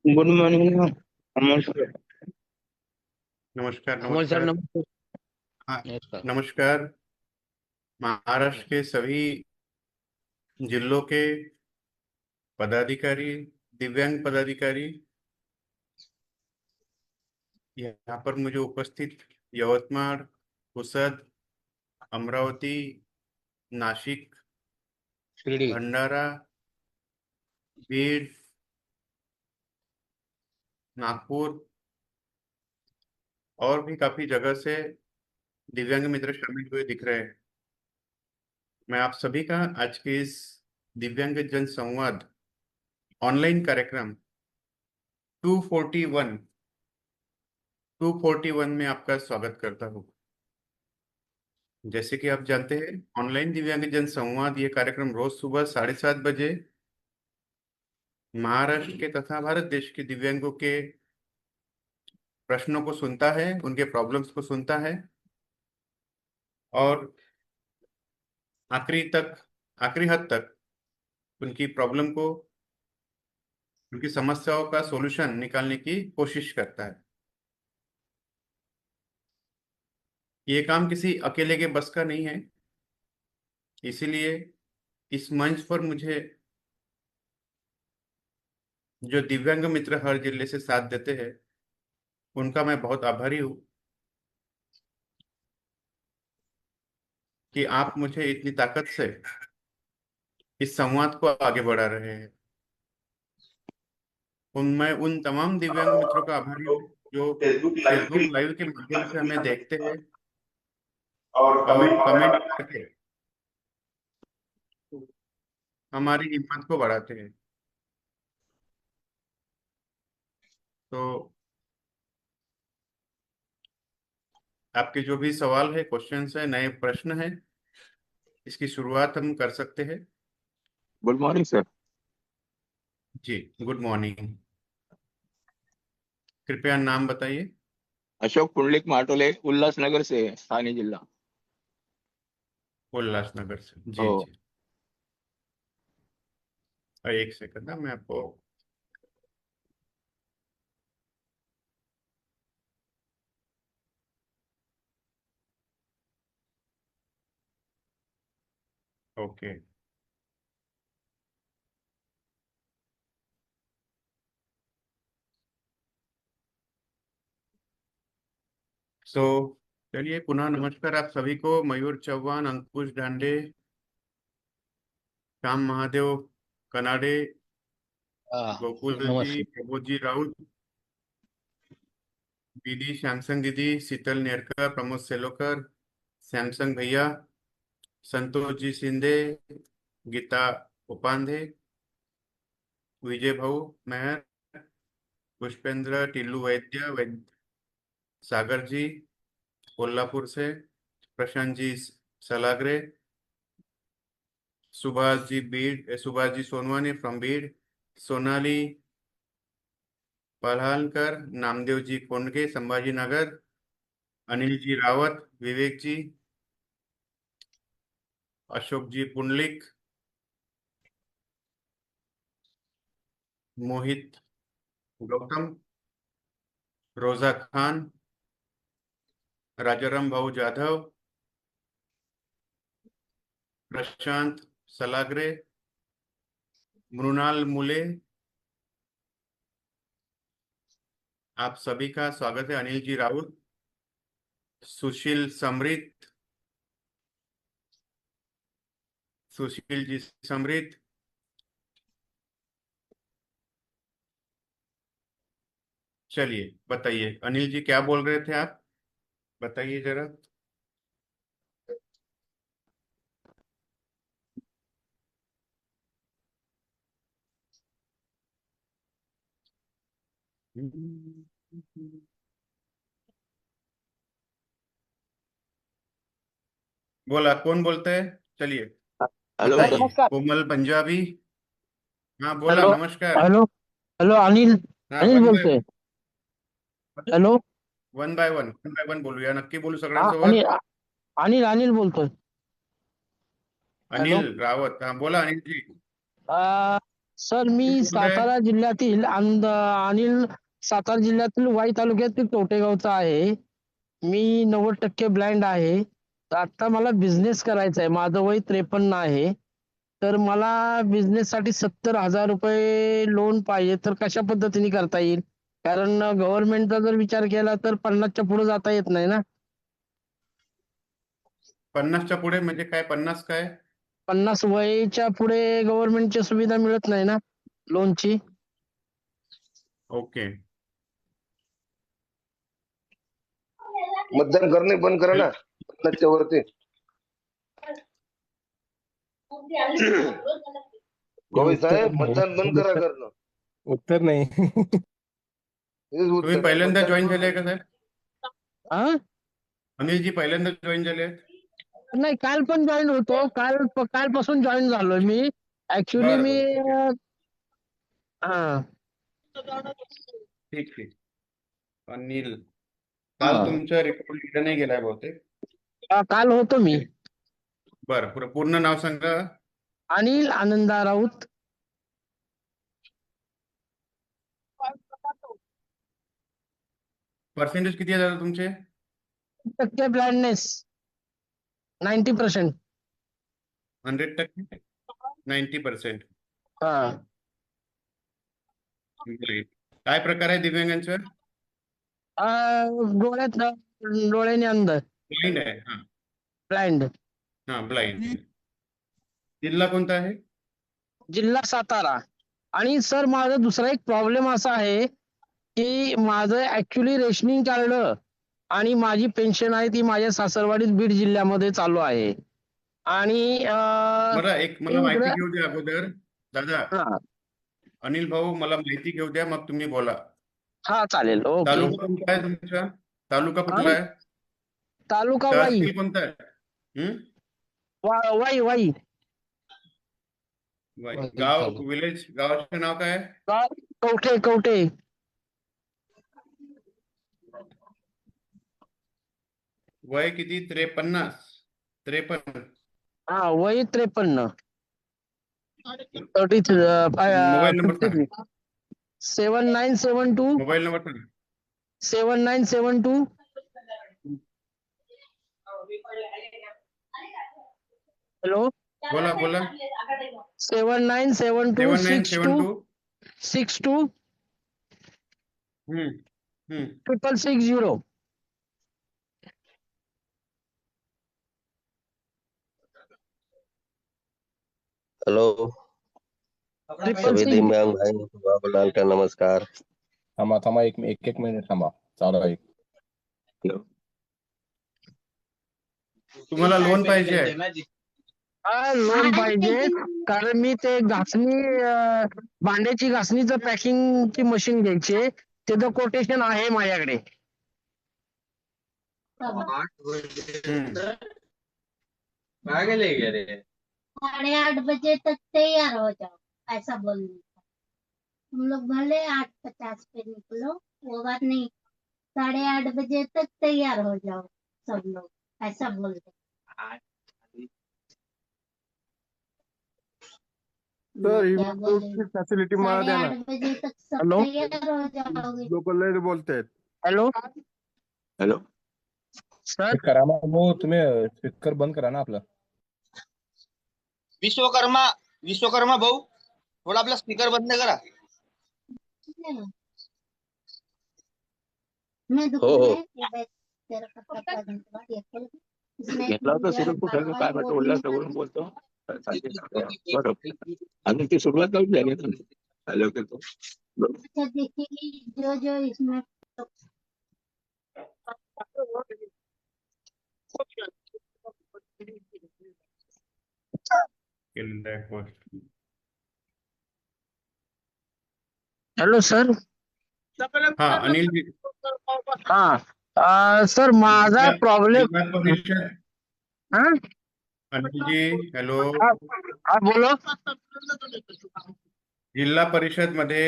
Good morning Amol sir. नमस्कार Amol sir नमस्कार। नमस्ते। हाँ, नमस्कार। नमस्कार। महाराष्ट्र के सभी जिलों के पदाधिकारी, दिव्यांग पदाधिकारी, यहाँ पर मुझे उपस्थित यवतमाळ, पुसद, अमरावती, नाशिक, शिर्डी। भंडारा, बीड, नागपुर और भी काफी जगह से दिव्यांग मित्र शामिल हुए दिख रहे हैं। मैं आप सभी का आज के इस दिव्यांग जन संवाद ऑनलाइन कार्यक्रम 241 241 में आपका स्वागत करता हूँ। जैसे कि आप जानते हैं, ऑनलाइन दिव्यांग जन संवाद ये कार्यक्रम रोज सुबह 7:30 बजे महाराष्ट्र के तथा भारत देश के दिव्यांगों के प्रश्नों को सुनता है, उनके प्रॉब्लम्स को सुनता है और आखिरी हद तक उनकी प्रॉब्लम को, उनकी समस्याओं का सॉल्यूशन निकालने की कोशिश करता है। ये काम किसी अकेले के बस का नहीं है, इसीलिए इस मंच पर मुझे जो दिव्यांग मित्र हर जिले से साथ देते हैं उनका मैं बहुत आभारी हूँ कि आप मुझे इतनी ताकत से इस संवाद को आगे बढ़ा रहे हैं। मैं उन तमाम दिव्यांग मित्रों का आभारी हूँ जो फेसबुक लाइव फेसबुक के लाइव के माध्यम से हमें देखते हैं और और कमेंट कमेंट करके हमारी हिम्मत को बढ़ाते हैं। तो आपके जो भी सवाल है, क्वेश्चंस है, नए प्रश्न है, इसकी शुरुआत हम कर सकते हैं। Good morning sir. जी, गुड मॉर्निंग। कृपया नाम बताइए। अशोक पुंडलिक माटोले, उल्लासनगर से है, ठाणे जिला। उल्लासनगर से, जी हो। जी। एक सेकंड ना, मैं आपको ओके। सो चलिए, पुनः नमस्कार आप सभी को। मयूर चौहान, अंकुश डांडे, श्याम महादेव कनाडे, गोकुल जी, नमस्ते। प्रबोध जी राउत, दीदी श्यामसंग दीदी, शीतल नेरकर, प्रमोद सेलोकर, सैमसंग भैया, संतोष जी शिंदे, गीता उपांधे, विजय भाऊ मेहर, पुष्पेंद्र टिल्लू वैद्य, सागर जी कोल्हापुर से, प्रशांत जी सलागरे, सुभाष जी सोनवानी फ्रॉम बीड, सोनाली पलहालकर, नामदेव जी कोंडके संभाजीनगर, अनिल जी रावत, विवेक जी, अशोक जी पुंडलिक, मोहित गौतम, रोजा खान, राजाराम भाऊ जाधव, प्रशांत सलागरे, मृणाल मुले, आप सभी का स्वागत है। अनिल जी राउत, सुशील समृत, सुशील जी समृत, चलिए बताइए अनिल जी क्या बोल रहे थे आप, बताइए जरा। बोला, कौन बोलते हैं? चलिए हेलो सर सर। बताइए। नमस्कार। कोमल पंजाबी, हाँ बोला, हेलो। नमस्कार। हेलो। हेलो अनिल। हाँ, अनिल बोलते हैं। हेलो। वन बाय वन बोलूया, नक्की बोलू हाँ अनिल। सगळ्यांसोबत। अनिल अनिल बोलतोय। अनिल हेलो। रावत, हाँ बोला अनिल जी। सर मी तुम्ही कुठे आहे? सातारा जिल्ह्यातील अनिल सातारा जिल्ह्यातील वाई तालुक्यातील तोटेगावचा आहे. मी 90% ब्लाइंड आहे. तर आता मला बिझनेस करायचा आहे. माझं वय 53 आहे. तर मला बिझनेस साठी 70,000 रुपये लोन पाहिजे, तर कशा पद्धतीने करता येईल? कारण गव्हर्नमेंटचा जर विचार केला तर 50च्या पुढे जाता येत नाही ना. 50च्या पुढे म्हणजे काय? 50 काय? 50 वयच्या पुढे गव्हर्नमेंटची सुविधा मिळत नाही ना लोनची. ओके. मतदान करणे बंद करा ना 50च्या वरती. गोविंद साहेब मतदान बंद करा करणं. उत्तर नाही. हेच उत्तर तुम्ही आहे. पहिल्यांदा मतदान जॉईन झाले आहे का साहेब? हा अनिलजी पहिल्यांदा जॉईन झाले आहेत? नाही, काल पण जॉईन होतो. कालपासून जॉईन झालोय मी. ऍक्च्युली बरं, मी बरं, ठीक आहे. हा ठीक ठीक. अनिल, काल तुमचा रिपोर्ट लिहिला नाही गेलाय बहुतेक. काल होतो मी. बरं, पूर्ण नाव सांगा. अनिल आनंदा राऊत. पर्सेंटेज किती आहे दादा तुमचे? टक्के ब्लाइंडनेस 90%. 100%? 90%. हा काय प्रकार आहे दिव्यांगांचा? डोळ्याने अंध, ब्लाइंड आहे. हा ब्लाइंड. हा ब्लाइंड. जिल्हा कोणता आहे? जिल्हा सातारा. आणि सर माझा दुसरा एक प्रॉब्लेम असा आहे की माझं ऍक्च्युली रेशनिंग कार्ड आणि माझी पेन्शन आहे ती माझ्या सासरवाडीत बीड जिल्ह्यामध्ये चालू आहे. आणि मला माहिती इकडं- घेऊ द्या अगोदर दादा. हा अनिल भाऊ, मला माहिती घेऊ द्या, मग तुम्ही बोला. हा चालेल. ओके. तालुका कोणता आहे तुमचा? तालुका कुठला आहे? तालुका वाई. तहसील कोणता आहे? वाई वाई. गाव, विलेज, गावाचे नाव काय? कवठे कवठे. वय किती? 53. हा वय 53. मोबाईल नंबर सांगा. 7972 मोबाईल नंबर सांगा. 7972 हॅलो बोला बोला. 7972 7972. 62 हम्म हम्म. 6660. हॅलो सभी दिव्यांग भाई बाबूलाल का नमस्कार. थांबा एक मिनिट थांबा. चालू आहे. तुम्हाला लोन पाहिजे आहे? हा लोन पाहिजे. कारण मी ते घासणी भांड्याची घासणीचं पॅकिंगची मशीन घ्यायची आहे. त्याचं कोटेशन आहे माझ्याकडे. हम्म. 8:30 बजे तक तैयार हो जाओ, ऐसा बोलने का। तुम लोग भले 8:50 पे निकलो, वो बात नहीं। 8:30 बजे तक तैयार हो जाओ सब लोग, ऐसा बोलते। क्या बोले? फॅसिलिटी मला द्या ना. 8:30 बजे तक सब हेलो? तैयार हो जाओगे। लोक लय बोलतायत. Hello hello sir. करा ना भाऊ, तुम्ही स्पीकर बंद करा ना आपलं. विश्वकर्मा भाऊ, थोडा आपला स्पीकर बंद करा. मैं दुकान में ये बैठ तेरा कपड़ा पहन के बाद ये खोल इसमें घेतला होता सुरत कुठं काय वाटतं उल्हास वरून बोलतो. बरोबर. अजून ती सुरुवात करून झाली ना. हॅलो करतो. अच्छा देखिए जो इसमें केलेलं आहे post. Hello sir. हा अनिल जी. हा सर माझा प्रॉब्लेम. जिल्हा परिषद. हा अनिल जी हॅलो. हा बोलो. जिल्हा परिषद मध्ये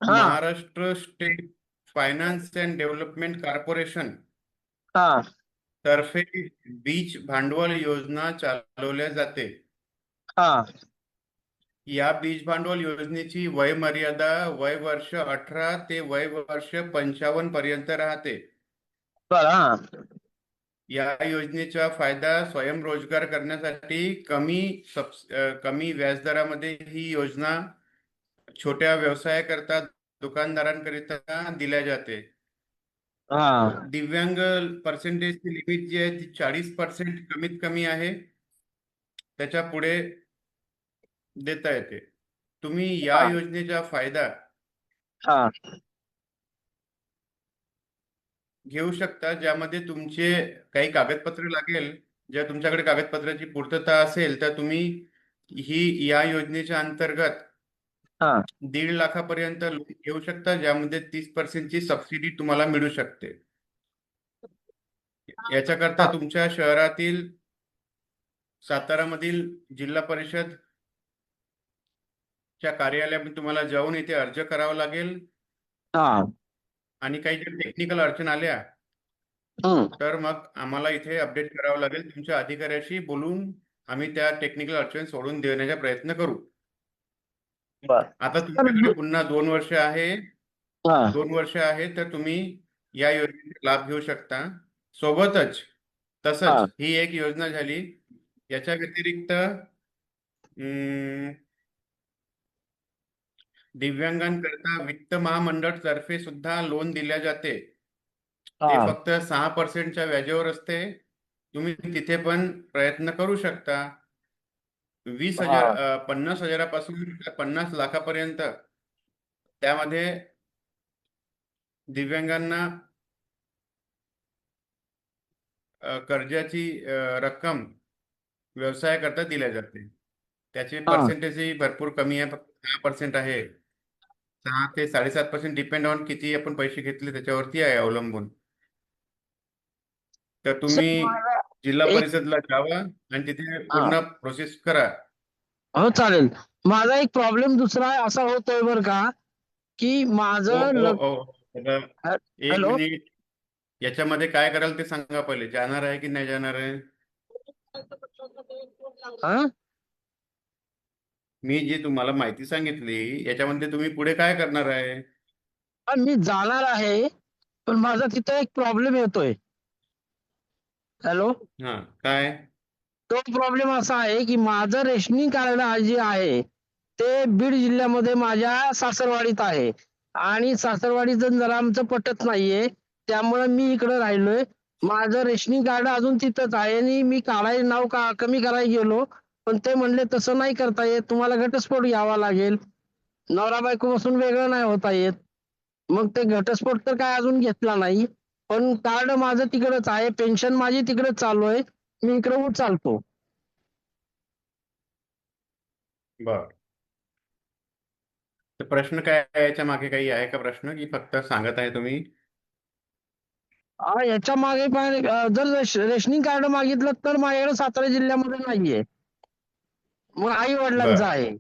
हा Maharashtra state finance and development corporation हा तर्फे बीज भांडवल योजना चालवल्या जाते. हा या बीज भांडवल योजनेची वय मर्यादा वय वर्ष 18 ते वय वर्ष 55 पर्यंत राहते. बरं. हा या योजनेचा फायदा स्वयंरोजगार करण्यासाठी कमी व्याजदरामध्ये ही योजना छोट्या व्यवसायाकरता दुकानदारांकरिता दिल्या जाते. हा दिव्यांग पर्सेंटेजची लिमिट जी आहे ती 40% कमीत कमी आहे. त्याच्या पुढे देता येते. तुम्ही या हा योजनेचा फायदा हा घेऊ शकता, ज्यामध्ये तुमचे काही कागदपत्र लागेल. जर तुमच्याकडे कागदपत्राची पूर्तता असेल तर तुम्ही या योजनेच्या अंतर्गत हा 1.5 लाखापर्यंत लोन घेऊ शकता, ज्यामध्ये 30% सबसिडी तुम्हाला मिळू शकते. याच्याकरता हा तुमच्या शहरातील सातारामधील जिल्हा परिषद च्या कार्यालयामध्ये तुम्हाला जाऊन इथे अर्ज करावा लागेल. हा आणि काही जर टेक्निकल अडचण आल्या हम्म. तर मग आम्हाला इथे अपडेट करावं लागेल. तुमच्या अधिकाऱ्याशी बोलून आम्ही त्या टेक्निकल अडचण सोडून देण्याचा प्रयत्न करू. बर. आता तर तुमच्याकडे पुन्हा 2 वर्ष आहे. हा 2 वर्ष आहे तर तुम्ही या योजनेचा लाभ घेऊ शकता. सोबतच हा तसंच ही एक योजना झाली. याच्या व्यतिरिक्त दिव्यांगांकरता वित्त महामंडळ तर्फे सुद्धा लोन दिल्या जाते. ते हा फक्त 6% व्याजावर असते. तुम्ही तिथे पण प्रयत्न करू शकता. 50,000पासून 50 लाखापर्यंत त्यामध्ये दिव्यांगांना कर्जाची रक्कम व्यवसायाकरता दिल्या जाते. त्याचे हा पर्सेंटेजही भरपूर कमी आहे, फक्त 6% आहे. 6 ते 7.5% डिपेंड ऑन किती आपण पैसे घेतले त्याच्यावरती आहे अवलंबून. तर सर तुम्ही माझा जिल्हा एक परिषदला जावा आणि तिथे हा पूर्ण प्रोसेस करा. हो चालेल. माझा एक प्रॉब्लेम दुसरा असा होतोय बरं का, की ओ माझं ओ ओ बघा, एक हॅलो. मिनिट. याच्यामध्ये काय कराल ते सांगा पहिले. जाणार आहे की नाही जाणार आहे? हा मी जी तुम्हाला माहिती सांगितली याच्यामध्ये तुम्ही पुढे काय करणार आहे? हा, मी जाणार आहे, पण माझा तिथं एक प्रॉब्लेम येतोय. हॅलो. हा, काय? तो प्रॉब्लेम असा आहे की माझं रेशनिंग कार्ड जे आहे ते बीड जिल्ह्यामध्ये माझ्या सासरवाडीत आहे, आणि सासरवाडीचं जरा आमचं पटत नाहीये, त्यामुळे मी इकडे राहिलोय. माझं रेशनिंग कार्ड अजून तिथंच आहे, आणि मी काढायला नाव कमी करायला गेलो, पण ते म्हणले तसं नाही करता येत, तुम्हाला घटस्फोट घ्यावा लागेल, नवरा बायको बसून वेगळं नाही होता येत. मग ते घटस्फोट तर काय अजून घेतला नाही, पण कार्ड माझं तिकडच आहे, पेन्शन माझी तिकडेच चालू आहे, मी इकडे चालतो. बर. तर प्रश्न काय आहे? याच्या मागे काही आहे का प्रश्न, की फक्त सांगत आहे तुम्ही? याच्या मागे पण जर रेशनिंग कार्ड मागितलं तर माझ्याकडे सातारा जिल्ह्यामध्ये नाहीये, मग आई वडिलांचं बर आहे.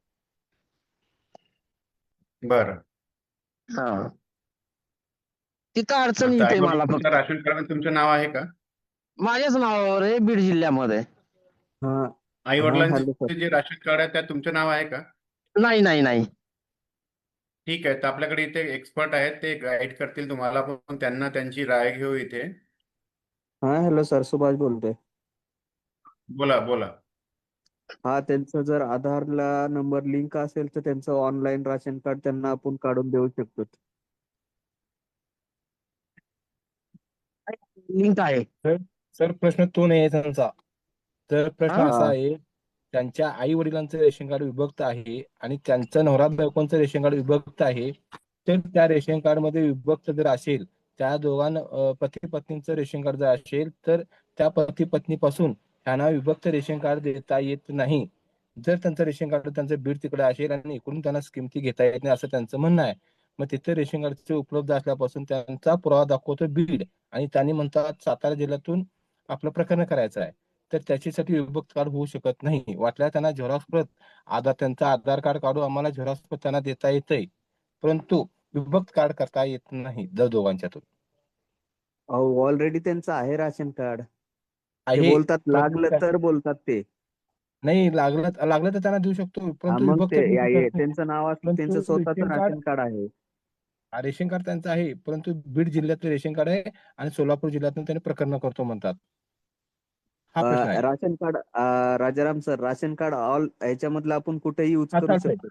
बर. हा तिथं अडचण आता आई येते मला वडिलांचं फक्त. राशन कार्ड तुमचं नाव आहे का? माझ्याच नावावर आहे बीड जिल्ह्यामध्ये. हा आई हा हॅलो सर. वडिलांचे जे राशन कार्ड आहे त्यात तुमचं नाव आहे का? नाही नाही नाही. ठीक आहे. तर आपल्याकडे इथे एक्सपर्ट आहेत, ते गाईड करतील तुम्हाला. पण त्यांना त्यांची राय घेऊ इथे. हा हॅलो सर, सुभाष बोलतोय. बोला बोला. हा, त्यांचं जर आधारला नंबर लिंक असेल तर त्यांचं ऑनलाईन राशन कार्ड त्यांना आपण काढून देऊ शकतो. लिंक आहे. सर सर प्रश्न तो नाही आहे त्यांचा. तर प्रश्न हा असा आहे, त्यांच्या आई वडिलांचं रेशन कार्ड विभक्त आहे आणि त्यांचं नवरा बायकोंचं रेशन कार्ड विभक्त आहे. तर त्या रेशन कार्ड मध्ये विभक्त जर असेल, त्या पती पत्नीचं रेशन कार्ड जर असेल तर त्या पती पत्नीपासून त्यांना विभक्त रेशन कार्ड देता येत नाही. जर त्यांचं रेशन कार्ड त्यांचं बीड तिकडे असेल आणि इकडून त्यांना किमती घेता येत नाही असं त्यांचं म्हणणं आहे, मग तिथे रेशन कार्डचे उपलब्ध असल्यापासून त्यांचा पुरावा दाखवतो बीड, आणि त्यांनी म्हणतात सातारा जिल्ह्यातून आपलं प्रकरण करायचं आहे, तर त्याच्यासाठी विभक्त कार्ड होऊ शकत नाही. वाटल्या त्यांना झेरॉक्स प्रत त्यांचं आधार कार्ड काढून आम्हाला झेरॉक्स प्रत त्यांना देता येतंय, परंतु विभक्त कार्ड करता येत नाही दोघांच्यातून. ऑलरेडी त्यांचं आहे राशन कार्ड. ते आहे बोलतात परंतु लागलं तर बोलतात ते. नाही लागलं तर त्यांना देऊ शकतो, हा परंतु मग विभक्त ते देऊ शकत नाही. त्यांचं नाव असलं, त्यांचं परंतु स्वतःचं राशन कार्ड आहे. रेशन कार्ड त्यांचं आहे, परंतु बीड जिल्ह्यातलं रेशन कार्ड आहे आणि सोलापूर जिल्ह्यातून त्यांनी प्रकरण करतो म्हणतात. हा प्रश्न आहे. Ration card Rajaram sir, ration card all ह्याच्यामधलं आपण कुठेही यूज हा करू चालतंय. शकतो.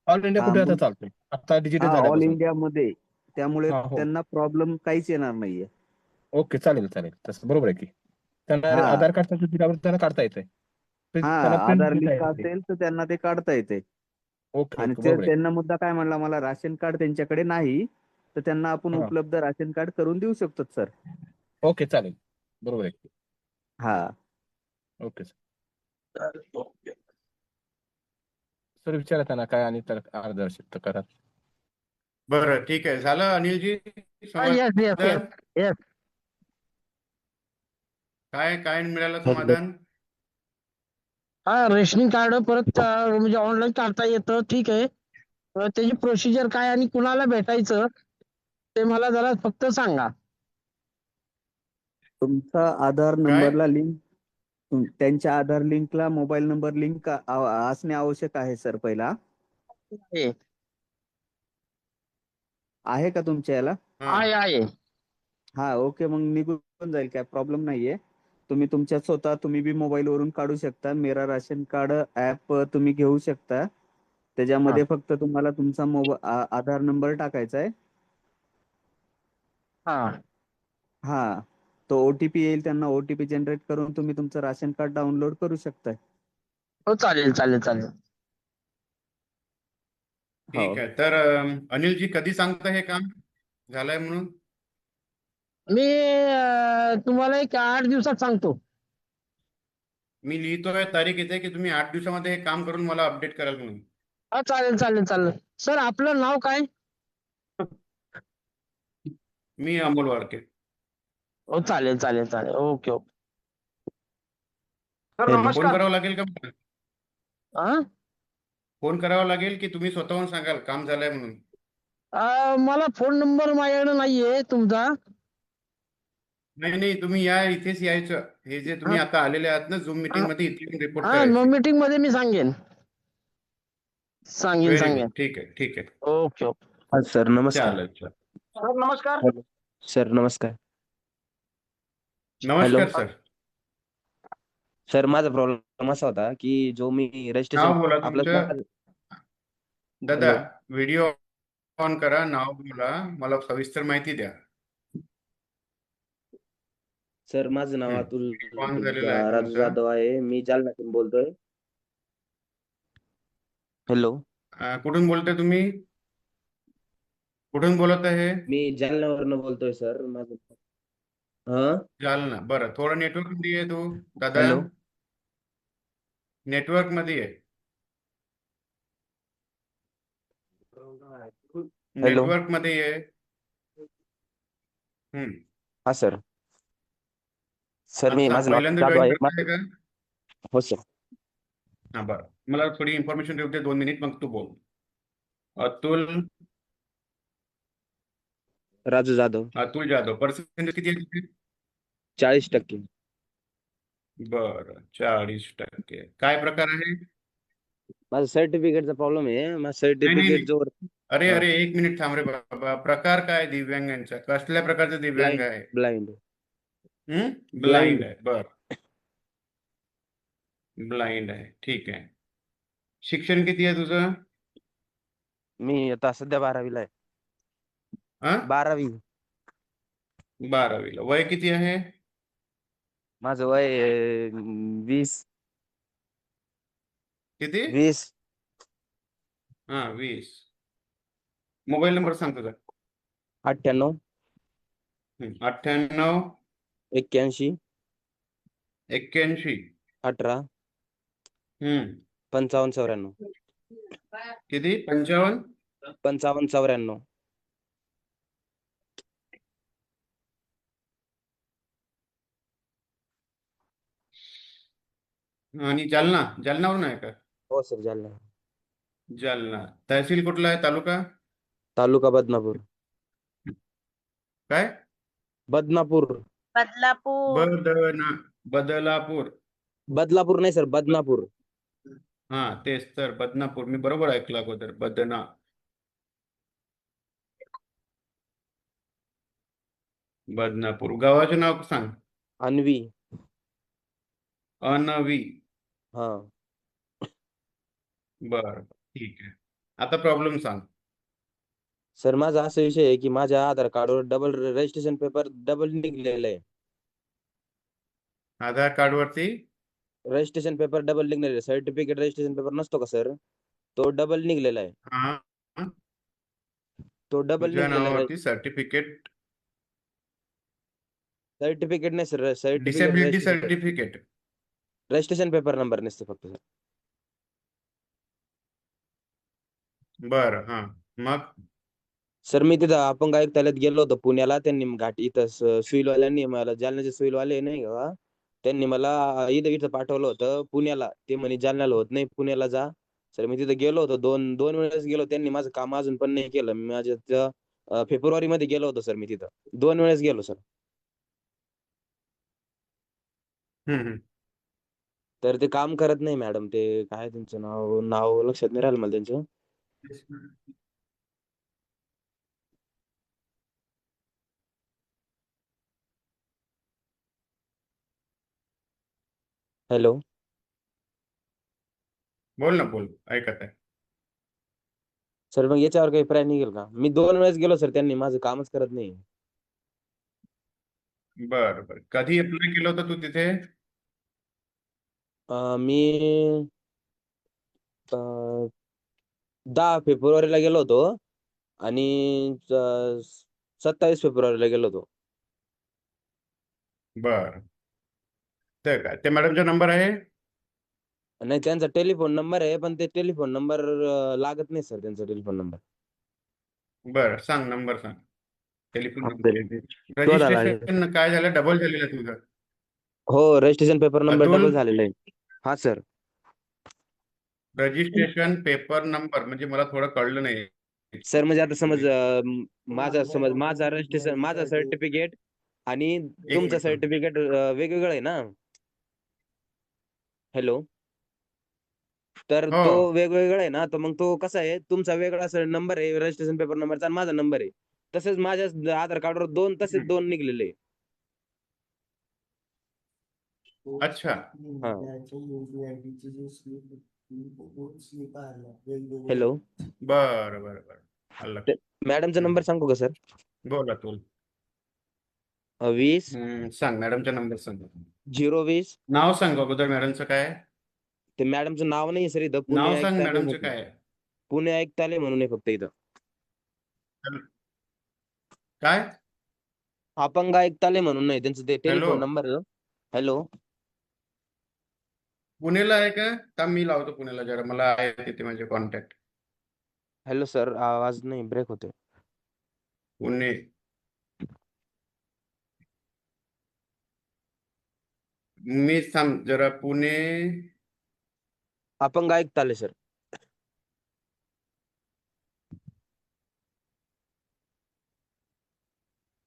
ऑल इंडिया हा कुठे आता मग चालतंय, आता डिजिटल ऑल झाल्यापासून. इंडिया मध्ये, त्यामुळे हा हो, त्यांना प्रॉब्लेम काहीच येणार नाहीये. ओके, चालेल चालेल, तसं बरोबर आहे की त्यांना हा आधार कार्ड त्यांचं दिल्यावर त्यांना काढता येतंय, हा त्यांना प्रिंट आधार घेता लिंक येते. असेल तर त्यांना ते काढता येते. ओके आणि ओके, बरोबर आहे. त्यांना मुद्दा काय म्हणला, मला राशन कार्ड त्यांच्याकडे नाही, तर त्यांना आपण हा उपलब्ध राशन कार्ड करून देऊ शकतो सर. ओके, चालेल, बरोबर आहे. हा ओके सर, विचारा त्यांना काय आणि तर अर्धदर्शक करा. बरं, ठीक आहे. झालं अनिलजी येस येस येस समाधान? येस. काय काय मिळालं समाधान? हा, रेशनिंग कार्ड परत म्हणजे ऑनलाईन काढता येतं, ठीक आहे. त्याची प्रोसिजर काय आणि कुणाला भेटायचं ते मला जरा फक्त सांगा. तुमचा आधार काय? नंबरला लिंक, त्यांच्या आधार लिंकला मोबाईल नंबर लिंक असणे आवश्यक आहे सर. पहिला हे आहे का तुमच्या याला? हा आहे. हा ओके, मग निघून जाईल, काय प्रॉब्लेम नाहीये. तुम्ही तुमच्या स्वतः तुम्ही बी मोबाईल वरून काढू शकता. मेरा राशन कार्ड ऍप तुम्ही घेऊ शकता. त्याच्यामध्ये फक्त तुम्हाला तुमचा आधार नंबर टाकायचा आहे. हा हा, तो ओटीपी येईल, त्यांना ओटीपी जनरेट करून तुम्ही तुमचं राशन कार्ड डाउनलोड करू शकताय. हो, चालेल चालेल चालेल. हो ठीक आहे. तर अनिलजी कधी सांगता हे काम झालंय म्हणून? मी तुम्हाला एक 8 दिवसात सांगतो. मी लिहितोय, तारीख येते की तुम्ही 8 दिवसामध्ये हे काम करून मला अपडेट कराल म्हणून. हा, चालेल चालेल चालेल. सर, आपलं नाव काय? मी अमोल वारके. हो, चालेल चालेल चालेल. Okay okay. सर, फोन नमस्कार. करावं लागेल का मला? हा, फोन करावा लागेल की तुम्ही स्वतःहून सांगाल काम झालंय म्हणून? मला फोन नंबर माझ्याकडे नाहीये तुमचा. नाही नाही, तुम्ही या, इथेच यायचं. हे जे तुम्ही हा आता आलेले आहात ना झूम मीटिंग मध्ये, इथे रिपोर्ट हा, नो करायचे. मीटिंग मध्ये मी सांगेन सांगेन व्हेरी सांगेन. गुड, ठीक आहे ठीक आहे. Okay okay. हा सर, नमस्कार. चालेल चालेल. सर, नमस्कार. हॅलो सर, नमस्कार. नमस्कार सर. सर, माझा प्रॉब्लेम असा होता की जो मी रजिस्ट्रेशन नाव बोला आपलं तुमचं. दादा, हॅलो व्हिडिओ ऑन करा, नाव बोला, मला सविस्तर माहिती द्या. सर, माझं नाव अतुल ऑन झालेला आहे राजू तुमचा. जाधव आहे. मी जालन्यातून बोलतोय. हॅलो, कुठून बोलताय तुम्ही? कुठून बोलत आहे? मी जालन्यावरनं बोलतोय सर. माझं हा जालना. बरं, थोडं नेटवर्क मध्ये आहे तू दादा. हॅलो नेटवर्क मध्ये आहे. हॅलो नेटवर्क मध्ये आहे. हा सर. सर, मी आता माझं नाव पहिल्यांदा जाधव जॉईन आहे. करताय का? हो सर. हा, बरं, मला थोडी इन्फॉर्मेशन देऊ दे, 2 मिनिट, मग तू बोल. अतुल राजू जाधव. अतुल जाधव. पर्सेंटेज किती आहे तुझे? 40%. बरं, 40%. काय प्रकार आहे? माझं सर्टिफिकेटचा प्रॉब्लेम आहे. माझं नाही सर्टिफिकेट नाही. जो अरे अरे, 1 मिनिट थांब रे बाबा. प्रकार काय दिव्यांगांचा? कसल्या प्रकारचा दिव्यांग ब्लाइंड आहे? ब्लाइंड ब्लाइंड आहे. बर, ब्लाइंड आहे. ठीक आहे. शिक्षण किती आहे तुझं? मी आता सध्या 12वीला आहे. हा, 12वी. 12वीला. वय किती आहे? माझं वय 20. किती? 20. हा, 20. मोबाईल नंबर सांग तुझा. 98 98 81 81 18 हम्म 55 94. किती? 55 55 94. आणि जालना. जालनावरून आहे का? हो सर, जालना. जालना. तहसील कुठला आहे? तालुका? तालुका बदनापूर. काय? बदनापूर. बदलापूर. बदलापूर. बदलापूर नाही सर, बदनापूर. हा तेच तर, बदनापूर. मी बरोबर ऐकलं अगोदर, बदना. बदनापूर. गावाचे नाव सांग. अन्वी. अनवी. हा बर, ठीक आहे. आता प्रॉब्लेम सांग. सर, माझा असा विषय आहे की माझ्या आधार कार्डवर डबल रजिस्ट्रेशन पेपर डबल निघलेलं आहे. आधार कार्ड वरती रजिस्ट्रेशन पेपर डबल निघलेलं आहे. सर्टिफिकेट रजिस्ट्रेशन पेपर नसतो का सर, तो डबल निघलेला आहे. हा, तो डबल तुझ्या निघलेला आहे. नावावरती सर्टिफिकेट, सर्टिफिकेट नाही sir, certificate disability certificate. Registration paper number नसते फक्त सर. बर, हा. मग सर, मी तिथं अपंग आयुक्तालयात गेलो होतो पुण्याला. त्यांनी घाट इथं सिव्हिलवाल्यांनी मला, जालन्याचे सिव्हिलवाले नाही का, त्यांनी मला इथं इथं पाठवलं होतं पुण्याला. ते म्हणे जालन्याला होत नाही, पुण्याला जा. सर, मी तिथं गेलो होतो, दोन वेळेस गेलो. त्यांनी माझं काम अजून पण नाही केलं. माझ्या फेब्रुवारी मध्ये गेलो होतो सर, मी तिथं 2 वेळेस गेलो सर. हम्म. तर ते काम करत नाही मॅडम. ते काय त्यांचं नाव नाव लक्षात नाही राहिलं मला त्यांचं. हॅलो. बोल ना, बोल, ऐकत आहे. सर, मग याच्यावर काही पर्याय निघेल का? मी 2 वेळेस गेलो सर, त्यांनी माझं कामच करत नाही. बर बर, कधी अप्लाय केलं होतं तू तिथे? मी 10 फेब्रुवारीला गेलो होतो आणि 27 फेब्रुवारीला गेलो होतो. बर, ते काय, ते मॅडमचा नंबर आहे? नाही, त्यांचा टेलिफोन नंबर आहे, पण ते टेलिफोन नंबर लागत नाही सर, त्यांचा टेलिफोन नंबर. बर, सांग नंबर, सांग. टेलिफोन हा, नंबर. शोधायला आहे. रजिस्ट्रेशन काय झालं, डबल झालेलं आहे तुझं? हो, registration paper number Atul, double झालेला आहे. हा सर. रजिस्ट्रेशन पेपर नंबर म्हणजे मला थोडं कळलं नाही. सर, म्हणजे आता समज माझा रजिस्ट्रेशन, माझा सर्टिफिकेट आणि एक तुमचं मिनिट थांब. सर्टिफिकेट वेगवेगळं आहे ना. हॅलो. तर हो, तो वेगवेगळा आहे ना, तर मग तो कसा आहे, तुमचा वेगळा नंबर आहे रजिस्ट्रेशन पेपर नंबरचा आणि माझा नंबर आहे. तसेच माझ्या आधार कार्डवर तसेच दोन निघलेले आहे. अच्छा. हा. हॅलो. बर बर बर, आलं लक्षात. मॅडमचा नंबर सांगू का सर? बोल अतुल. 20 सांग मॅडमचा नंबर, सांग. 020. नाव सांग अगोदर मॅडमचं काय आहे? ते मॅडमचं नाव नाही सर इथं, पुणे नाव सांग आयुक्तालय मॅडमचं म्हणून. काय आहे? पुणे आयुक्तालय म्हणून आहे फक्त इथं. काय? अपंग आयुक्तालय म्हणून नाही, त्यांचं ते हॅलो, टेलिफोन नंबर. हॅलो. पुण्याला आहे का? थांब, मी लावतो पुण्याला जरा, मला आहे तिथे माझे कॉन्टॅक्ट. हॅलो सर, आवाज नाही, ब्रेक होते. पुणे. मी सांग जरा, पुणे. अपंग आयुक्तालय सर.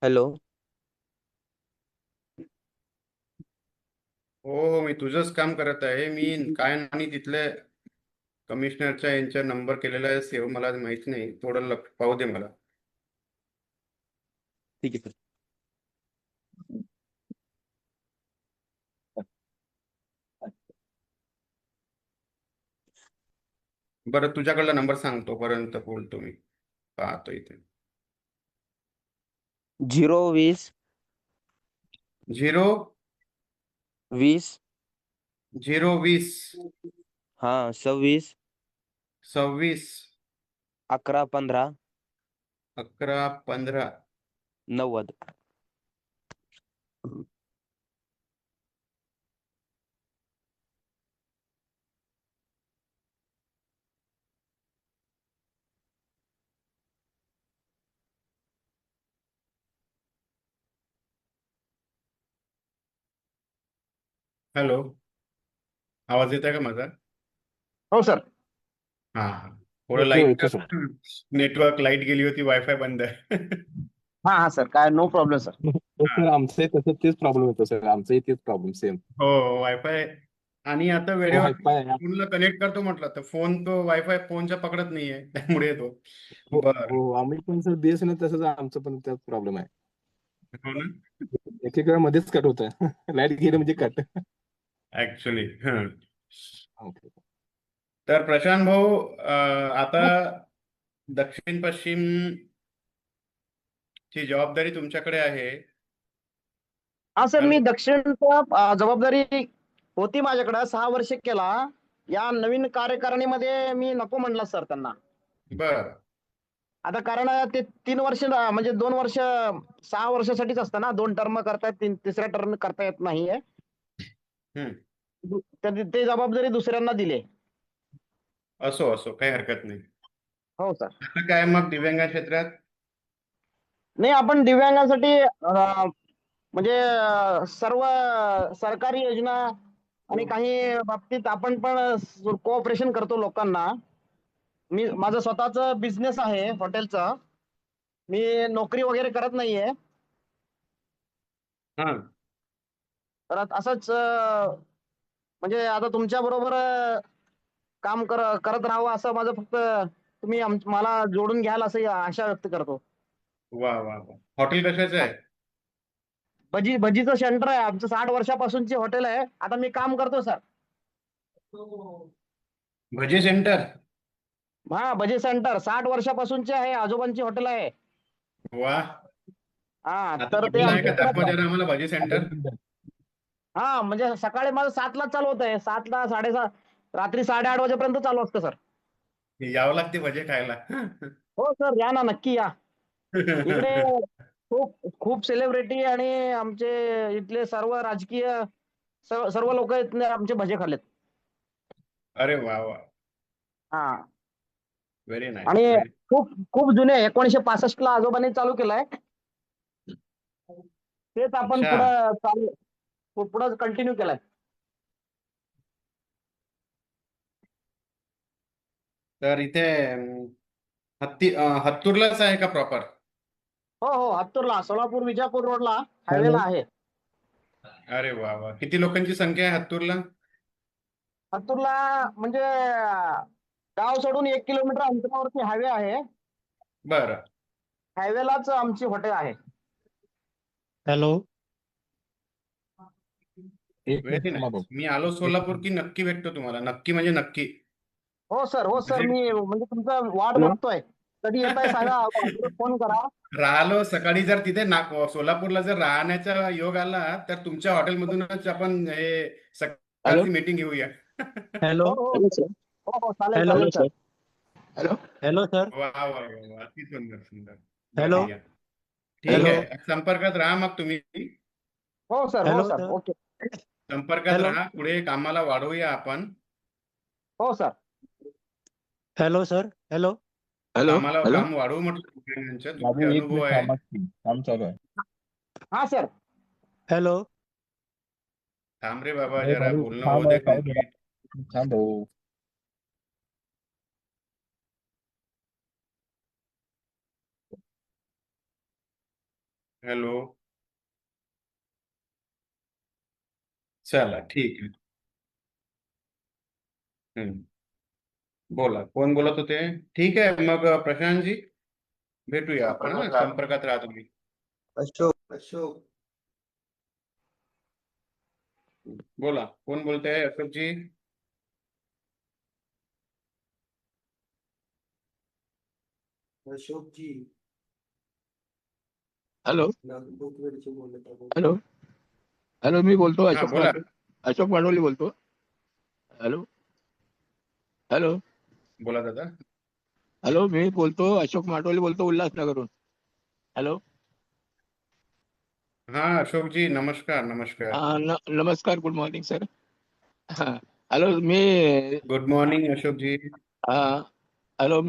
हॅलो. हो हो, मी तुझंच काम करत आहे. मी काय आणि तिथले कमिशनरच्या यांचा नंबर केलेला आहे सेव्ह, मला माहित नाही. थोडं पाहू दे मला. ठीक आहे सर. बरं, तुझ्याकडला नंबर सांगतो पर्यंत बोलतो मी, पाहतो इथे. 020 0 20 020 हा 26 26 11 15 11 15 90. हॅलो, आवाज येत आहे का माझा? हो सर. हा हा, थोडं येतो लाईट, येतो सर. नेटवर्क, लाईट गेली होती, वायफाय बंद आहे. हा हा सर, काय नो प्रॉब्लेम सर. हो सर, आमचंही तसं तेच प्रॉब्लेम येतो सर, आमचंही तेच प्रॉब्लेम सेम. हो, वायफाय आणि आता वेळेवर वायफाय आहे. फोनला कनेक्ट करतो म्हटलं तर फोन तो वायफाय फोनच्या पकडत नाहीये त्यामुळे येतो. हो बर हो आम्ही पण सर BSNL तसंच आहे, आमचं पण त्याच प्रॉब्लेम आहे. हो ना एक एक वेळा मध्येच कट होतं. लाईट गेली म्हणजे कट. ऍक्च्युली. ओके. तर प्रशांत भाऊ आता दक्षिण पश्चिम ची जबाबदारी तुमच्याकडे आहे. हा सर, मी हॅलो. दक्षिणचा जबाबदारी होती माझ्याकडे 6 वर्ष केला. या नवीन कार्यकारिणीमध्ये मी नको म्हणला सर त्यांना. बर आता कारण ते 3 वर्ष म्हणजे 2 वर्ष 6 वर्षासाठीच असतं ना, 2 टर्म करतायत, तिसऱ्या टर्म करता येत नाहीये. ते जबाबदारी दुसऱ्यांना दिली. असो असो काही हरकत नाही. हो सर. आता काय मग दिव्यांग क्षेत्रात नाही, आपण दिव्यांगांसाठी म्हणजे सर्व सरकारी योजना आणि काही बाबतीत आपण पण कोऑपरेशन करतो लोकांना. माझं स्वतःच बिझनेस आहे हॉटेलचा. मी नोकरी वगैरे करत नाहीये. हा तर असंच म्हणजे आता तुमच्या बरोबर काम करत राहावं असं माझं फक्त तुम्ही मला जोडून घ्याल असं आशा व्यक्त करतो. वा वा वा हॉटेल कशाचं आहे? भजीचं सेंटर आहे आमचं. 60 वर्षापासूनची हॉटेल आहे. आता मी काम करतो सर. भजी सेंटर. हा, भजी सेंटर 60 वर्षापासूनचे आहे. आजोबांची हॉटेल आहे. वा हा, आता तर ते हॉटेल आहे का? आमच्या दाखवा जरा आम्हाला भजी सेंटर. हा, म्हणजे सकाळी माझं 7ला चालू होत आहे. 7ला 7:30 रात्री 8:30 वाजेपर्यंत चालू असतं सर. यावं लागते भजे खायला. हो सर, या ना, नक्की या. इकडे खूप खूप सेलिब्रिटी आणि आमचे इथले सर्व राजकीय सर्व लोक इथले आमचे भजे खाल्लेत. अरे वा वा हा, व्हेरी नाईस. आणि खूप खूप जुने 1965 ला आजोबांनी चालू केलाय. तेच आपण अच्छा. पुढं कंटिन्यू केलाय. तर इथे हत्तूरलाच आहे का प्रॉपर? हो हो, हत्तूरला, सोलापूर विजापूर रोडला हायवेला आहे. अरे वा वा किती लोकांची संख्या आहे हत्तूरला? हत्तूरला म्हणजे गाव सोडून 1 किलोमीटर अंतरावरती हायवे आहे. बरं हायवेलाच आमची हॉटेल आहे. हॅलो. एक व्हेरी मिनिट थांबा नाईस. भाऊ. मी आलो सोलापूर की नक्की भेटतो तुम्हाला. नक्की म्हणजे नक्की. हो सर, हो सर, Visit. मी म्हणजे तुमचा वाट हॅलो. बघतोय. कधी येताय सांगा, फोन करा. राहिलो सकाळी जर तिथे सोलापूरला जर राहण्याचा योग आला तर तुमच्या हॉटेलमधूनच आपण हे हॅलो. सकाळची मीटिंग घेऊया. हॅलो. हो हो हॅलो सर. हो हो, चालेल हॅलो. चालेल सर. हॅलो. Hello sir. वा वा वा वा अति सुंदर सुंदर. हॅलो. बढिया. ठीक हॅलो. आहे संपर्कात राहा मग तुम्ही. हो सर, हो हॅलो सर, सर. ओके. संपर्कात हॅलो. राहा. पुढे कामाला वाढवूया आपण. हो sir. Hello sir. Hello. Hello. कामाला हॅलो. काम वाढवू म्हटलं तुमचे बाबू एक अनुभव मिनिट आहे. थांबा की. काम चालू आहे. हा सर. हॅलो. थांब रे बाबा अरे जरा भाऊ बोलणं थांब होऊ दे काय जरा. कंप्लीट. थांब भाऊ. हॅलो. चला ठीक आहे. बोला कोण बोलत होते? ठीक आहे मग प्रशांतजी भेटूया आपण. संपर्कात राहा तुम्ही. अशोक बोला कोण बोलतंय? अशोकजी. हॅलो. हॅलो. हॅलो, मी बोलतो हा अशोक बोला. अशोक माडोली बोलतो. हॅलो. हॅलो. बोला दादा. हॅलो, मी बोलतो अशोक माडोली बोलतो उल्हासनगरहून. हॅलो. हा अशोकजी नमस्कार नमस्कार. नमस्कार, गुड मॉर्निंग सर. हॅलो, मी गुड मॉर्निंग अशोकजी. हॅलो,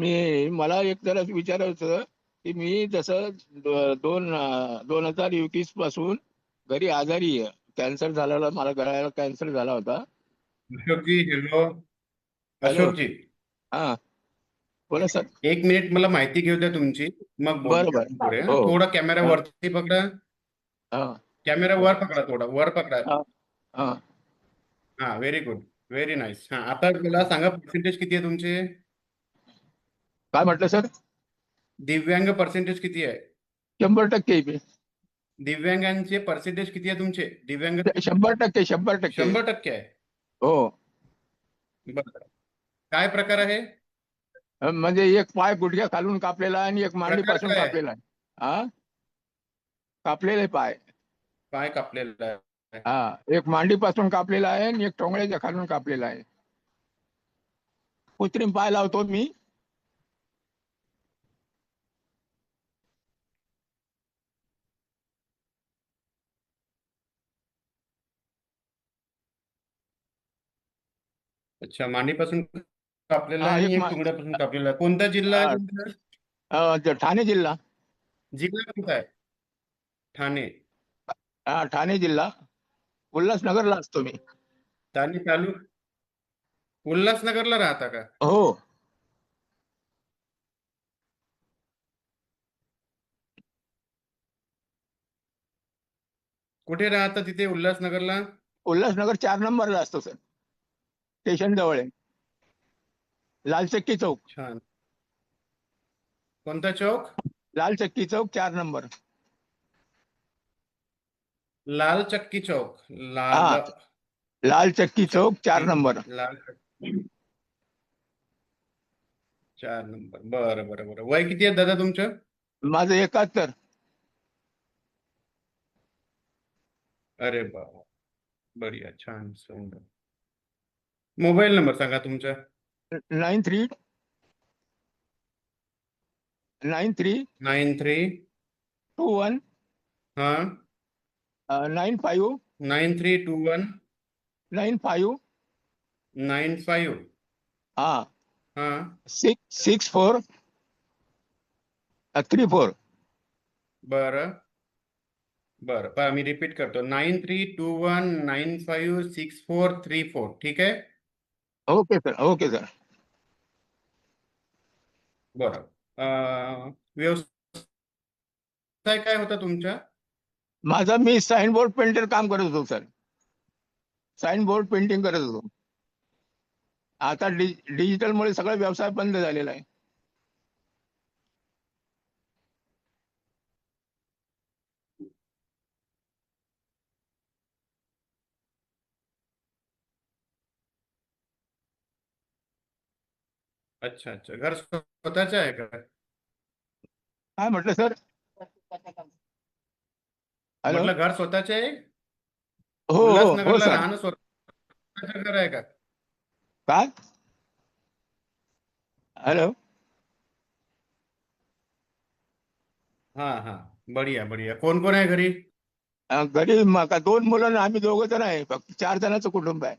मला एक जरा विचारायचं होतं की मी जसं 2021 पासून घरी आजारी आहे. कॅन्सर झालेला, मला गळ्याला कॅन्सर झाला होता. अशोकजी हॅलो. हॅलो. अशोकजी हा, बोला सर. 1 मिनिट मला माहिती घेऊ द्या तुमची मग बरं बोलूया आपण पुढे. बरं. हो. थोडा कॅमेरा हा, वरती पकडा. हा, कॅमेरा वर पकडा थोडा वर पकडा. हा, हा. हा, व्हेरी गुड, व्हेरी नाईस. हा, आता मला सांगा पर्सेंटेज किती आहे तुमचे? काय म्हटलं सर? दिव्यांग पर्सेंटेज किती आहे? 100% आहे मी. दिव्यांगांचे पर्सेंटेज किती आहे तुमचे? दिव्यांग 100%, 100%. 100% आहे. हो. बरं. काय प्रकार आहे? म्हणजे एक पाय गुडघ्या खालून कापलेला आहे आणि एक प्रकार मांडीपासून काय आहे? कापलेला आहे. हा, कापलेले पाय. पाय कापलेला आहे. हा, एक मांडीपासून कापलेला आहे आणि एक टोंगळ्याच्या खालून कापलेला आहे. कृत्रिम पाय लावतो मी. अच्छा, मांडीपासून कापलेला हा, आहे एक आणि एक तुंगड्यापासून कापलेला आहे. कोणता जिल्हा आहे तुमचा? ठाणे जिल्हा. जिल्हा कोणता आहे? ठाणे. ठाणे जिल्हा. उल्हासनगरला असतो मी. ठाणे उल्हासनगरला राहता का? हो. कुठे राहता तिथे उल्हासनगरला? उल्हासनगर 4 नंबरला असतो सर. स्टेशन जवळ आहे. लाल चक्की चौक. छान. कोणता चौक? लाल चक्की चौक 4 नंबर. लाल चक्की चौक. हा, लाल चक्की चौक 4 चक्की नंबर. लाल चक्की 4 नंबर. बरं बरं बरं. वय किती आहे दादा तुमचं? माझं 71. अरे बाबा, बढिया, छान, सुंदर. मोबाईल नंबर सांगा तुमचा. 93 93 93 21 हा 95 9321 95 95 हा हा 64 34. बरं बरं, पहा मी रिपीट करतो. 9321956434. ठीक आहे. Okay sir, okay sir. बरं. व्यवसाय काय होता तुमचा? माझा मी साइन बोर्ड पेंटर काम करत होतो सर. साइन बोर्ड पेंटिंग करत होतो. आता डिजिटलमुळे सगळा व्यवसाय बंद झालेला आहे. अच्छा अच्छा, घर स्वतःचं आहे का? काय म्हटलं सर? हॅलो. म्हटलं घर स्वतःचे आहे? हो हो हो उल्हासनगरला सर. राहणं स्वतःचं घर आहे का? काय? हॅलो. हा हा, बढिया बढिया. कोण कोण आहे घरी? घरी 2 मुलं आणि आम्ही 2 जण आहे. फक्त 4 जणांचं कुटुंब आहे.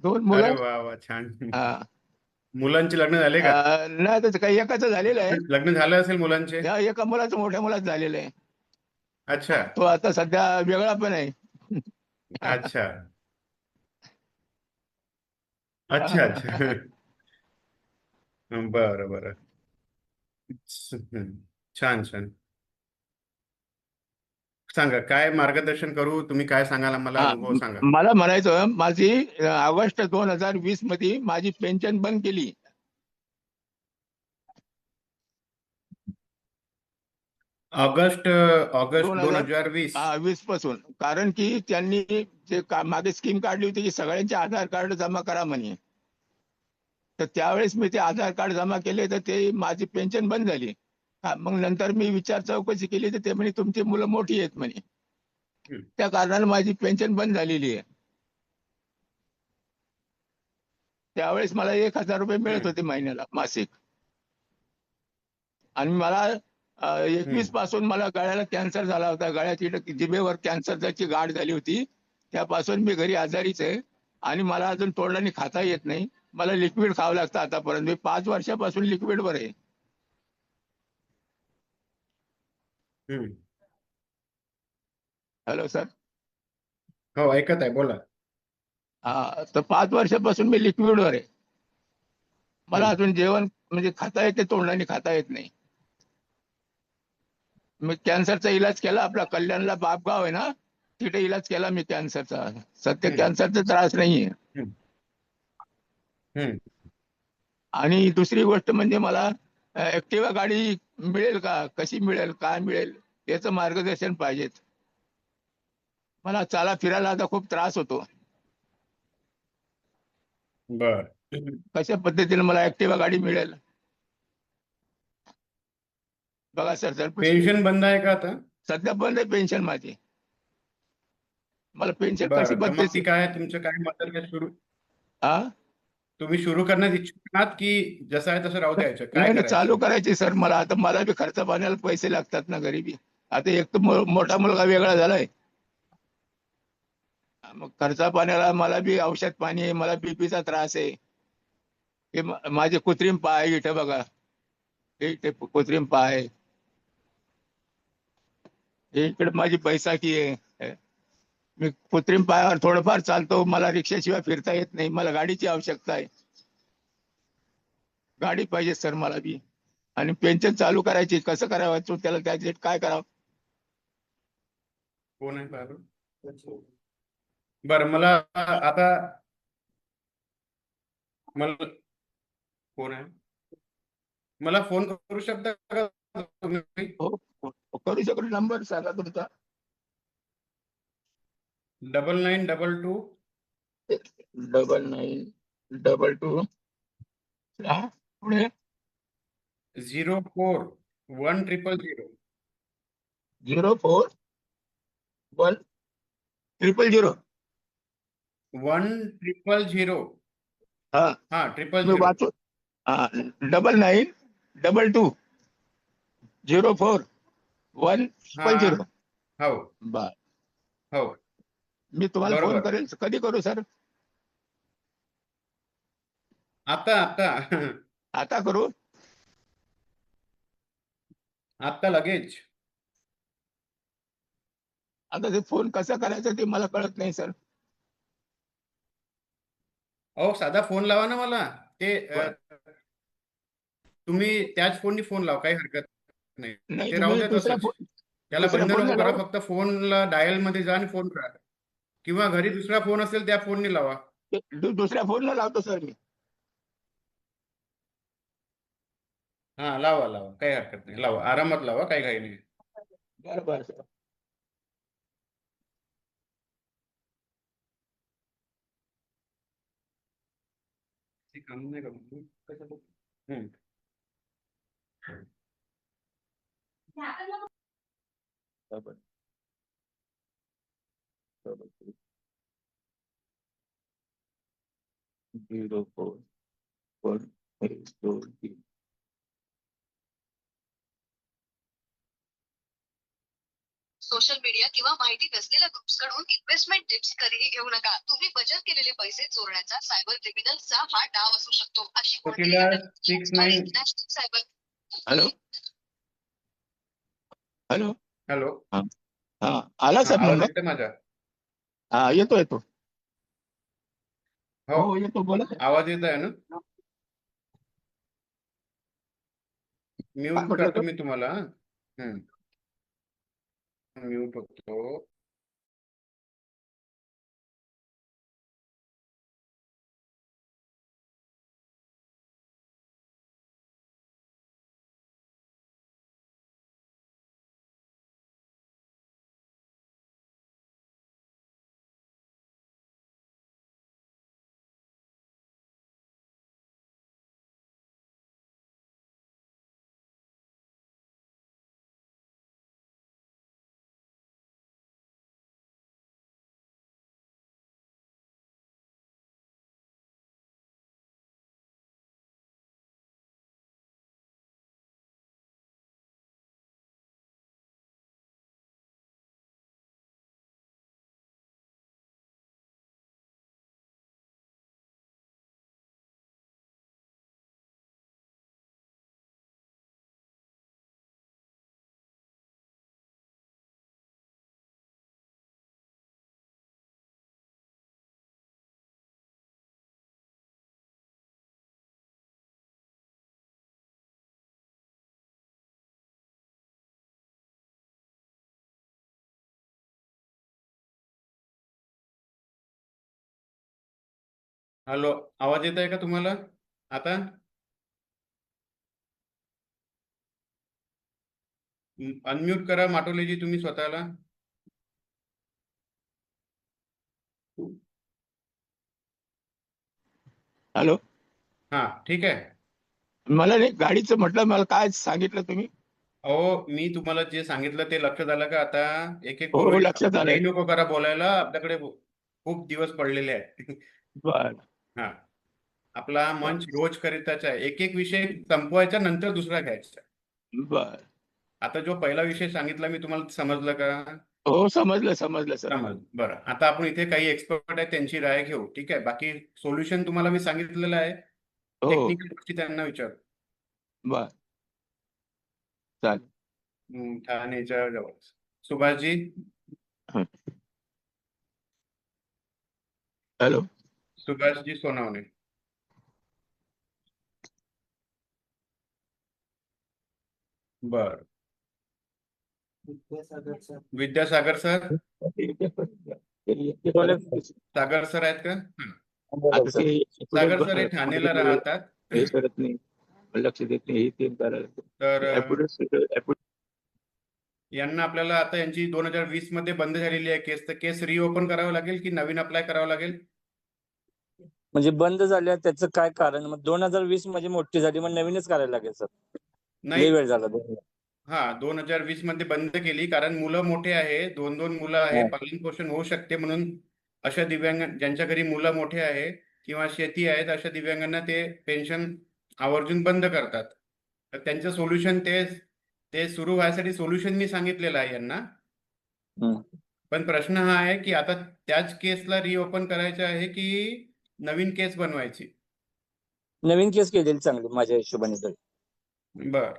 2 अरे मुलं. वा वा, छान. हा. मुलांचे लग्न झाले का? नाही, त्याचं काही एकाचं झालेलं आहे. लग्न झालं असेल मुलांचे. या एका मुलाचं मोठ्या मुलाचं झालेलं आहे. अच्छा तो आता सध्या वेगळा पण आहे. अच्छा अच्छा अच्छा. बरं बरं. छान छान. सांगा, काय मार्गदर्शन करू? तुम्ही काय सांगाल आम्हाला? हा, अनुभव सांगा. मला म्हणायचं, माझी ऑगस्ट 2020 मध्ये माझी पेन्शन बंद केली. ऑगस्ट 2020. 20 पासून. कारण की त्यांनी जे मागे स्कीम काढली होती की सगळ्यांचे आधार कार्ड जमा करा म्हणे. तर त्यावेळेस मी ते आधार कार्ड जमा केले, तर ते माझी पेन्शन बंद झाली. मग नंतर मी चौकशी केली, तर ते म्हणे तुमची मुलं मोठी आहेत म्हणे. त्या कारणाने माझी पेन्शन बंद झालेली आहे. त्यावेळेस मला 1000 रुपये मिळत होते महिन्याला मासिक. आणि मला 21 पासून मला गळ्याला कॅन्सर झाला होता. गळ्याची जिभेवर कॅन्सरची गाठ झाली होती. त्यापासून मी घरी आजारीच आहे आणि मला अजून तोंडाने खाता येत नाही. मला लिक्विड खावं लागतं आतापर्यंत. मी 5 वर्षापासून लिक्विडवर आहे. Hello sir. हो, ऐकत आहे, बोला. हा, तर 5 वर्षापासून मी लिक्विडवर आहे. मला अजून जेवण म्हणजे खाता येते, तोंडाने खाता येत नाही. मी कॅन्सरचा इलाज केला. आपला कल्याणला बापगाव आहे ना, तिथे इलाज केला मी कॅन्सरचा. सध्या हम्म, कॅन्सरचा त्रास नाहीये. हम्म, हम्म. आणि दुसरी गोष्ट म्हणजे मला ऍक्टिव्हा गाडी मिळेल का, कशी मिळेल, काय मिळेल, याचं मार्गदर्शन पाहिजे. मला चाला फिरायला आता खूप त्रास होतो. बर. कशा पद्धतीने मला ऍक्टिव्हा गाडी मिळेल बघा सर. सर पेन्शन बंद आहे का आता? सध्या बंद आहे पेन्शन माझी. मला पेन्शन कशी बरं, तर मग ती बदलायची? काय तुमचं काय मत आहे सुरू? हा तुम्ही सुरू करण्यास इच्छुक आहात की जसं आहे तसं राहू द्यायचं? काय नाही नाही, चालू करायचं? करायची सर. मला आता मला बी खर्च पाण्याला पैसे लागतात ना, गरिबी. आता एक तर मोठा मुलगा वेगळा झालाय, मग खर्चा पाण्याला मला बी औषध पाणी आहे, मला बीपीचा त्रास आहे. हे माझे कृत्रिम पाय इथे बघा, हे इथे कृत्रिम पाय, हे इकडे माझी बैसाकी आहे. मी कृत्रिम पायावर थोडंफार चालतो. मला रिक्षाशिवाय फिरता येत नाही. मला गाडीची आवश्यकता आहे. गाडी पाहिजे सर मला बी. आणि पेन्शन चालू करायची, कसं करावं तो, त्याला त्याचे काय करावं? कोण आहे बाबा? बरं, मला आता मला कोण आहे? मला फोन करू शकता का तुम्ही? हो, करू शकतो. नंबर सांगा तुमचा. 9922 9922 पुढे 04 1000 04 1000. 1000 हा हा मी 000. वाचू. हा 992204 1000. हो बर, हो, मी तुम्हाला फोन बरोबर. करेल. कधी करू सर? आता आता आता करू? आता लगेच. आता ते फोन कसा करायचा ते मला कळत नाही सर. अहो, साधा फोन लावा ना मला. ते बर. तुम्ही त्याच फोननी फोन लावा, काही हरकत नाही. नाही ते तर राहू मी द्या तसंच. त्याला दुसऱ्या बंद नको फोनला करा. लावू. फक्त फोनला डायल मध्ये जा आणि फोन करा, किंवा घरी दुसरा फोन असेल त्या फोननी लावा. दुसऱ्या फोनला लावतो सर मी. हा, लावा लावा, काही हरकत नाही. लावा, आरामात लावा, काही घाई नाही. बरं बरं सर. ते काम नाही करू. हम्म. बरोबर. बरोबर. 04 सोशल मीडिया किंवा माहिती नसलेल्या ग्रुप्सकडून इन्व्हेस्टमेंट टिप्स कधीही घेऊ नका. तुम्ही बचत केलेले पैसे चोरण्याचा सायबर क्रिमिनल्सचा हा डाव असू शकतो. अशी कोणतीही वकिला घटना 69. सायबर. Hello hello. हॅलो. हा हा, आला हा, सर आवाज नंबर. येतो माझा? हा, येतो येतो. हो, हो येतो, बोला सर. आवाज येत आहे ना? काय म्यूट म्हटलं करतो सर? मी तुम्हाला. म्यूट होतो. हॅलो, आवाज येत आहे का तुम्हाला आता? अनम्यूट करा माटोलेजी तुम्ही स्वतःला. हॅलो, हा, ठीक आहे. मला नाही गाडीचं म्हटलं, मला काय सांगितलं तुम्ही? अहो, मी तुम्हाला जे सांगितलं ते लक्षात आलं का आता? एक एक हो, करून लक्षात आलंय. घाई नको करा बोलायला, आपल्याकडे खूप दिवस पडलेले आहेत. बर हा, आपला मंच रोज करीताच आहे. एक एक विषय संपवायचा, नंतर दुसरा घ्यायचा. बर. आता जो पहिला विषय सांगितला मी तुम्हाला, समजलं का? हो, समजलं समजलं सर. समजलं. बरं, आता आपण इथे काही एक्सपर्ट आहेत, त्यांची राय घेऊ. ठीक आहे. बाकी सोल्युशन तुम्हाला मी सांगितलेलं आहे. हो, टेक्निकल गोष्टी त्यांना विचार. बर, चालेल. ठाण्याच्या जवळ. सुभाषजी. हॅलो, सुभाषजी सोनावणे. बर. विद्यासागर सर. सागर सर आहेत का? आता ते सागर सर हे ठाणेला राहतात. हे करत नाही, लक्ष देत नाही, हे ते करायला. तर यांना आपल्याला आता यांची 2020 मध्ये बंद झालेली आहे केस, तर केस रिओपन करावं लागेल की नवीन अप्लाय करावं लागेल? म्हणजे बंद झाल्या त्याचं काय कारण? मग 2020 मध्ये मोठी झाली, मग नवीनच करायला लागेल सर. नाही, लई वेळ झाला. हा, 2020 मध्ये बंद केली कारण मुलं मोठे आहे, 2-2 मुलं आहे, पालन पोषण होऊ शकते म्हणून. अशा दिव्यांग ज्यांच्या घरी मुलं मोठे आहे किंवा शेती आहेत, अशा दिव्यांगांना ते पेन्शन आवर्जून बंद करतात. तर त्यांचं सोल्युशन ते सुरू व्हायसाठी सोल्युशन मी सांगितलेलं आहे यांना. पण प्रश्न हा आहे की आता त्याच केसला रिओपन करायचं आहे की नवीन केस बनवायची? नवीन केस केलेली चांगली माझ्या हिशोबाने तर. बर.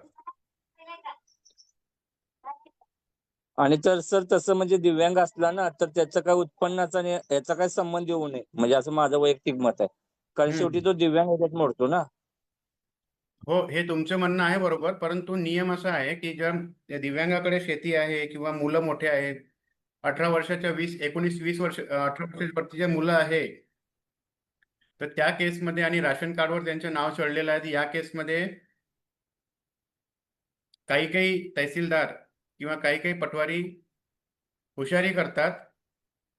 आणि तर सर तसं म्हणजे दिव्यांग असला ना, तर त्याचं काय उत्पन्नाचा आणि याचा काय संबंध येऊ नये, म्हणजे असं माझं वैयक्तिक मत आहे. कारण शेवटी तो दिव्यांग ह्याच्यात मोडतो ना. हो, हे तुमचं म्हणणं आहे बरोबर, परंतु नियम असा आहे की जर त्या दिव्यांगाकडे शेती आहे किंवा मुलं मोठे आहेत, 18 वर्षाच्या 19-20 वर्ष 18 वर्षाच्या मुलं आहे, तर त्या केसमध्ये आणि राशन कार्डवर त्यांचं नाव चढलेलं आहे, या केसमध्ये काही काही तहसीलदार किंवा काही काही पटवारी हुशारी करतात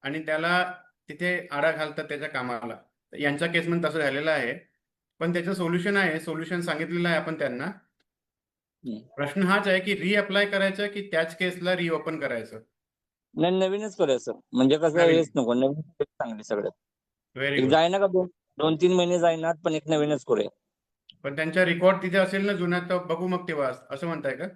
आणि त्याला तिथे आळा घालतात त्याच्या कामाला. यांच्या केसमध्ये तसं झालेलं आहे. पण त्याचं सोल्युशन आहे, सोल्युशन सांगितलेलं आहे आपण त्यांना. प्रश्न हाच आहे की रिअप्लाय करायचं की त्याच केसला रिओपन करायचं? नाही, नवीनच करूया सर. म्हणजे कसं नवीन. हेच नको, नवीन चांगली सगळ्यात. व्हेरी एक गुड. जाय ना का 2-3 महिने जाईनात, पण एक नवीनच करूया. पण त्यांचा रेकॉर्ड तिथे असेल ना जुन्यात, तर बघू मग तेव्हा, असं म्हणताय का?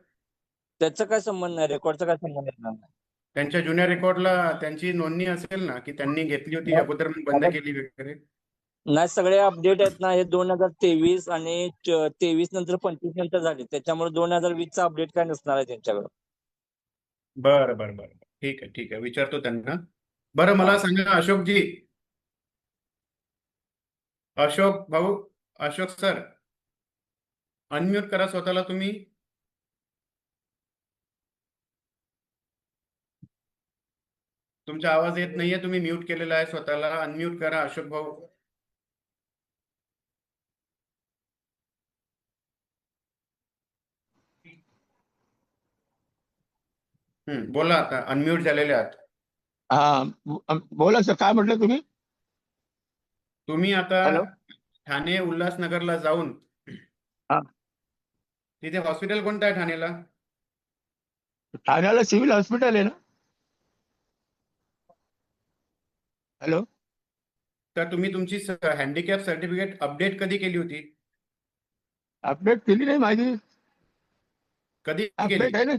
त्याचा काय संबंध नाही, रेकॉर्डचा काय संबंध येणार नाही. त्यांच्या जुन्या रेकॉर्डला त्यांची नोंदणी असेल ना की त्यांनी घेतली होती अगोदर मग बंद केली वगैरे? नाही, सगळे अपडेट आहेत ना, हे 2023 आणि 23 नंतर 25 नंतर झाले, त्याच्यामुळे 2020 चा अपडेट काय नसणार आहे त्यांच्याकडे. बरं बरं बरं, ठीक आहे ठीक आहे, विचारतो त्यांना. बरं, मला सांगा अशोकजी, अशोक भाऊ, अशोक सर, अनम्यूट करा स्वतःला तुम्ही. तुमचा आवाज येत नाहीये, तुम्ही म्यूट केलेला आहे स्वतःला. अनम्यूट करा अशोक भाऊ. बोला, आता अनम्यूट झालेले आहात. बोला सर, काय म्हटलं तुम्ही? तुम्ही आता हॅलो, ठाणे उल्हासनगरला जाऊन, हा, तिथे हॉस्पिटल कोणतं आहे ठाणेला? ठाण्याला सिव्हिल हॉस्पिटल आहे ना. हॅलो, तर तुम्ही तुमची हँडिकॅप सर्टिफिकेट अपडेट कधी केली होती? अपडेट केली नाही माझी. कधी केली? अपडेट आहे ना.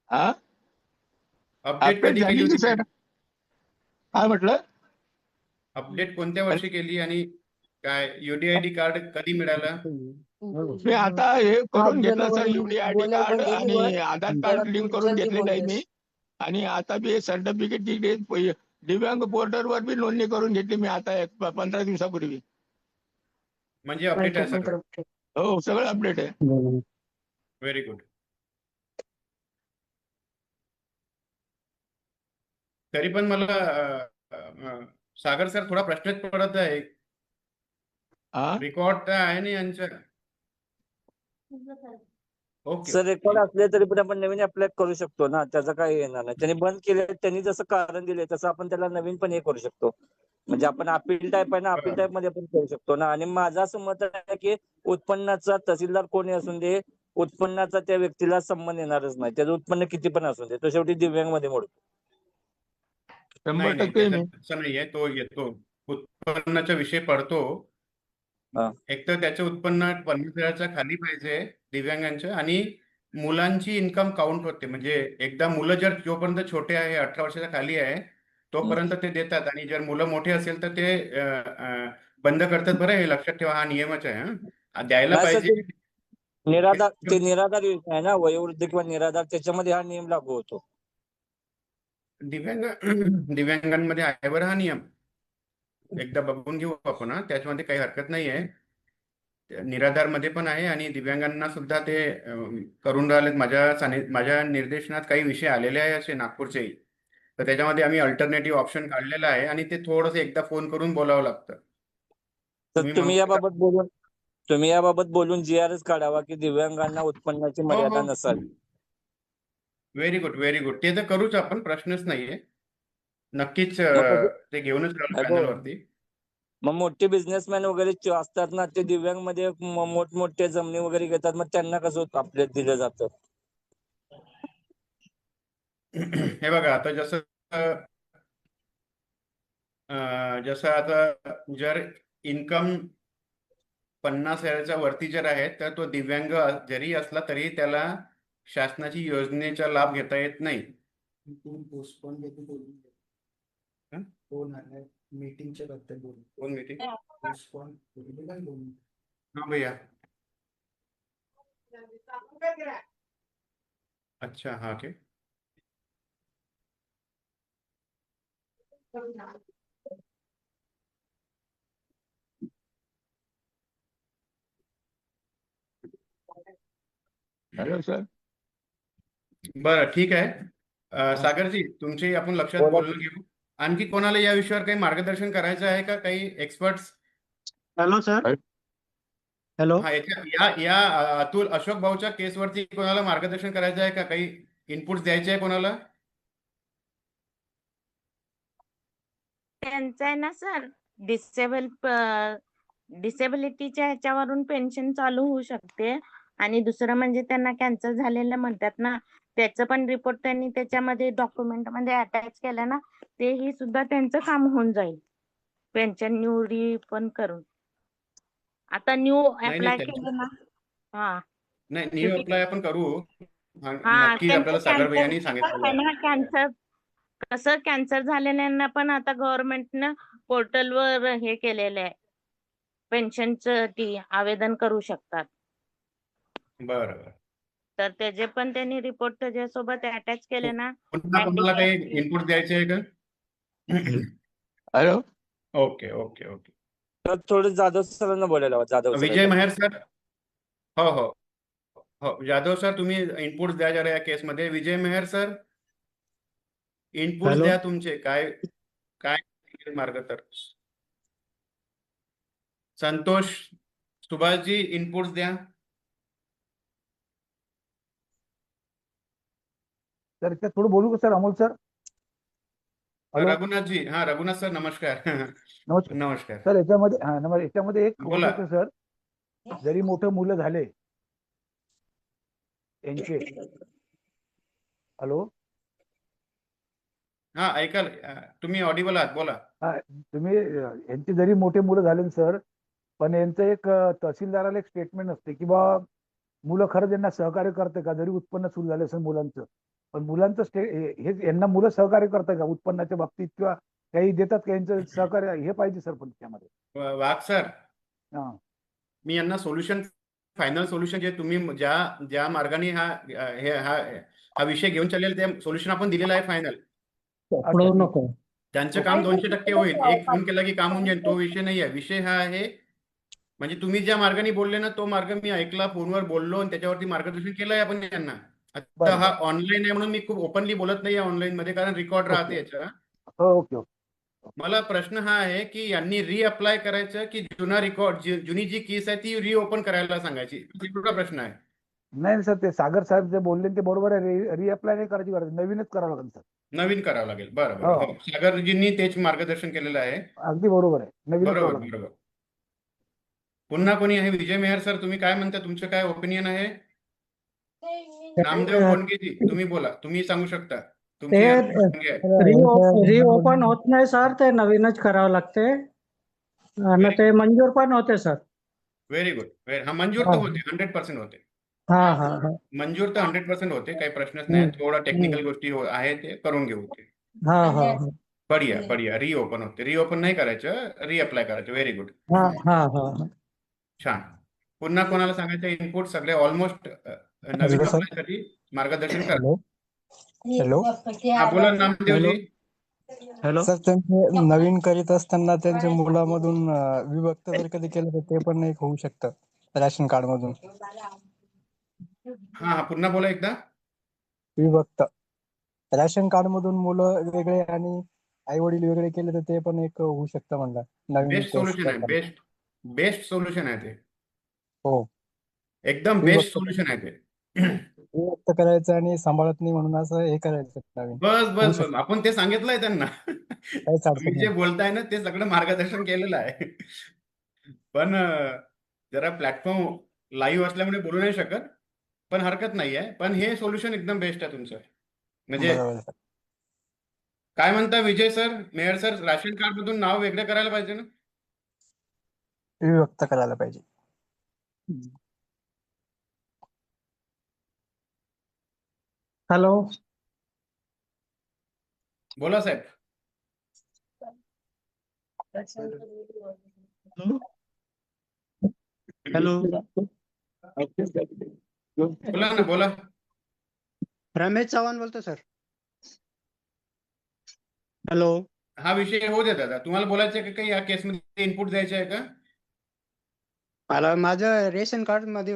हा, अपडेट अपडेट कधी केली झालेली होती? सर. काय म्हटलं? अपडेट कोणत्या वर्षी केली आणि काय UDID कार्ड कधी मिळालं? मी आता हे करून घेतलं सर, UDID कार्ड आणि आधार कार्ड लिंक करून घेतलेलं आहे मी. आणि आता बी सर्टिफिकेट दिव्यांग पोर्टलवर बी नोंदणी करून घेतली मी आता 15 दिवसापूर्वी. म्हणजे अपडेट आहे सगळं? हो, सगळं अपडेट आहे. Very good. तरी पण मला सागर सर थोडा प्रश्नच पडत आहे हा रेकॉर्ड तर आहे ना यांचं. ओके सर रेकॉर्ड असले तरी पण आपण नवीन अप्लाय करू शकतो ना, त्याचं काही येणार नाही. त्यांनी बंद केले, त्यांनी जसं कारण दिले तसं आपण त्याला नवीन पण हे करू शकतो. म्हणजे आपण अपील टाईप आहे ना, अपील टाईप मध्ये पण करू शकतो ना. आणि माझं असं मत आहे की उत्पन्नाचा तहसीलदार कोणी असून दे, उत्पन्नाचा त्या व्यक्तीला संबंध येणारच नाही. त्याचं उत्पन्न किती पण असून दे, तो शेवटी दिव्यांग मध्ये मोडतो. 100% मी तसं नाहीये, तो येतो उत्पन्नाचा विषय पडतो. हा. एक तर त्याचं उत्पन्न 50,000च्या खाली पाहिजे दिव्यांगांचं, आणि मुलांची इन्कम काउंट होते. म्हणजे एकदा मुलं जर जोपर्यंत छोटे आहे, 18 वर्षाच्या खाली आहे, तोपर्यंत ते देतात. आणि जर मुलं मोठे असेल तर ते बंद करतात. बरं, हे लक्षात ठेवा, हा नियमच आहे. द्यायला नाही सर, पाहिजे. ते निराधार योजना आहे ना, वयोवृद्ध किंवा निराधार, त्याच्यामध्ये हा नियम लागू होतो. दिव्यांगांमध्ये आहे बरं हा नियम, एकदा बघून घेऊ आपण. हा, त्याच्यामध्ये काही हरकत नाही आहे. निराधार मध्ये पण आहे आणि दिव्यांगांना सुद्धा ते करून राहिलेत. माझ्या निर्देशनात काही विषय आलेले आहे असे नागपूरचेही, तर त्याच्यामध्ये आम्ही अल्टरनेटिव्ह ऑप्शन काढलेला आहे. आणि ते थोडंसं एकदा फोन करून बोलावं लागतं. तर तुम्ही याबाबत बोलून GRS काढावा की दिव्यांगांना उत्पन्नाची मर्यादा नसावी. Very good, very good. ते तर करूच आपण, प्रश्नच नाहीये. नक्कीच ते घेऊनच राहिलो पॅनलवरती. मग मोठे बिझनेसमॅन वगैरे असतात ना, ते दिव्यांग मध्ये मोठमोठे जमिनी वगैरे घेतात, मग त्यांना कसं आपल्याला दिलं जातं? हे बघा, आता जसं आता जर इन्कम 50,000च्या वरती जर आहे, तर तो दिव्यांग जरी असला तरी त्याला शासनाची योजनेचा लाभ घेता येत नाही. मीटिंगच्या बद्दल बोलू. कोण मीटिंग? हा हाँ भैया. अच्छा, हाँ के हॅलो सर. बरं, ठीक आहे. सागरजी, तुमची आपण लक्षात बोलणं घेऊ. आणखी कोणाला या विषयावर काही मार्गदर्शन करायचं आहे का? काही एक्सपर्ट्स? Hello sir. हॅलो. हा, या अतुल अशोक भाऊच्या केसवरती कोणाला मार्गदर्शन करायचं आहे का? काही इनपुट्स द्यायचे आहे कोणाला? त्यांचं आहे ना सर, डिसेबिलिटीच्या ह्याच्यावरून पेन्शन चालू होऊ शकते. आणि दुसरं म्हणजे त्यांना कॅन्सर झालेलं म्हणतात ना, त्याचं पण रिपोर्ट त्यांनी त्याच्यामध्ये डॉक्युमेंट मध्ये अटॅच केलं ना, तेही सुद्धा त्यांचं काम होऊन जाईल. पेन्शन न्यू पण करून आता न्यू अप्लाय केलं ना. हा नाही, न्यू अप्लाय आपण करू. हा, नक्की आपल्याला सागर भैयांनी सांगितलं. कॅन्सर कसं कॅन्सर झालेल्यांना पण आता गव्हर्नमेंटनं पोर्टलवर हे केलेलं आहे, पेन्शनचं ती आवेदन करू शकतात. बरं. तर त्याचे पण त्यांनी रिपोर्ट त्याच्यासोबत अटॅच केले ना. पुन्हा कोणाला काही इनपुट द्यायचे आहे का? हॅलो. Okay okay okay. तर थोडं जाधव सरांना बोलायला हवं. जाधव सर. विजय मेहर सर. हो हो हो, जाधव सर, तुम्ही इनपुट्स द्या जरा या केसमध्ये. विजय मेहर सर, इनपुट्स द्या तुमचे. काय काय मार्ग तर. संतोष सुभाषजी, इनपुट्स द्या. सर थोडं बोलू का सर? अमोल सर. रघुनाथ जी. हा, रघुनाथ सर, नमस्कार. नमस्कार. नमस्कार सर याच्यामध्ये एक बोला. होतं सर, जरी मोठे मुलं झाले यांचे. हॅलो. हा, ऐकाल तुम्ही? ऑडिबल आहात, बोला. हा, तुम्ही यांचे जरी मोठे मुलं झाले सर, पण यांचं एक तहसीलदाराला एक स्टेटमेंट असते की बा मुलं खरंच यांना सहकार्य करते का, जरी उत्पन्न सुरू झालं असेल मुलांचं, पण मुलांचं हे यांना मुलं सहकार्य करतात का उत्पन्नाच्या बाबतीत, किंवा काही देतात का? यांचं सहकार्य हे पाहिजे सर. पण त्यामध्ये वाघ सर, हा, मी यांना फायनल सोल्युशन जे तुम्ही ज्या मार्गाने हा विषय घेऊन चाललेला, ते सोल्युशन आपण दिलेलं आहे फायनल. त्यांचं काम 200% होईल. एक फोन केला की काम होऊन जाईल, तो विषय नाही आहे. विषय हा आहे, म्हणजे तुम्ही ज्या मार्गाने बोलले ना, तो मार्ग मी ऐकला, फोनवर बोललो आणि त्याच्यावरती मार्गदर्शन केलंय आपण यांना. आता हा ऑनलाईन आहे म्हणून मी खूप ओपनली बोलत नाही ऑनलाईन मध्ये, कारण रेकॉर्ड राहते याचा. Okay okay. मला प्रश्न हा आहे की यांनी रिअप्लाय करायचं की जुना रेकॉर्ड जुनी जी केस आहे ती रिओपन करायला सांगायची, एवढा प्रश्न आहे. नाही सर, ते सागर साहेब जे बोलले ते बरोबर आहे. रिअप्लाय नाही करायची गरज, नवीनच करावं लागेल सर. नवीन करावं लागेल. बरं हो. बरं, हो, सागरजींनी तेच मार्गदर्शन केलेलं आहे. अगदी बरोबर आहे, नवीनच करावं बरोबर लागेल. बरोबर. पुन्हा कोणी आहे? विजय मेहर सर, तुम्ही काय म्हणता? तुमचं काय ओपिनियन आहे? नामदेव कोंडकेजी, तुम्ही बोला, तुम्ही सांगू शकता. तुमची ते परवानगी आहे. रिओपन होत नाही सर, ते नवीनच करावं लागते आणि ते मंजूर पण होते सर. Very good. हा, मंजूर तर होते, 100% होते. हा हा हा. मंजूर तर 100% होते, काही प्रश्नच नाही. थोडा टेक्निकल गोष्टी आहे, ते करून घेऊ ते. हा हा हा. बढिया बढिया. रिओपन होते, रिओपन नाही करायचं, रिअप्लाय करायचं. Very good. हा हा हा. छान. पुन्हा कोणाला सांगायचं इनपुट? सगळे ऑलमोस्ट नवीन हॅलो सर. अप्लायसाठी मार्गदर्शन करा. हॅलो हॅलो हा, बोला नामदेवजी. हॅलो सर, त्यांचे नवीन करीत असताना त्यांच्या मुलामधून विभक्त जर कधी केलं तर ते पण एक होऊ शकतं राशन कार्ड मधून. हा, पुन्हा बोला एकदा. विभक्त राशन कार्ड मधून मुलं वेगळे आणि आई वडील वेगळे केले तर ते पण एक होऊ शकतं म्हणलं नवीन बेस्ट केस सोल्युशन आहे, करताना. बेस्ट सोल्युशन आहे ते. हो, एकदम बेस्ट सोल्युशन आहे ते. विभक्त करायचं आणि सांभाळत नाही म्हणून असं हे करायचं नवीन बस होऊ बस बस, शकतं. आपण ते सांगितलंय त्यांना. काहीच अडचण तुम्ही जे नाही. बोलताय ना ते सगळं मार्गदर्शन केलेलं आहे. पण जरा प्लॅटफॉर्म लाईव्ह असल्यामुळे बोलू नाही शकत, पण हरकत नाही आहे. पण हे सोल्युशन एकदम बेस्ट आहे तुमचं. म्हणजे बरोबर सर. काय म्हणता Vijay sir, mayor sir, ration card मधून नाव वेगळं करायला पाहिजे ना? विभक्त करायला पाहिजे. हॅलो. बोला साहेब. हॅलो. बोला ना, बोला. रमेश चव्हाण बोलतो सर. हॅलो. हा विषय होऊ दे दादा. तुम्हाला बोलायचं आहे का काही? या केसमध्ये इनपुट द्यायचे आहे का? मला माझं रेशन कार्ड मध्ये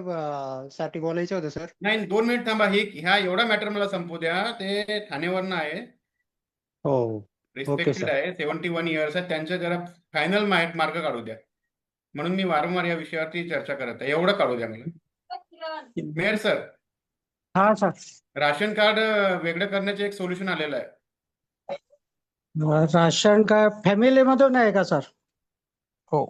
साठी बोलायचं होतं सर. नाही, 2 मिनिट थांबा. ह्या एवढा मॅटर मला संपू द्या. ते ठाणेवरनं आहे, हो. Okay respected sir. आहे, 71 इयर्स आहे. त्यांचं जरा फायनल मार्क काढू द्या. म्हणून मी वारंवार या विषयावरती चर्चा करत आहे. एवढं काढू द्या मला. मेयर सर, हा सर. राशन कार्ड वेगळं करण्याचे एक सोल्युशन आलेलं आहे. राशन कार्ड फॅमिली मधून आहे का सर? हो.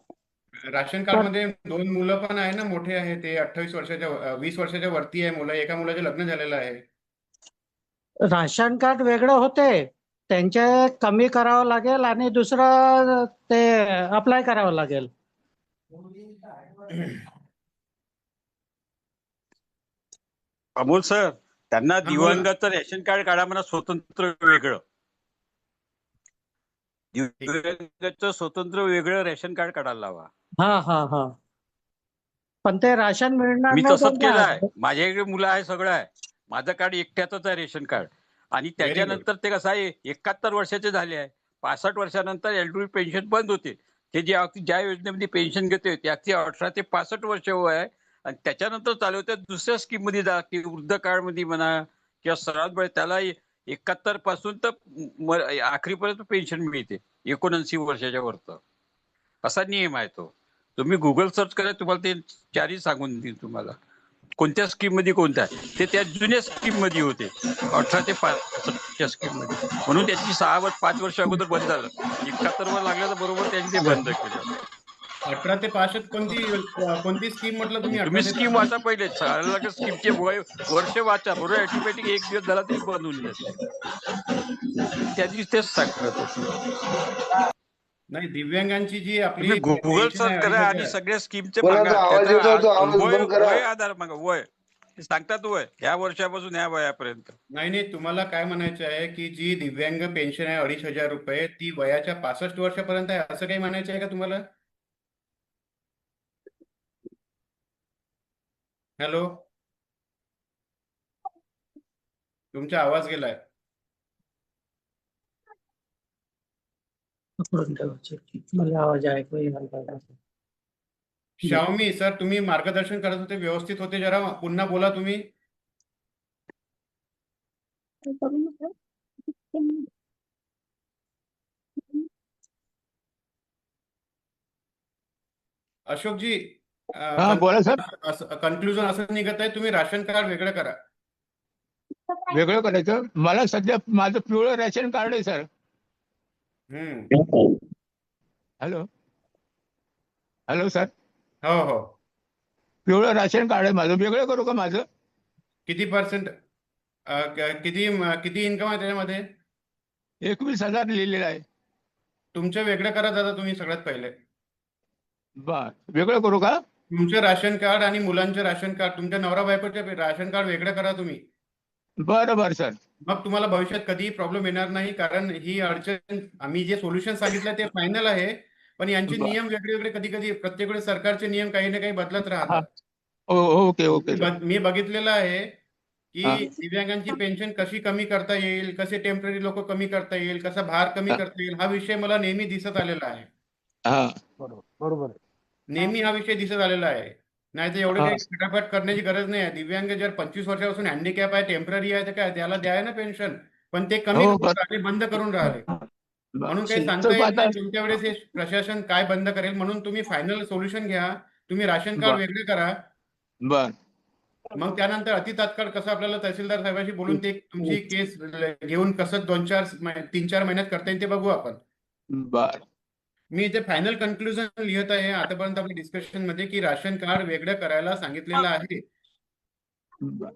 राशन कार्ड मध्ये 2 मुलं पण आहे ना, मोठे आहे ते. 28 वर्षाच्या 20 वर्षाच्या वरती आहे मुलं. एका मुलाचे लग्न झालेलं आहे. राशन कार्ड वेगळं होते, त्यांचे कमी करावं लागेल आणि दुसरं ते अप्लाय करावं लागेल. अमोल सर, त्यांना हा, बोला. दिव्यांगाचं रेशन कार्ड काढा म्हणा, स्वतंत्र वेगळं. दिव्यांगाचं स्वतंत्र वेगळं रेशन कार्ड काढायला लावा. हा हा हा. पण ते राशन मिळणार मी नाही तसंच त्यांना. केलं आहे. माझ्याकडे मुलं आहे, सगळं आहे. माझं कार्ड एकट्याचंच आहे रेशन कार्ड. आणि त्याच्यानंतर ते कसं आहे, 71 वर्षाचे झाले आहे. 65 वर्षानंतर एलडब्ल्यू पेन्शन बंद होते. ते ज्या योजनेमध्ये पेन्शन घेते त्याची 18 ते 65 वर्ष वय आहे. आणि त्याच्यानंतर चालू होते दुसऱ्या स्कीम मध्ये जा, की वृद्ध कार्ड मध्ये म्हणा किंवा सरळ बळ, त्याला 71 पासून तर आखरीपर्यंत पेन्शन मिळते 79 वर्षाच्या वरतं. असा नियम आहे तो. तुम्ही गुगल सर्च करा, तुम्हाला ते चारही सांगून देईल तुम्हाला कोणत्या स्कीम मध्ये कोणत्या आहे. ते त्या जुन्या स्कीम मध्ये होते, 18 ते 65 स्कीम मध्ये. म्हणून त्याची 5 वर्ष अगोदर बंद झालं. 71 वर लागलं तर बरोबर त्यांनी ते बंद केलं. 18 ते 65 कोणती स्कीम म्हटलं तुम्ही? तुम्ही 18 ते स्कीम वाचा पहिले, स्कीमचे वर्ष वाचा, बरोबर. ऑटोमॅटिक 1 दिवस झाला ते बंद होऊन जाते. त्या दिवशी तेच सांगत. नाही, दिव्यांगांची जी आपली तुम्ही गुगल पेन्शन सर्च आहे करा 2,500 आणि सगळ्या स्कीमचे कोणाचा आवाज येतो तो आवाज बंद करा. वय आधार मागा, वय सांगतात, वय ह्या वर्षापासून ह्या वयापर्यंत. नाही, तुम्हाला काय म्हणायचं आहे की जी दिव्यांग पेन्शन आहे 2,500 रुपये, ती वयाच्या 65 वर्षापर्यंत आहे, असं काही म्हणायचं आहे का तुम्हाला? हॅलो, तुमचा आवाज गेलाय. मला आवाज ऐकू येईना. शाओमी सर, तुम्ही मार्गदर्शन करत होते, व्यवस्थित होते. जरा पुन्हा बोला तुम्ही. अशोकजी हा बोला सर. कन्क्लुजन असं निघत आहे, तुम्ही राशन कार्ड वेगळं करा. वेगळं करायचं. मला सध्या माझं पिवळं रेशन कार्ड आहे सर. Hello hello sir. हो हो. पिवळं राशन कार्ड आहे माझं. वेगळं करू का माझं? किती पर्सेंट किती इन्कम आहे त्याच्यामध्ये? 21,000 लिहिलेलं आहे. तुमचं वेगळं करा दादा तुम्ही सगळ्यात पहिले. बर वेगळं करू का? तुमचे राशन कार्ड आणि मुलांचे राशन कार्ड, तुमच्या नवरा बायकोचे राशन कार्ड वेगळं करा तुम्ही. बरं बरं सर. मग तुम्हाला भविष्यात कधीही प्रॉब्लेम येणार नाही, कारण ही अडचण आम्ही जे सोल्युशन सांगितलं ते फायनल आहे, पण यांचे बरं. नियम वेगळे वेगळे कधी कधी प्रत्येक वेळेस सरकारचे नियम काही ना काही बदलत हा राहतात. Okay okay sir. मी बघितलेलं आहे की हा. दिव्यांगांची पेन्शन कशी कमी करता येईल, कसे टेम्पररी लोक कमी करता येईल, कसा भार कमी हा. करता येईल, हा विषय मला नेहमी दिसत आलेला आहे. हा बरोबर आहे. नेहमी हा विषय दिसत आलेला आहे. नाही तर एवढं हा. काही फटाफट करण्याची गरज नाही आहे. दिव्यांग जर 25 वर्षापासून हँडिकॅप आहे, टेम्पररी आहे, तर काय त्याला द्याय ना पेन्शन, पण ते कमी हो करून राहिले, बंद करून राहिले. म्हणून काही सांगता येत नाही तुमच्या वेळेस हे प्रशासन काय बंद करेल. म्हणून तुम्ही फायनल सोल्युशन घ्या. तुम्ही राशन कार्ड वेगळे करा. बर. मग त्यानंतर अतितात्काळ कसं आपल्याला तहसीलदार साहेबांशी बोलून ते तुमची केस घेऊन कसं 3-4 महिन्यात करता येईल ते बघू आपण. बर. मी इथे फायनल कन्क्लुजन लिहित आहे आतापर्यंत आपल्या डिस्कशन मध्ये की राशन कार्ड वेगळं करायला सांगितलेलं आहे. बर.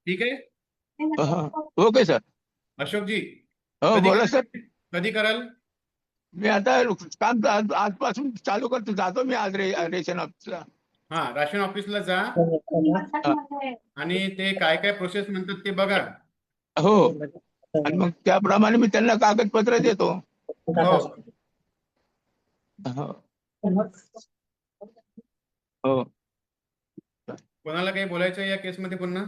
ठीक आहे. Okay sir. अशोकजी हो कधी बोला सर. कधी कराल? मी आता काम आजपासून चालू करतो. जातो मी आज रेशन ऑफिसला. हा राशन ऑफिसला जा आणि ते काय काय प्रोसेस म्हणतात ते बघा. हो आणि मग त्याप्रमाणे मी त्यांना कागदपत्र देतो. हो हो हो. कोणाला काही बोलायचं या केसमध्ये पुन्हा?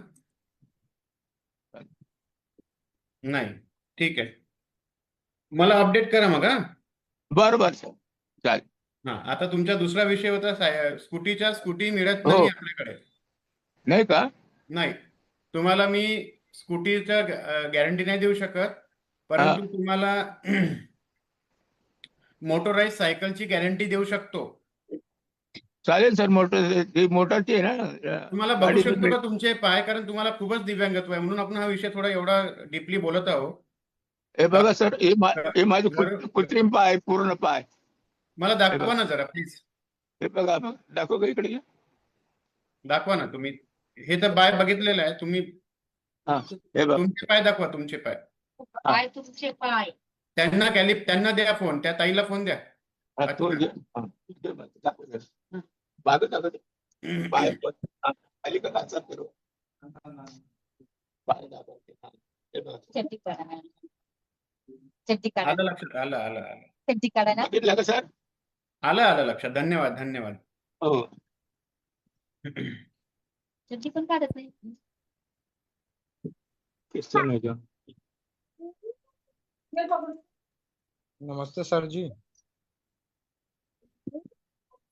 नाही. ठीक आहे. मला अपडेट करा मग. हा बरं बरं सर चालेल. हा आता तुमचा दुसरा विषय होता स्कूटी मिळत हो. नाही आपल्याकडे. नाही का? नाही. तुम्हाला मी स्कूटीचा गॅरंटी नाही देऊ शकत, परंतु तुम्हाला मोटोराइज सायकलची गॅरंटी देऊ शकतो. चालेल सर. मोटरची आहे ना तुम्हाला बघू शकतो का तुमचे पाय, कारण तुम्हाला खूपच दिव्यांगत्व आहे म्हणून आपण हा विषय थोडा एवढा डीपली बोलत आहोत. हे बघा सर हे माझे कृत्रिम पाय पूर्ण पाय. मला दाखवा ना जरा प्लीज. हे बघा दाखव का इकडे. दाखवा ना तुम्ही. हे तर पाय बघितलेलं आहे तुम्ही. हे बघा तुमचे पाय दाखवा. तुमचे पाय. तुमचे पाय. त्यांना द्या फोन. त्या ताईला फोन द्या. मागं टाकत पाय खाली का खालचा फिरव. पाय दाखवते. हे बघा. आलं लक्षात. आलं बघितलं का सर? आलं लक्षात. धन्यवाद धन्यवाद. हो. पण काढत नाही. नमस्ते सर जी.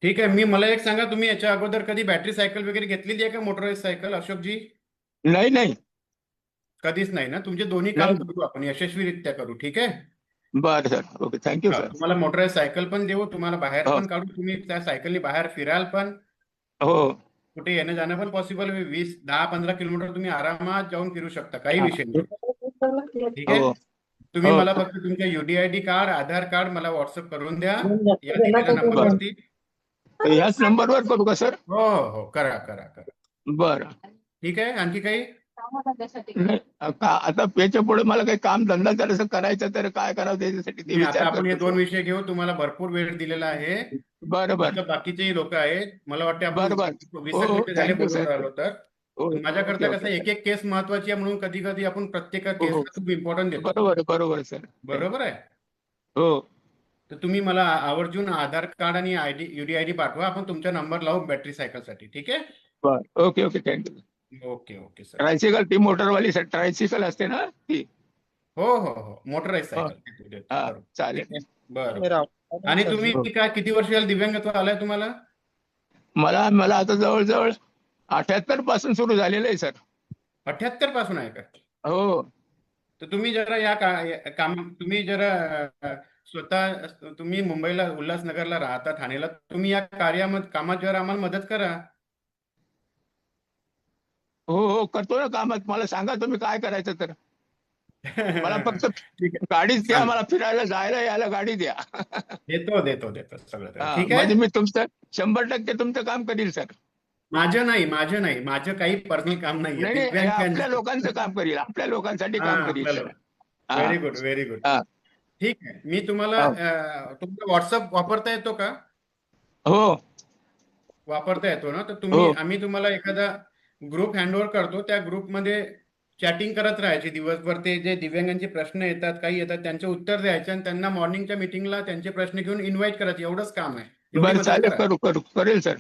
ठीक आहे. मला एक सांगा, तुम्ही याच्या अगोदर कधी बॅटरी सायकल वगैरे घेतलेली आहे का, मोटराइज सायकल अशोकजी? नाही कधीच नाही ना. तुमचे दोन्ही काम करू आपण यशस्वीरित्या करू. ठीक आहे. बरं सर. Okay thank you sir. तुम्हाला मोटराइज सायकल पण देऊ, तुम्हाला बाहेर पण काढू. तुम्ही त्या सायकलनी बाहेर फिराल पण. हो. कुठे येणं जाणं पण पॉसिबल होईल. 10-15 किलोमीटर तुम्ही आरामात जाऊन फिरू शकता. काही विषय नाही. ठीक आहे. तुम्ही मला फक्त तुमच्या UDID कार्ड, आधार कार्ड मला व्हॉट्सअप करून द्या या दिलेल्या नंबरवरती. याच नंबरवर करू का सर? हो करा. बरं. ठीक आहे. आणखी काही? आता याच्या पुढे मला काही काम धंदा जर करायचं तर काय करावं त्याच्यासाठी ते आता आपण हे विचार. 2 विषय घेऊ. तुम्हाला भरपूर वेळ दिलेला आहे. बरं. बाकीचेही लोक आहेत. मला वाटते आपण बरं. 20 मिनिटं झाले थँक्यू बोलून सर. राहिलो. तर माझ्याकरता कसं एक केस महत्वाची आहे म्हणून कधी कधी आपण प्रत्येक केसला खूप इम्पॉर्टन्ट देतो. बरोबर सर. बरोबर आहे. हो. तर तुम्ही मला आवर्जून आधार कार्ड आणि UDID पाठवा. आपण तुमचा नंबर लावू बॅटरी सायकलसाठी. ठीक आहे. बरं. Okay thank you. Okay sir. Tricycle ती मोटरवाली सर ट्रायसिकल असते ना ती. हो मोटराइज सायकल. चालेल. बरं. आणि तुम्ही काय किती वर्ष दिव्यांगत्व आलंय तुम्हाला? मला आता जवळजवळ 78 पासून सुरू झालेलं आहे सर. 78 पासून आहे का? हो. तर तुम्ही जरा तुम्ही जरा स्वतः तुम्ही मुंबईला उल्हासनगरला राहता, ठाणेला, तुम्ही या कामात जरा आम्हाला मदत करा. हो करतो ना कामात. मला सांगा तुम्ही काय करायचं तर. मला फक्त ठीक आहे, गाडीच द्या, सांगा. मला फिरायला जायला यायला गाडी द्या. देतो सगळं. हा, ठीक म्हणजे आहे. मी तुमचं 100% तुमचं काम करील सर. माझं नाही, माझं काही पर्सनल काम नाहीये. नाही हे आपल्या दिव्यांगांचं. लोकांचं काम करील, आपल्या लोकांसाठी हा, काम करील सर. हा. Very good. हा. ठीक आहे. मी तुम्हाला तुमचा व्हॉट्सअप वापरता येतो का? हो. वापरता येतो ना? तर हो. आम्ही तुम्हाला एखादा ग्रुप हँडओव्हर करतो. त्या ग्रुपमध्ये चॅटिंग करत राहायची दिवसभर. ते जे दिव्यांगांचे प्रश्न येतात, काही येतात, त्यांचे उत्तर द्यायचे आणि त्यांना मॉर्निंगच्या मीटिंगला त्यांचे प्रश्न घेऊन इन्व्हाइट करायचे. एवढंच काम आहे. एवढी बरं मदत चालेल, करा. करेल सर.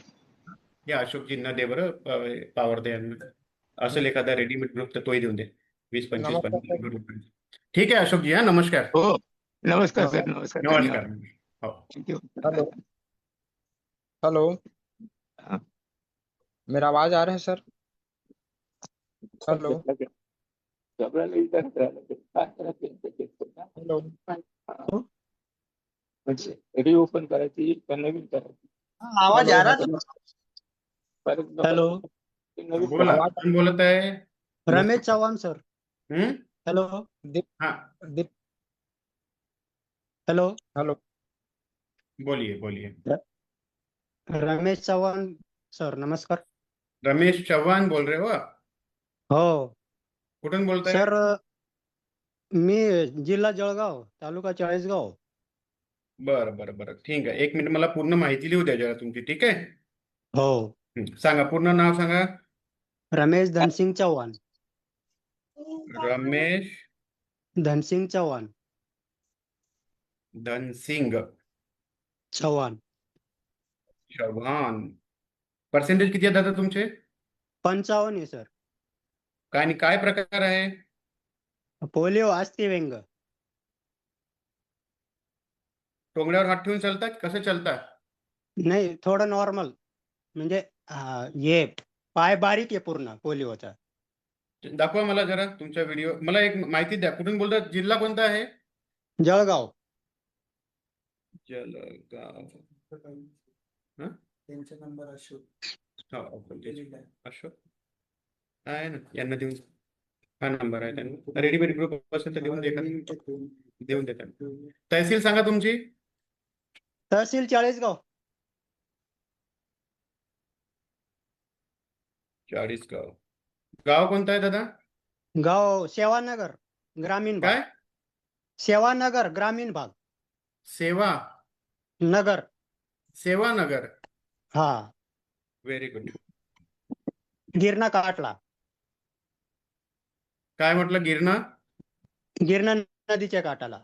या अशोकजींना दे बरं, पावरते यांना. असेल एखादा रेडीमेड ग्रुप तर तोही देऊन दे. 20-25 ग्रुप. ठीक आहे अशोकजी. हा, नमस्कार. हो नमस्कार सर. नमस्कार. नमस्कार. हो. थँक्यू. हेलो हेलो, मेरा आवाज आ रहा है सर? हेलो हेलो, रिओपन करायची का नवीन करायची? आवाज आ रहा है? हेलो, बोला, कोण बोलत आहे? रमेश चव्हाण सर. हेलो, हा, हेलो हेलो, बोलिए. रमेश चव्हाण सर, नमस्कार. रमेश चव्हाण बोल रहे हो? हो कुठून बोलताय? सर, मी जिल्हा जळगाव, तालुका चाळीसगाव. बरं. ठीक आहे. 1 मिनिट, मला पूर्ण माहिती लिहू द्या जरा तुमची. ठीक आहे. हो, सांगा, पूर्ण नाव सांगा. रमेश धनसिंग चव्हाण. रमेश धनसिंग चव्हाण. धनसिंग चव्हाण. चव्हाण. पर्सेंटेज किती आहेत दादा तुमचे? 55 आहे सर. काय प्रकार आहे? पोलिओ अस्थिव्यंग. टोंगड्यावर हात ठेवून चालतात? कसं चालतात? नाही, थोडं नॉर्मल. म्हणजे हे पाय बारीक आहे पूर्ण पोलिओचा. दाखवा मला जरा तुमचा व्हिडिओ. मला एक माहिती द्या. कुठून बोलतात? जिल्हा कोणता आहे? जळगाव. जळगाव. त्यांचा नंबर अशोक. अशोक आहे ना, यांना देऊन. हा नंबर आहे त्यांना. रेडीमेड ग्रुप असेल तर देऊन दे त्यांना. तहसील सांगा तुमची. तहसील चाळीसगाव. चाळीसगाव. गाव कोणतं आहे दादा? गाव सेवानगर ग्रामीण भाग. काय? सेवानगर ग्रामीण भाग. सेवानगर. हा, व्हेरी गुड. गिरणा काटला. काय म्हटलं? गिरणा नदीच्या काठाला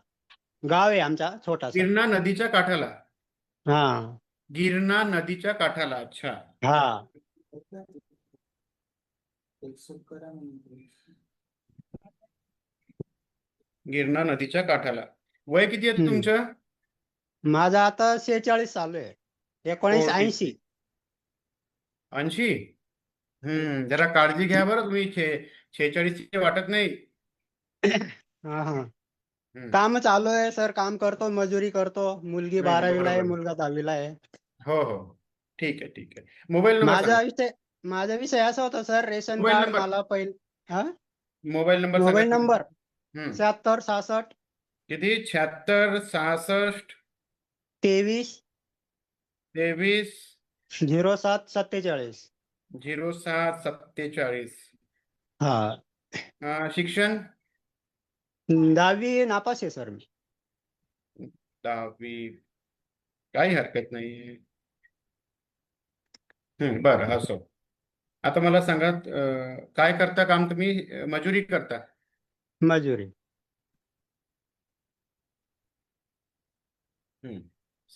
गाव आहे आमचा छोटासा. गिरणा नदीच्या काठाला. हा, गिरणा नदीच्या काठाला. अच्छा. हा. गिरणा नदीच्या काठाला. वय किती आहे तुमचं? माझा आता 46 चालू आहे. 1980. 80? जरा काळजी घ्या बरं तुम्ही. 46 वाटत नाही. हा. काम चालू आहे सर. काम करतो, मजुरी करतो. मुलगी 12वीला आहे, मुलगा 10वीला आहे. हो. ठीक आहे. Mobile number. माझा विषय असा होता sir, ration mobile card number. मला पहिला. Mobile number. मोबाईल नंबर 7666 किती? 76 66 23 23 07 47. 07 47. हा. शिक्षण? 10वी नापास आहे सर मी. 10वी. काही हरकत नाही. बरं, असो. आता मला सांगा, काय करता काम तुम्ही? मजुरी करता? मजुरी.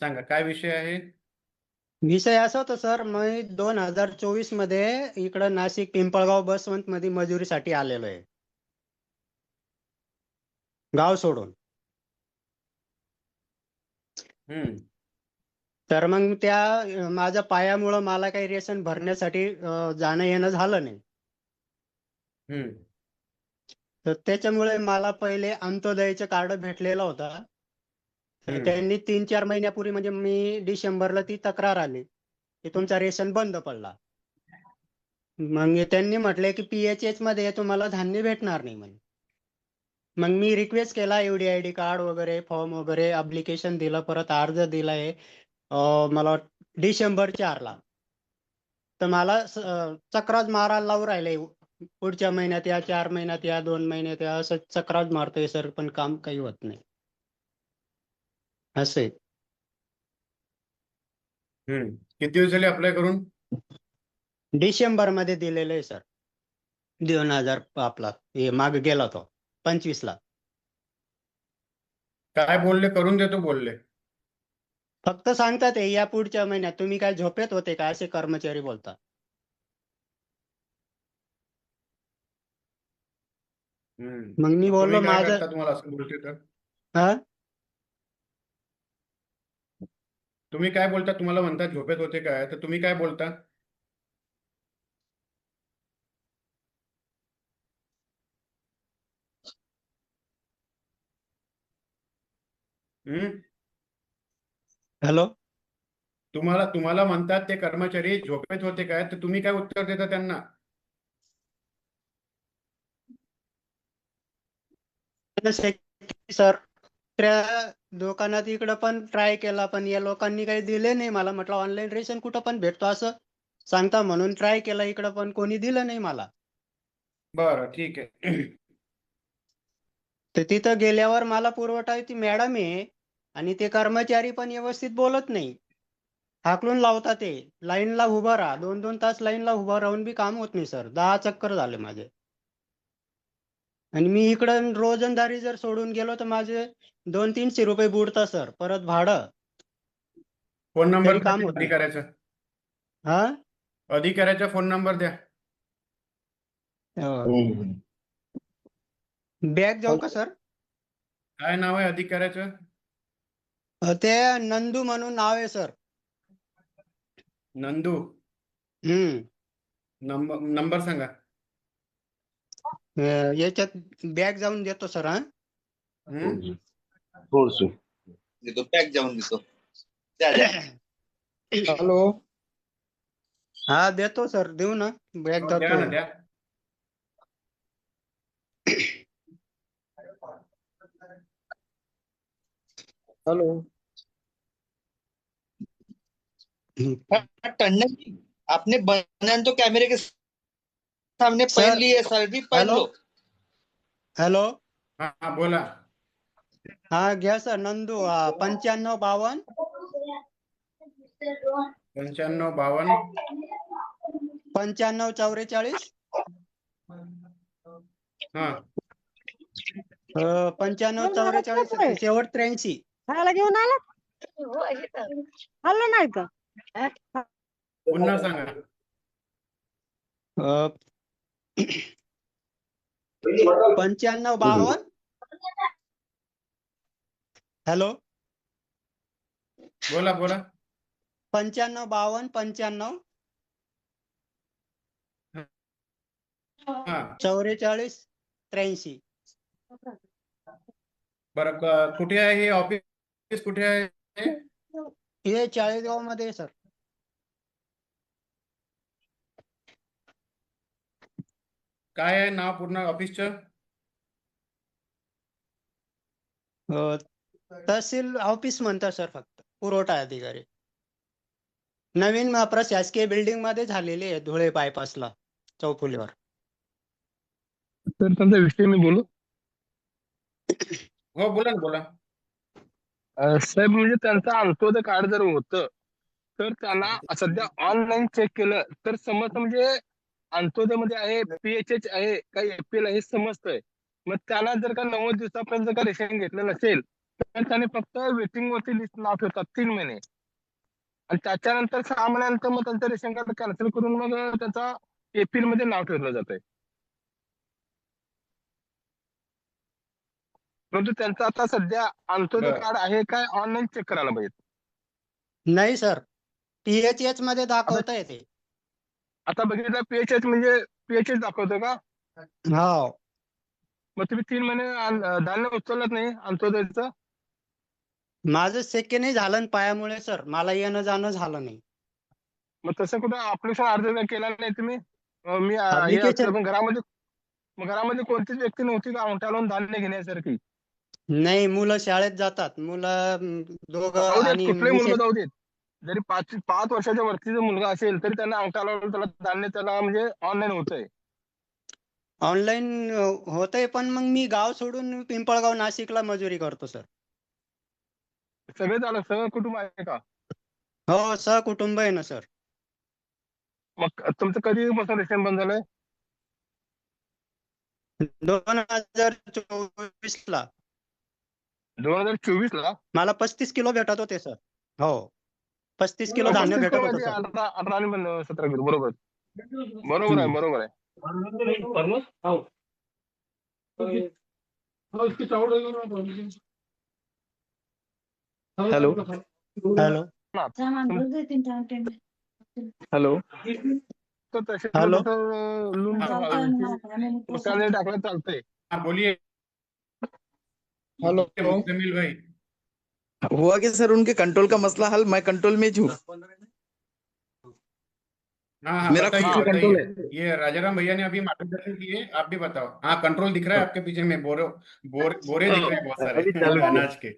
सांगा, काय विषय आहे? विषय असा होता सर, मी 2024 मध्ये इकडं नाशिक पिंपळगाव बसवंत मध्ये मजुरीसाठी आलेलो आहे, गाव सोडून. तर मग त्या माझ्या पायामुळं मला काही रेशन भरण्यासाठी जाणं येणं झालं नाही. तर त्याच्यामुळे मला पहिले अंत्योदयचं कार्ड भेटलेलं होतं. तर त्यांनी 3-4 महिन्यापूर्वी म्हणजे मी डिसेंबरला ती तक्रार आली की तुमचा रेशन बंद पडला. मग त्यांनी म्हटले की PHS मध्ये तुम्हाला धान्य भेटणार नाही म्हणे. मग मी रिक्वेस्ट केला UDID कार्ड वगैरे फॉर्म वगैरे ऍप्लिकेशन दिलं, परत अर्ज दिलाय मला डिसेंबर 4ला. तर मला चक्राच मारायला लावून राहिले. पुढच्या महिन्यात या, 4 महिन्यात या, 2 महिन्यात या, असं चक्राच मारतोय सर, पण काम काही होत नाही. असं आहे. किती दिवस झाले अप्लाय करून? डिसेंबर मध्ये दिलेलं आहे सर. 2000 आपला हे मागे गेला तो 25ला. काय बोलले? करून देतो बोलले. फक्त सांगतात या पुढच्या महिन्यात. तुम्ही काय झोपेत होते का, असे कर्मचारी बोलतात. मग मी बोललो तुम्ही काय माझं करता तुम्हाला असं बोलते तर? हा तुम्ही काय बोलता? तुम्हाला म्हणतात झोपेत होते काय, तर तुम्ही काय बोलता? हॅलो, तुम्हाला म्हणतात ते कर्मचारी झोपेत होते काय, तर तुम्ही काय उत्तर देता त्यांना? सर त्या दुकानात इकडं पण ट्राय केला, पण या लोकांनी काही दिले नाही मला. म्हटलं ऑनलाईन रेशन कुठं पण भेटतो असं सांगता, म्हणून ट्राय केला इकडं, पण कोणी दिलं नाही मला. बरं, ठीक आहे. तर तिथं गेल्यावर मला पुरवठा ती मॅडम आहे आणि ते कर्मचारी पण व्यवस्थित बोलत नाही. हाकलून लावतात ते. लाईनला उभं राहा, 2-2 तास लाईनला उभं राहून बी काम होत नाही सर. 10 चक्कर झाले माझे. आणि मी इकडं रोजंदारी जर सोडून गेलो तर माझे 200-300 रुपये बुडतात सर, परत भाडं. फोन नंबर तरी द्या काम होत नाही. अधिकाऱ्याचा. हा अधिकाऱ्याचा फोन नंबर द्या. बॅग जाऊ का सर? काय नाव आहे अधिकाऱ्याचं? ते नंदू म्हणून नाव आहे सर. नंदू. नंबर सांगा. याच्यात बॅग जाऊन देतो सर. हा देतो पॅक जाऊन देतो. हॅलो, हा देतो सर, देऊ ना बॅग द्या देतो. ना, द्या. हॅलो. टंडन जी, आपने बयान तो कैमरे के सामने सर, पहन ली है सर, भी पहन हॅलो लो. हॅलो, हा बोला. हा घ्या सर. नंदू 9552 9552 9544 हा 9544 शेवट 83. घेऊन आला आलं नाही का? पुन्हा सांगा. 9552 हॅलो, बोला बोला. 9552 हा 44 83. बरं, कुठे आहे हे ऑफिस? कुठे आहे? हे 40गाव मध्ये आहे सर. काय आहे नाव पूर्ण ऑफिसचं? तहसील ऑफिस म्हणतात सर, फक्त पुरवठा अधिकारी. नवीन प्रशासकीय बिल्डिंग मध्ये झालेली आहे, धुळे बायपासला चौफुलीवर. तर त्यांचा विषय मी बोलू? हो बोला ना, बोला. साहेब, म्हणजे त्यांचं अंत्योदय कार्ड जर होतं तर त्यांना सध्या ऑनलाईन चेक केलं तर समजतं, म्हणजे अंत्योदय मध्ये आहे, PHS आहे का APL आहे हे समजतंय. मग त्यांना जर का 90 दिवसापर्यंत जर का रेशन घेतलं नसेल तर त्याने फक्त वेटिंग वरती लिस्ट नाव ठेवतात 3 महिने, आणि त्याच्यानंतर 6 महिन्यानंतर मग त्यांचं रेशन कार्ड कॅन्सल करून मग त्याचा APL मध्ये नाव ठेवलं जातंय. परंतु त्यांचं आता सध्या अंत्योदय कार्ड आहे काय ऑनलाईन चेक करायला पाहिजे. नाही सर, PHH मध्ये दाखवता येते. आता बघितलं PHH म्हणजे PHH दाखवतो का? हो. मग तुम्ही 3 महिने धान्य उचलत नाही अंत्योदयचं? माझं शक्य झालं न पायामुळे सर, मला येणं जाणं झालं नाही. मग तसं कुठं ऍप्लिकेशन अर्ज केला नाही तुम्ही? मी हे Application- असलं पण घरामध्ये कोणतीच व्यक्ती नव्हती का अंगठा लावून धान्य घेण्यासारखी? नाही, मुलं शाळेत जातात. मुलं दोघं जाऊ देत, आणि कुठलाही मुलगा मिसेस. जाऊ देत. जरी 5 वर्षाच्या वरतीचा मुलगा असेल तरी त्यांना अंगठा लावून त्याला धान्य त्याला म्हणजे ऑनलाईन होतंय. ऑनलाईन होतंय, पण मग मी गाव सोडून पिंपळगाव नाशिकला मजुरी करतो सर. सगळं कुटुंब आहे का? हो, सहकुटुंब आहे ना सर. मग तुमचं कधीपासून रेशन बंद झालंय? 2024 ला. 2024 ला? मला 35 किलो भेटत होते सर. हो, 35 किलो धान्य 35 भेटत किलो होतं म्हणजे सर. 18 आणि 17 किलो. बरोबर आहे. हॅलो हॅलो हॅलो तर तसे हॅलो. टाकलं चालतंय. हाँ बोलिए हेलो जमील भाई। हुआ कि सर उनके कंट्रोल का मसला हल, मैं कंट्रोल में हूँ। हाँ मेरा बताइए खुद का कंट्रोल है। बताइए। ये राजाराम भैया ने अभी मार्गदर्शन किए, आप भी बताओ। हाँ कंट्रोल दिख रहा है आपके पीछे में, बोरे दिख रहे हैं बहुत सारे अभी चालू अनाज के।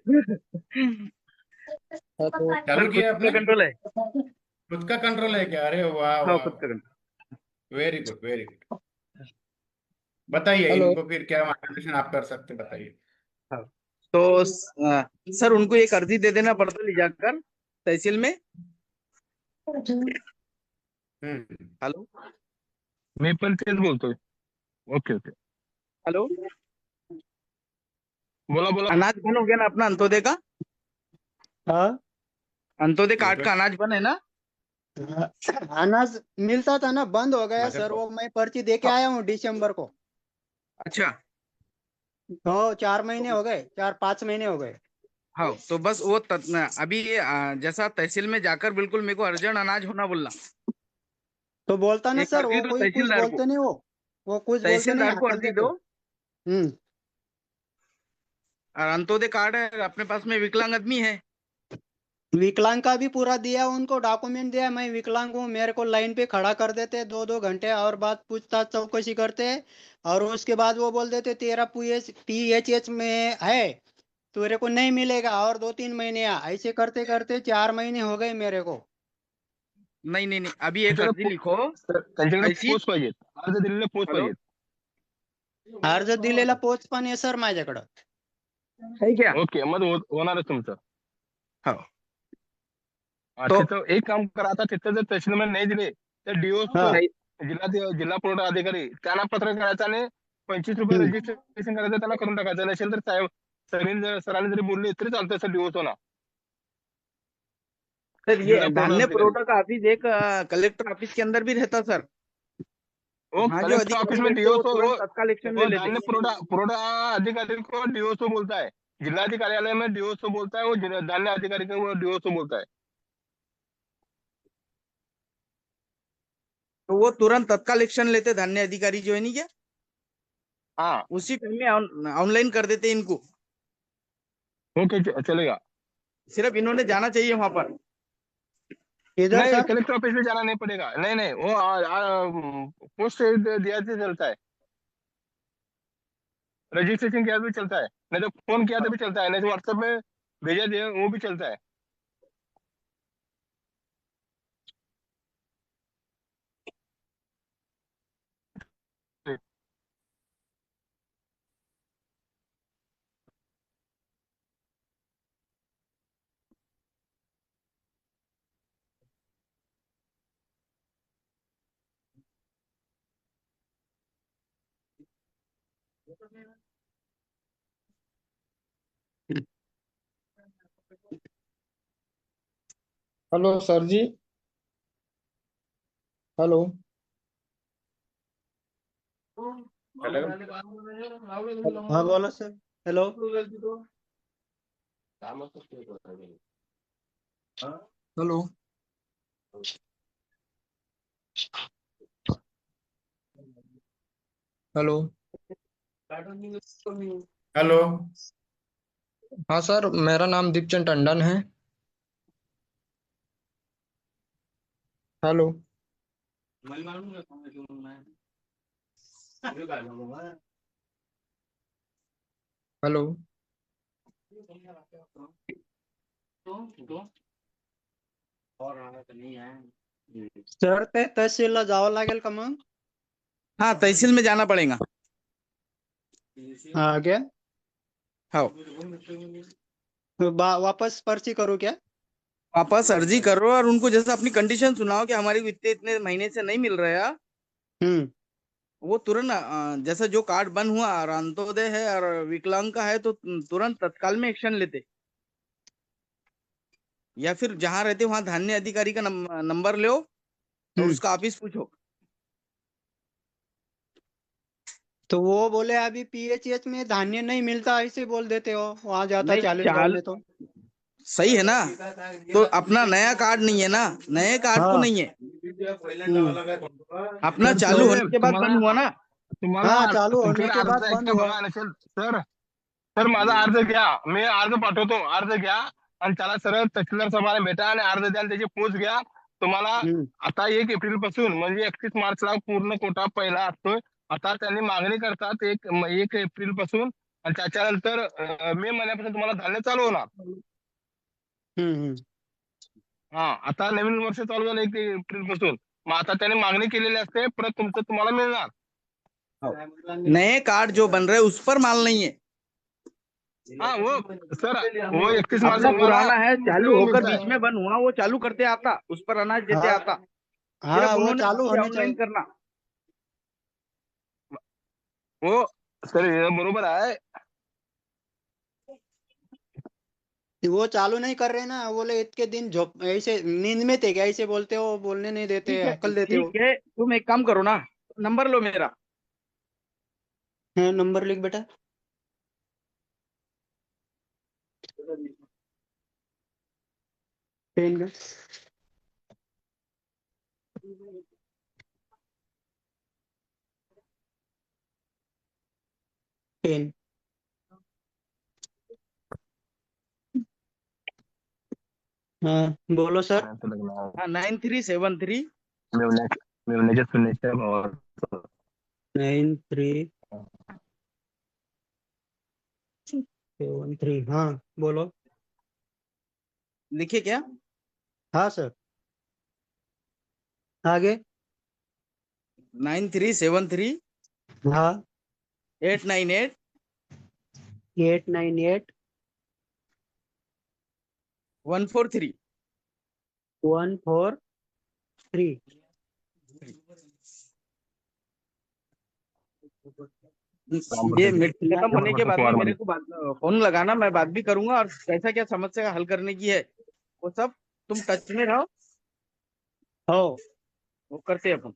चालू किया आपने? कंट्रोल है। खुद का कंट्रोल है क्या? अरे वाह हाँ, वाह, खुद का control. Very good very good. बताइए हेलो। इनको फिर क्या मार्गदर्शन आप कर सकते, बताइए। तो सर उनको एक अर्जी दे देना पड़ता ले जाकर तहसील में। हेलो, मी पण तेच बोलतोय. ओके. हेलो, बोला. अनाज बन हो गया ना अपना अंत्योदय का? हाँ, अंत्योदय कार्ड का अनाज बन है ना? अनाज मिलता था ना, बंद हो गया अच्छा, सर। वो मैं पर्ची दे के आया हूँ दिसंबर को। अच्छा, हो, 4 महीने हो गए, 4-5 महीने हो गए। हाँ तो बस वो अभी जैसा तहसील में जाकर बिल्कुल मेरे को अर्जेंट अनाज होना बोलना। तो बोलता ना एक सर, अर्जी वो दो कोई कुछ तहसीलदार को। बोलते नहीं। वो कुछ बोलते नहीं, तहसीलदार को हाकल अर्जी देते। दो। हम्म। और अंत्योदय कार्ड है अपने पास में, विकलांग आदमी है। विकलांग का भी पूरा दिया उनको, डॉक्यूमेंट दिया। मैं विकलांग हूँ, मेरे को लाइन पे खड़ा कर देते 2-2 घंटे और बात पूछताछ चौकसी करते। और उसके बाद वो बोल देते तेरा PHH में है, तेरे को नहीं मिलेगा और 2-3 महीने ऐसे करते करते 4 महीने हो गए मेरे को। नहीं, अभी एक अर्जी लिखो त्यांच्याकडे ऐसी। पोस्ट पाहिजेत, अर्ज दिलेले पोस्ट हेलो? पाहिजेत. अर्ज दिलेला पोच पण आहे सर माझ्याकडं। है क्या? ओके, मग होणारच तुमचं. हो. तो तिथं एक काम करा, आता तिथं जर तहसीलमध्ये नाही दिले तर DO जिल्हा पुरवठा अधिकारी त्यांना पत्र करायचं आणि 25 रुपये रजिस्ट्रेशन करायचं, त्याला करून टाकायचं. नसेल तर सरांनी जरी बोलले तरी चालतं सर DO ना. सर ये जिला धान्य पुरवठा पुरवठा का ऑफिस एक कलेक्टर ऑफिस के अंदर भी रहता सर। वो हाँ, जो कलेक्टर ऑफिस अधिकारी में रहते DO वो तुरंत तत्काल एक्शन ले वो लेते। धान्य पुरवठा अधिकारी को DO बोलता है, जिलाधिकारी कार्यालय में DO बोलता है, वो धान्य अधिकारी को वो DO बोलता है। तो वो तुरंत तत्काल एक्शन लेते धान्य अधिकारी जो है नहीं क्या, हाँ उसी टाइम में ऑनलाइन कर देते इनको। ओके, चलेगा। सिर्फ इन्होंने जाना चाहिए वहां पर। इधर नहीं, सर कलेक्टर ऑफिस में जाना नहीं पड़ेगा। नहीं, वो पोस्ट दिया से चलता है, रजिस्ट्रेशन किया तो भी चलता है, नहीं तो फोन किया तो भी चलता है, नहीं तो व्हाट्सएप में भेजा दिया वो भी चलता है। हेलो सर जी। हेलो हाँ बोलो sir. Hello. Hello hello hello. हाँ सर, मेरा नाम दीपचंद टंडन है। हेलो हेलो सर ते तहसीलला जावं लागेल का मग? हाँ, तहसील में जाना पड़ेगा। हाँ क्या? हाँ, वापस पर्ची करूँ क्या? वापस अर्जी करो और उनको जैसा अपनी कंडीशन सुनाओ कि हमारी वित्तीय इतने महीने से नहीं मिल रहा है। वो तुरंत जैसा जो कार्ड बंद हुआ और अंत्योदय है और विकलांग का है तो तुरंत तत्काल में एक्शन लेते, या फिर जहां रहते वहां धान्य अधिकारी का नंबर लो और उसका ऑफिस पूछो। तो वो बोले अभी पीएचएच में धान्य नहीं मिलता, ऐसे बोल देते हो, वहां जाता नहीं, 40 गांव में तो। सही है ना, तो अपना नया कार्ड नहीं है ना, नए कार्ड तो हाँ। नहीं है, अपना चालू होने के बाद बंद हुआ ना। तुम्हाला हाँ, चालू होने सर के अर्ज बाद एक बंद तर हुआ। बघा नसेल सर, सर माझा अर्ज घ्या, मी अर्ज पाठवतो, अर्ज घ्या आणि त्याला सरळ तहसीलदार साहेबांना भेटा आणि अर्ज द्या आणि त्याची पोच घ्या. तुम्हाला आता 1 एप्रिल पासून म्हणजे 31 मार्चला पूर्ण कोटा पहिला असतोय. आता त्यांनी मागणी करतात 1 एप्रिल पासून आणि त्याच्यानंतर मे महिन्यापासून तुम्हाला धान्य चालू होणार. हा, आता नवीन वर्ष चालू झालं 1 एप्रिल पासून. मग आता त्यांनी मागणी केलेली असते, परत तुमचं तुम्हाला मिळणार. नए कार्ड जो बन रहे उस पर माल नहीं है। हाँ वो सर, वो 31 मार्च अपना हुआ ना, पुराना है, चालू वो होकर मिलता बीच है। में बंद हुआ, वो चालू करते आता, उस पर अनाज देते हाँ, आता। हाँ, सिर्फ वो उन्होंने चालू होने ऑनलाइन चाहिए। करना। वो सर ये बरोबर आहे. वो चालू नहीं कर रहे ना, बोले इतने दिन ऐसे नींद में थे क्या, ऐसे बोलते हो, बोलने नहीं देते, अकल देते हो। ठीक है, तुम एक काम करो ना, नंबर लो मेरा। हाँ, नंबर लिख बेटा। पेन का पेन। हाँ बोलो सर। हाँ, 9373 मिळवण्याच्या सुनेच्या भावाचं. 9373 हाँ बोलो। लिखे क्या? हाँ सर, आगे। 9373 हाँ 898 898 143। 143। ये खत्म होने के बाद में मेरे को फोन लगाना, मैं बात भी करूंगा और कैसा क्या समस्या हल करने की है वो सब तुम टच में रहो। हो, वो करते हैं अपन।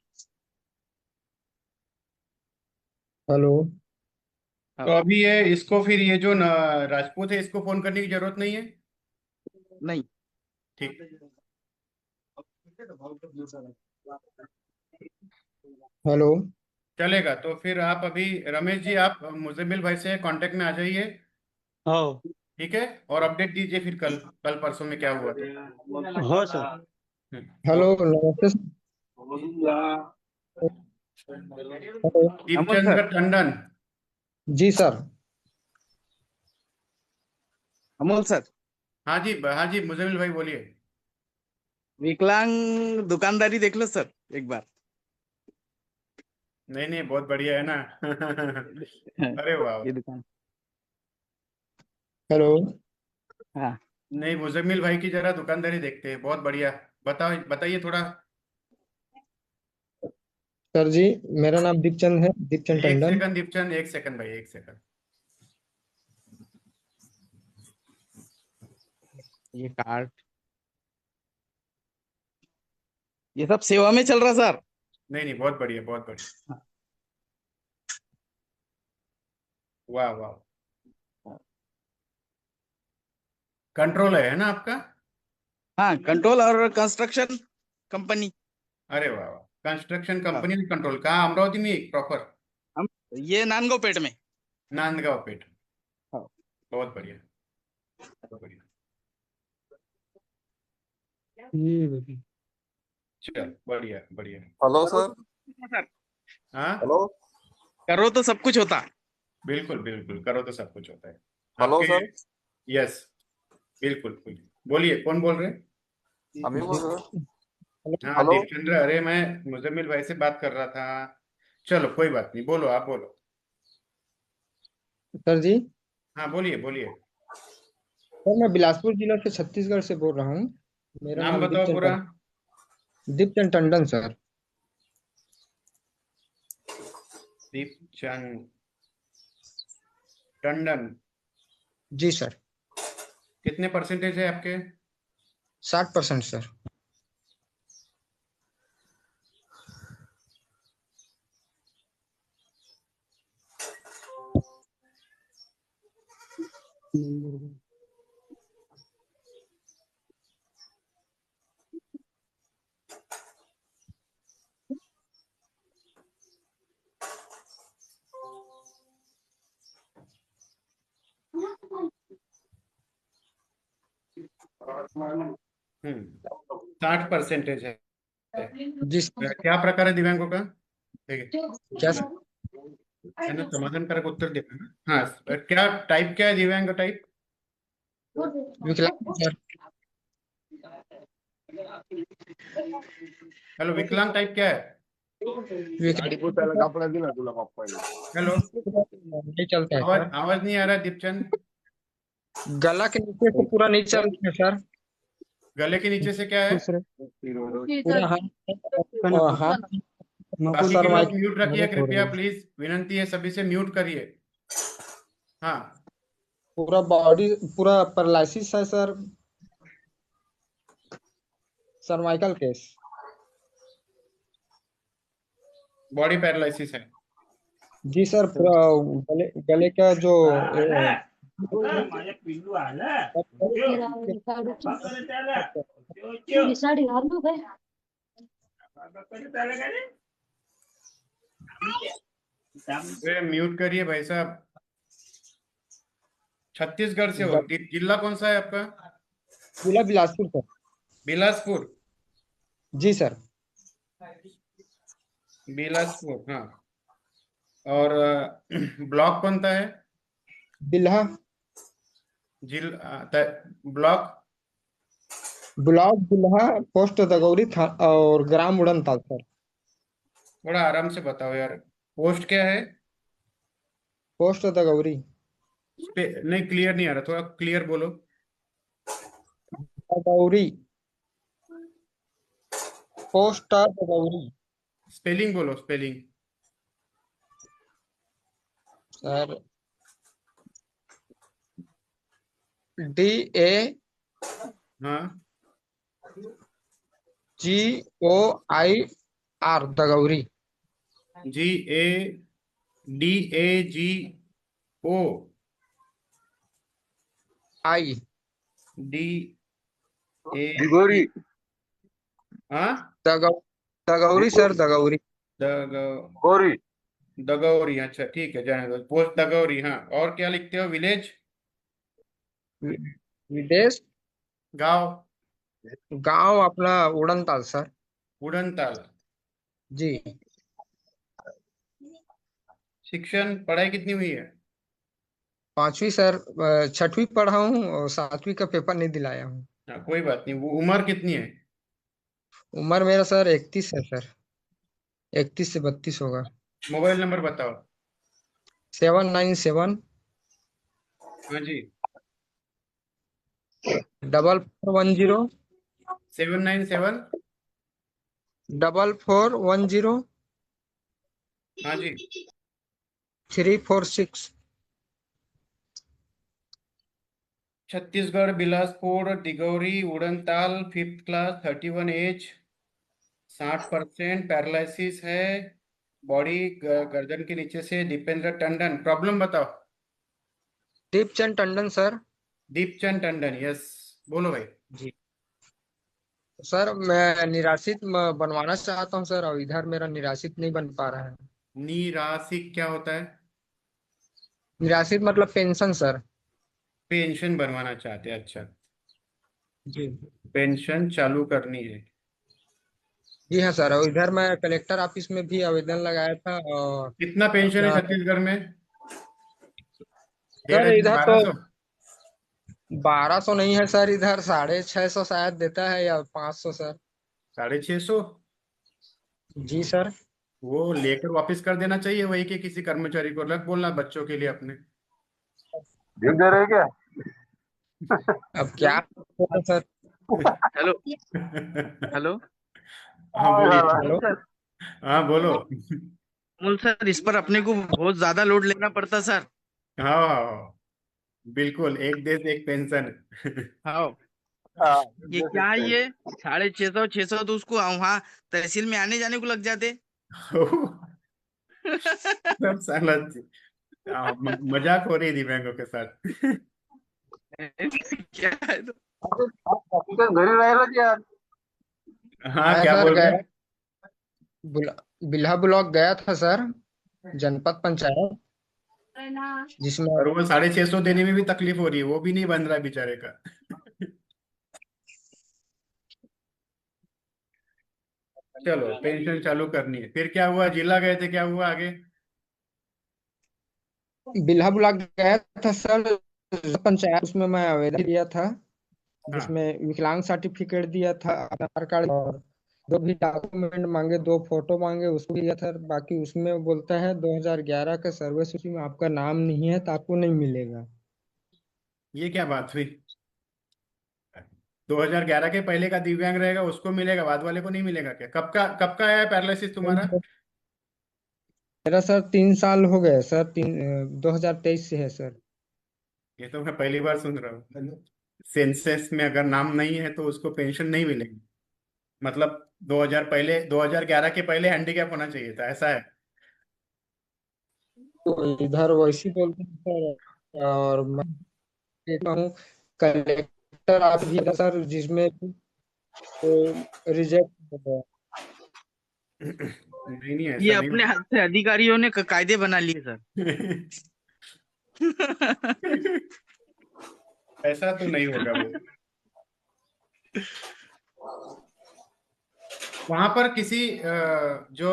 हेलो तो अभी ये इसको फिर ये जो राजपूत है इसको फोन करने की जरूरत नहीं है। नहीं, ठीक। हेलो चलेगा, तो फिर आप अभी रमेश जी आप मुजम्मिल भाई से कांटेक्ट में आ जाइए। हो, ठीक है, और अपडेट दीजिए फिर कल कल परसों में क्या हुआ था। हो सर। हेलो नमस्ते सर। हेलो दीपचंद्र टंडन। जी सर। अमोल सर, हाँ जी मुजम्मिल भाई बोलिए। विकलांग दुकानदारी देख लो सर एक बार। नहीं बहुत बढ़िया है ना। अरे वाह। ये दुकान। हेलो हाँ, नहीं, मुजम्मिल भाई की जरा दुकानदारी देखते हैं, बहुत बढ़िया। बताइए थोड़ा। सर जी, मेरा नाम दीपचंद है, दीपचंद एक टंडन। सेकंड दीपचंद, एक सेकंड भाई, एक सेकंड। ये कार्ड ये सब सेवा में चल रहा सर। नहीं बहुत बढ़िया, बहुत बढ़िया। वाह वाह। कंट्रोल है ना आपका? हाँ, कंट्रोल और कंस्ट्रक्शन कंपनी। अरे वाह वाह, कंस्ट्रक्शन कंपनी कंट्रोल कहाँ? अमरावती में प्रॉपर? हम ये नांदगांव पेठ में। नांदगांव पेठ। हाँ। बहुत बढ़िया, बहुत बढ़िया। चल बढ़िया बढ़िया। Hello sir. सर हाँ हेलो करो तो सब कुछ होता। बिल्कुल बिल्कुल, करो तो सब कुछ होता है। हेलो आपके सर। यस बिल्कुल बिल्कुल। बोलिए, कौन बोल रहे हैं? अभी बोल रहे हो? हाँ हेलो दीपचंद्र, अरे मैं मुजम्मिल भाई से बात कर रहा था। चलो कोई बात नहीं, बोलो, आप बोलो। सर जी। हाँ बोलिए बोलिए। सर मैं बिलासपुर जिला से छत्तीसगढ़ से बोल रहा हूँ। मेरा नाम नाम बताओ पूरा। दीपचंद टंडन सर। दीपचंद टंडन। जी सर। कितने परसेंटेज है आपके? 60% सर। हम्म, 60% है। जी सर। क्या प्रकार है दिव्यांगों का? ठीक है, क्या सर? मैंने समाधानकारक उत्तर दिया ना। हाँ, क्या टाइप, क्या है दिव्यांग टाइप? विकलांग सर। हेलो, विकलांग टाइप क्या है? हेलो, नहीं चलता है आवाज सर। आवाज नहीं आ रहा दीपचंद। गला के नीचे से पूरा नहीं चलता है सर। गले के नीचे से क्या है? पूरा हाथ बाकी के लोग म्यूट रखिए सर्वाइकल कृपया, प्लीज, विनंती है सभी से, म्यूट करिए। हाँ पूरा बॉडी पूरा पैरालिसिस है सर। सर्वाइकल केस। बॉडी पैरालिसिस है। जी सर पूरा गले का जो म्यूट करिए भाई साहब। छत्तीसगढ़ से हो? जिला कौन सा है आपका? जिला बिलासपुर सर। बिलासपुर। जी सर। बिलासपुर, हाँ। और ब्लॉक कौन सा है? Bilha. Block block Bilha, post Dagauri था और ग्राम उड़नताल सर। थोड़ा आराम से बताओ यार। पोस्ट क्या है? पोस्ट दगौरी। नहीं, क्लियर नहीं आ रहा, थोड़ा क्लियर बोलो। दगौरी। पोस्ट दगौरी। स्पेलिंग बोलो, स्पेलिंग। सर DA हाँ GOIR दगौरी। GADAGO आई DA हाँ दगौरी सर दगौरी। दगौरी, अच्छा ठीक है, जाने दो। पोस्ट दगौरी, हाँ। और क्या लिखते हो? विलेज, विदेश गांव? गांव अपना उड़नताल सर। उड़नताल। जी। शिक्षण, पढ़ाई कितनी हुई है? 5वीं सर। 6वीं पढ़ा हूँ और 7वीं का पेपर नहीं दिलाया हूँ। हाँ कोई बात नहीं। वो उम्र कितनी है? उम्र मेरा सर 31 है सर। 31 से 32 होगा। मोबाइल नंबर बताओ। 797 हाँ जी। 4410 797 4410 हाँ जी। 346। Chhattisgarh, Bilaspur, Digauri, Udantal, 5th class, 31 age, 60% paralysis है, बॉडी गर्दन के नीचे से। दीपेंद्र टंडन, प्रॉब्लम बताओ। दीपचंद टंडन सर। दीपचंद टंडन, यस, बोलो भाई। जी। सर मैं निराश्रित बनवाना चाहता हूँ सर, और इधर मेरा निराश्रित नहीं बन पा रहा है। निराशिक क्या होता है? निराश्रित मतलब पेंशन सर। पेंशन बनवाना चाहते हैं, अच्छा। जी। पेंशन चालू करनी है। जी हाँ सर, और इधर मैं कलेक्टर ऑफिस में भी आवेदन लगाया था, और कितना पेंशन है अपना छत्तीसगढ़ में? सर 1500, इधर तो 1200? 1200 नहीं है सर, इधर 650 शायद देता है, या 500 सर। 650? जी सर। वो लेकर वापस कर देना चाहिए वही के किसी कर्मचारी को, अलग बोलना बच्चों के लिए अपने। भेज दे रहे क्या? अब क्या होगा सर। हेलो हेलो हाँ बोलिए। हेलो। हाँ बोलो। अमोल सर, इस पर अपने को बहुत ज्यादा लोड लेना पड़ता सर। हाँ बिल्कुल, एक देश एक पेंशन। हाँ, ये क्या है ये 650 600 तो उसको वहाँ तहसील में आने जाने को लग जाते। सब साला मजाक हो रही दिव्यांगों के साथ। क्या है तो? घरी राहिला की यार? हाँ मैं क्या सर बोल रहे? गया, बिल्हा ब्लॉक गया था सर, जनपद पंचायत, जिसमें और वो 650 देने में भी तकलीफ हो रही है, वो भी नहीं बन रहा बेचारे का। चलो पेंशन चालू करनी है, फिर क्या हुआ? जिला गए थे, क्या हुआ आगे? बिल्हा ब्लॉक गया था सर, पंचायत, उसमें मैं आवेदन दिया था, हाँ। जिसमें विकलांग सर्टिफिकेट दिया था, आधार कार्ड, और जो भी डॉक्यूमेंट मांगे, 2 फोटो मांगे, उसको दिया था। बाकी उसमें बोलता है 2011 का सर्वे सूची में आपका नाम नहीं है तो आपको नहीं मिलेगा। ये क्या बात हुई? 2011 के पहले का दिव्यांग रहेगा उसको मिलेगा, बाद वाले को नहीं मिलेगा क्या? कब का आया है पैरालिसिस तुम्हारा? मेरा सर 3 साल हो गए सर, 2023 से है सर। ये तो मैं पहली बार सुन रहा हूँ। सेंसस में अगर नाम नहीं है तो उसको पेंशन नहीं मिलेगी? मतलब 2011 के पहले हैंडीकैप होना चाहिए था, ऐसा है? तो इधर वैसे बोलते हैं सर, और मैं देखता हूँ कलेक्टर आप भी था सर, जिसमें तो रिजेक्ट हो गया। नहीं नहीं, ये ऐसा नहीं अपने हाथ से अधिकारियों ने कायदे बना लिए सर। ऐसा तो नहीं होगा वो। वहां पर जो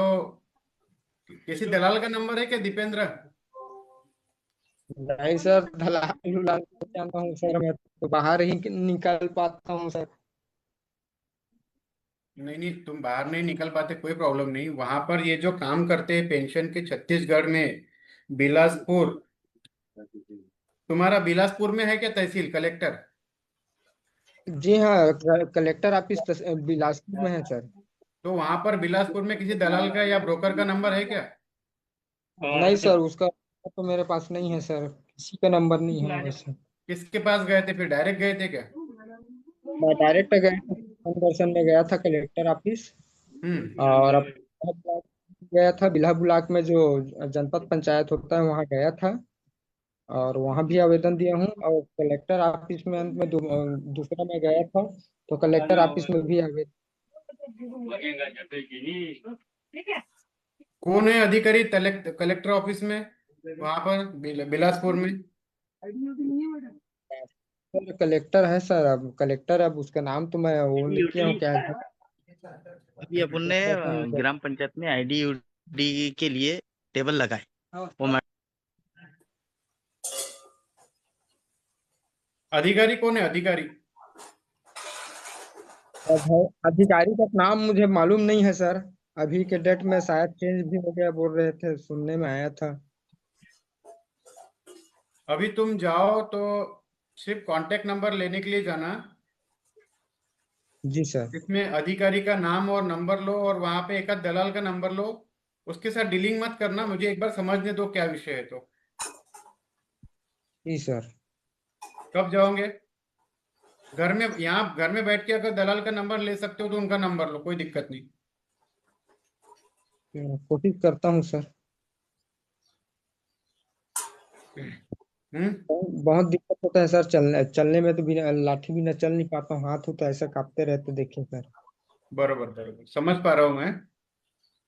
किसी दलाल का नंबर है क्या दीपेंद्र? नहीं सर, दलाल उलाल नहीं जानता हूँ सर, मैं तो बाहर ही निकल पाता हूँ सर। नहीं नहीं, तुम बाहर नहीं निकल पाते, कोई प्रॉब्लम नहीं। वहां पर ये जो काम करते हैं पेंशन के छत्तीसगढ़ में, बिलासपुर, तुम्हारा बिलासपुर में है क्या तहसील कलेक्टर? जी हाँ, कलेक्टर ऑफिस बिलासपुर में है सर। तो वहां पर बिलासपुर में किसी दलाल का या ब्रोकर का नंबर है क्या? नहीं सर, उसका तो मेरे पास नहीं है सर, किसी का नंबर नहीं है वैसे। किसके पास गए थे फिर, डायरेक्ट गए थे क्या? मैं डायरेक्ट गया था, इन पर्सन में गया था कलेक्टर ऑफिस, और अब गया था बिल्हा ब्लॉक में, जो जनपद पंचायत होता है, वहाँ गया था, और वहाँ भी आवेदन दिया हूँ, और कलेक्टर ऑफिस में अंत में दूसरा में गया था, तो कलेक्टर ऑफिस में भी आवेदन। कौन है अधिकारी कलेक्टर ऑफिस में वहां पर बिलासपुर में? सर कलेक्टर है सर, अब कलेक्टर, अब उसका नाम तो मैं वो नहीं किया हूँ, क्या है अभी अपन ने ग्राम पंचायत में आईडी यूडी के लिए टेबल लगाए, वो अधिकारी कौन है अधिकारी? अधिकारी का नाम मुझे मालूम नहीं है सर, अभी के डेट में शायद चेंज भी हो गया, बोल रहे थे, सुनने में आया था। अभी तुम जाओ तो सिर्फ कांटेक्ट नंबर लेने के लिए जाना, जी सर। इसमें अधिकारी का नाम और नंबर लो, और वहां पे एक आध दलाल का नंबर लो। उसके साथ डीलिंग मत करना, मुझे एक बार समझने दो क्या विषय है तो। जी सर। कब जाओगे? घर में बैठ के अगर दलाल का नंबर ले सकते हो तो उनका नंबर लो, कोई दिक्कत नहीं। कोशिश करता हूँ सर। बहुत दिक्कत होता है सर, चलने चलने में तो बिना लाठी बिना चल नहीं पाता हूँ, हाथ होता है ऐसा कांपते रहते, देखिए सर। बरोबर बरोबर समझ पा रहा हूँ मैं,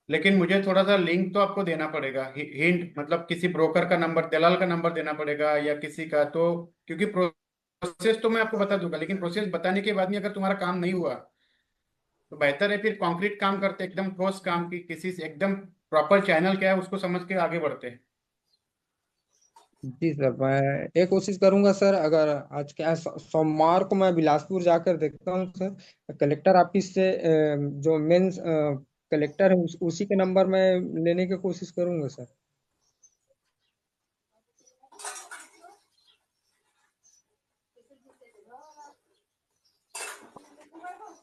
लेकिन मुझे थोड़ा सा लिंक तो आपको देना पड़ेगा, हिंट मतलब किसी ब्रोकर का नंबर, दलाल का नंबर देना पड़ेगा या किसी का, तो क्योंकि प्रोसेस तो मैं आपको बता दूंगा, लेकिन प्रोसेस बताने के बाद में अगर तुम्हारा काम नहीं हुआ तो बेहतर है फिर कॉन्क्रीट काम करते, एकदम ठोस काम की, किसी से एकदम प्रॉपर चैनल क्या है उसको समझ के आगे बढ़ते हैं। जी सर, मैं एक कोशिश करूंगा सर। अगर आज क्या है, सोमवार को मैं बिलासपुर जाकर देखता हूँ सर, कलेक्टर ऑफिस से जो मेन कलेक्टर है उसी के नंबर में लेने की कोशिश करूंगा सर।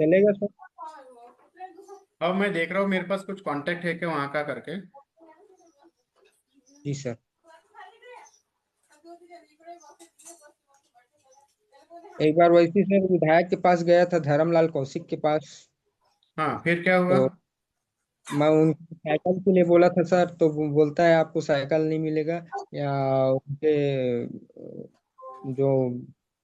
चलेगा सर? अब मैं देख रहा हूँ मेरे पास कुछ कांटेक्ट है क्या वहाँ का करके। जी सर। एक बार वैसे सर विधायक के पास गया था, धर्मलाल कौशिक के पास। हाँ फिर क्या हुआ? तो मैं उनको साइकिल के लिए बोला था सर, तो वो बोलता है आपको साइकिल नहीं मिलेगा, या उनके जो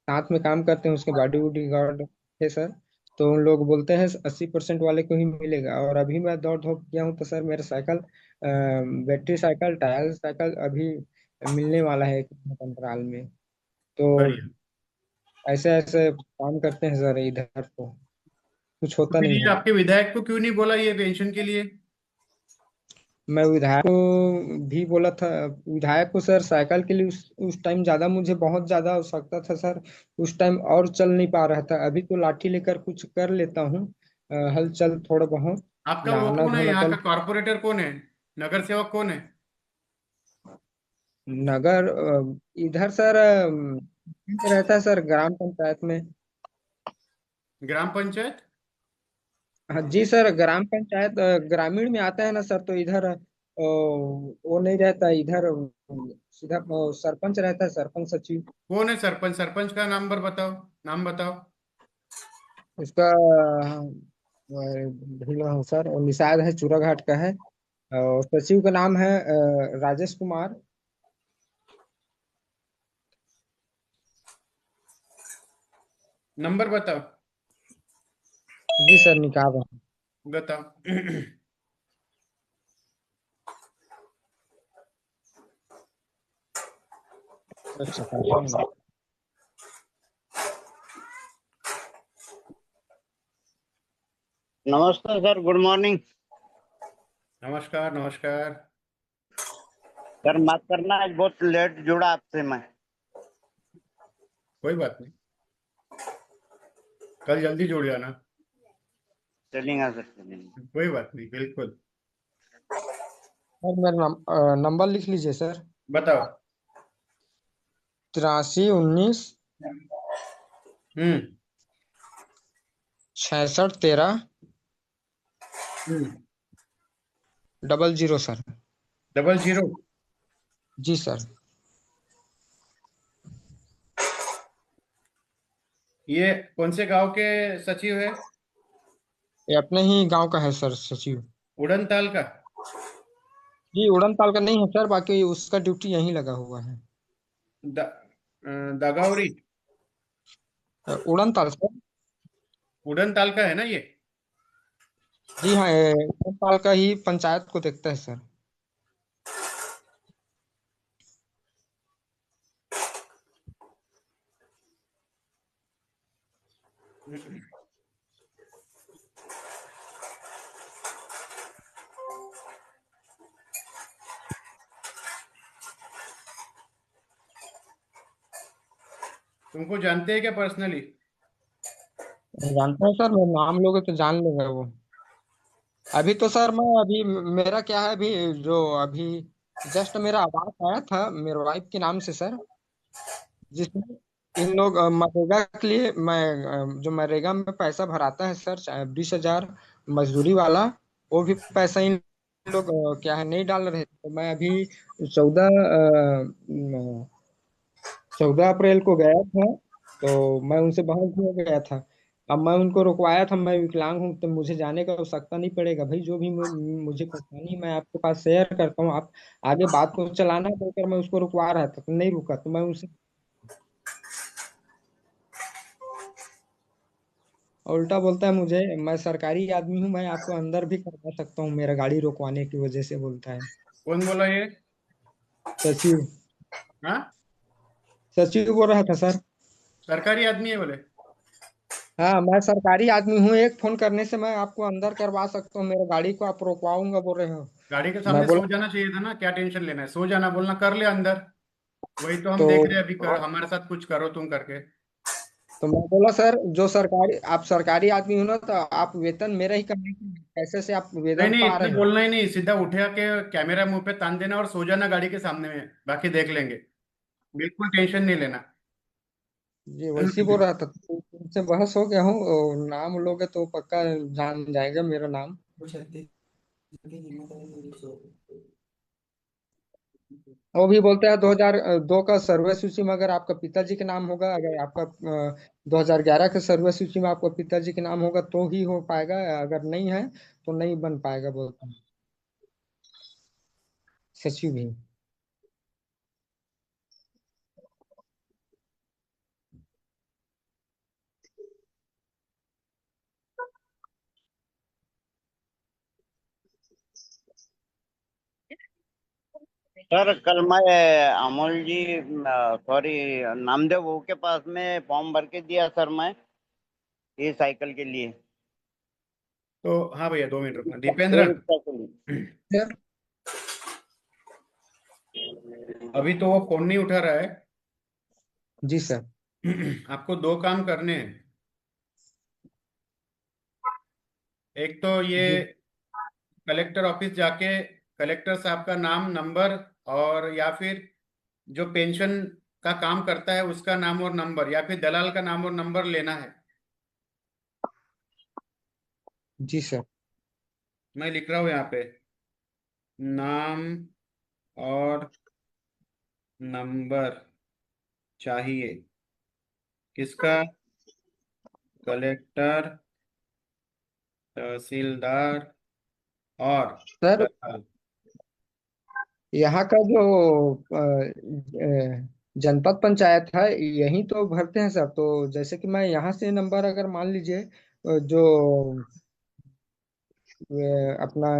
साथ में काम करते हैं उसके बॉडी गार्ड है सर, तो उन लोग बोलते हैं 80% वाले को ही मिलेगा। और अभी मैं दौड़ धूप किया हूँ तो सर मेरा cycle, battery cycle, tyre cycle अभी मिलने वाला है एक अंतराल में। तो बढ़िया। ऐसे ऐसे काम करते हैं सर इधर, तो कुछ तो होता फिर नहीं ये है। आपके विधायक को क्यों नहीं बोला ये पेंशन के लिए? मैं विधायक को भी बोला था, विधायक को सर साइकिल के लिए उस टाइम ज्यादा, मुझे बहुत ज्यादा आवश्यकता था सर उस टाइम, और चल नहीं पा रहा था। अभी तो लाठी लेकर कुछ कर लेता हूँ, हलचल थोड़ा बहुत, आपका वो नहाना कौन है धोना यहाँ कर। का कॉर्पोरेटर, कौन है, नगर सेवक कौन है? नगर इधर सर रहता है सर ग्राम पंचायत में। ग्राम पंचायत? हाँ जी सर, ग्राम पंचायत ग्रामीण में आता है ना सर, तो इधर वो नहीं रहता इधर, सीधा सरपंच रहता है, सरपंच सचिव। कौन है सरपंच? सरपंच का नंबर बताओ, नाम बताओ। उसका भूल रहा हूँ सर, और निषाद है, चूराघाट का है। और सचिव का नाम है राजेश कुमार। नंबर बताओ। जी सर, निकाल रहा हूँ। बताओ। अच्छा सर। नमस्ते सर, गुड मॉर्निंग। नमस्कार नमस्कार। सर माफ करना, आज बहुत लेट जुड़ा आपसे मैं। कोई बात नहीं, कल जल्दी जुड़ जाना। चलेगा सर, चलेगा। कोई बात नहीं, बिल्कुल। सर मेरा नंबर लिख लीजिए सर। बताओ। 83 19 66 13 00 सर। 00? जी सर। ये कौन से गांव के सचिव है? ये अपने ही गांव का है सर सचिव। उड़नताल का? जी उड़नताल का नहीं है सर, बाकी उसका ड्यूटी यहीं लगा हुआ है। दगावरी? उड़नताल सर। उड़नताल का है ना ये? जी हाँ, ये उड़नताल का ही पंचायत को देखता है सर। तुमको जानते हैं क्या पर्सनली? जानता हूँ सर, मैं नाम लोगे तो जान लेगा वो। अभी तो सर मैं अभी, मेरा क्या है अभी, जो अभी जस्ट मेरा आवास आया था मेरे वाइफ के नाम से सर, जिसमें इन लोग मनरेगा के लिए, मैं जो मनरेगा में पैसा भराता है सर 20,000 मजदूरी वाला, वो भी पैसा इन लोग क्या है नहीं डाल रहे थे। तो मैं अभी 14 अप्रैल को गया था, तो मैं उनसे बहस भी हो गया था। अब मैं उनको रुकवाया था, मैं विकलांग हूँ तो मुझे जाने का आवश्यकता नहीं पड़ेगा भाई। जो भी मुझे परेशानी मैं आपके पास शेयर करता हूँ, आप आगे बात को चलाना बोलकर मैं उसको रुकवा रहा था, तो नहीं रुका, तो मैं उसे उल्टा बोलता है मुझे, मैं सरकारी आदमी हूँ, मैं आपको अंदर भी करवा सकता हूँ मेरा गाड़ी रोकवाने की वजह से, बोलता है। कौन बोला ये? सचिव, हाँ, सचिव बोल रहा था सर। सरकारी आदमी है बोले? हाँ, मैं सरकारी आदमी हूँ, एक फोन करने से मैं आपको अंदर करवा सकता हूँ, मेरा गाड़ी को आप रोकवाऊंगा बोल रहे हो। गाड़ी के मैं सामने बोला सो जाना चाहिए था ना, क्या टेंशन लेना है? सो जाना, बोलना कर ले अंदर। वही तो हम तो देख रहे हैं अभी, हमारे साथ कुछ करो तुम करके। मैं बोला सर, जो सरकारी, आप सरकारी आदमी हो ना, तो आप वेतन मेरा ही कमाई के पैसे से आप नहीं वेतन नहीं, पा इतना रहे हो। बोलना ही नहीं, सीधा उठा के कैमरा मुंह पे तान देना और सो जाना गाड़ी के सामने में, बाकी देख लेंगे। बिल्कुल टेंशन नहीं लेना। जी वैसे ही बोल रहा था, तो उनसे बहस हो गया हूँ, और नाम लोगे तो पक्का जान जाएगा मेरा नाम। वो भी बोलते हैं 2002 का सर्वे सूची में अगर आपका पिताजी के नाम होगा, अगर आपका 2011 के सर्वे सूची में आपका पिताजी के नाम होगा तो ही हो पाएगा, अगर नहीं है तो नहीं बन पाएगा, बोलते हैं सचिव भी। सर कल मैं अमोल जी, सॉरी, नामदेव वो के पास में फॉर्म भर के दिया सर मैं, ये साइकिल के लिए, तो हाँ भैया, 2 मिनट रुकना। ई दीपेंद्र, रिक्शा के लिए। अभी तो वो फोन नहीं उठा रहा है। जी सर। आपको 2 काम करने हैं। एक तो ये जी कलेक्टर ऑफिस जाके कलेक्टर साहब का नाम, नंबर, और या फिर जो पेंशन का काम करता है उसका नाम और नंबर, या फिर दलाल का नाम और नंबर लेना है। जी सर। मैं लिख रहा हूँ यहाँ पे, नाम और नंबर चाहिए। किसका? कलेक्टर, तहसीलदार और सर दलाल। यहाँ का जो जनपद पंचायत है यही तो भरते हैं सर, तो जैसे कि मैं यहाँ से नंबर, अगर मान लीजिए जो अपना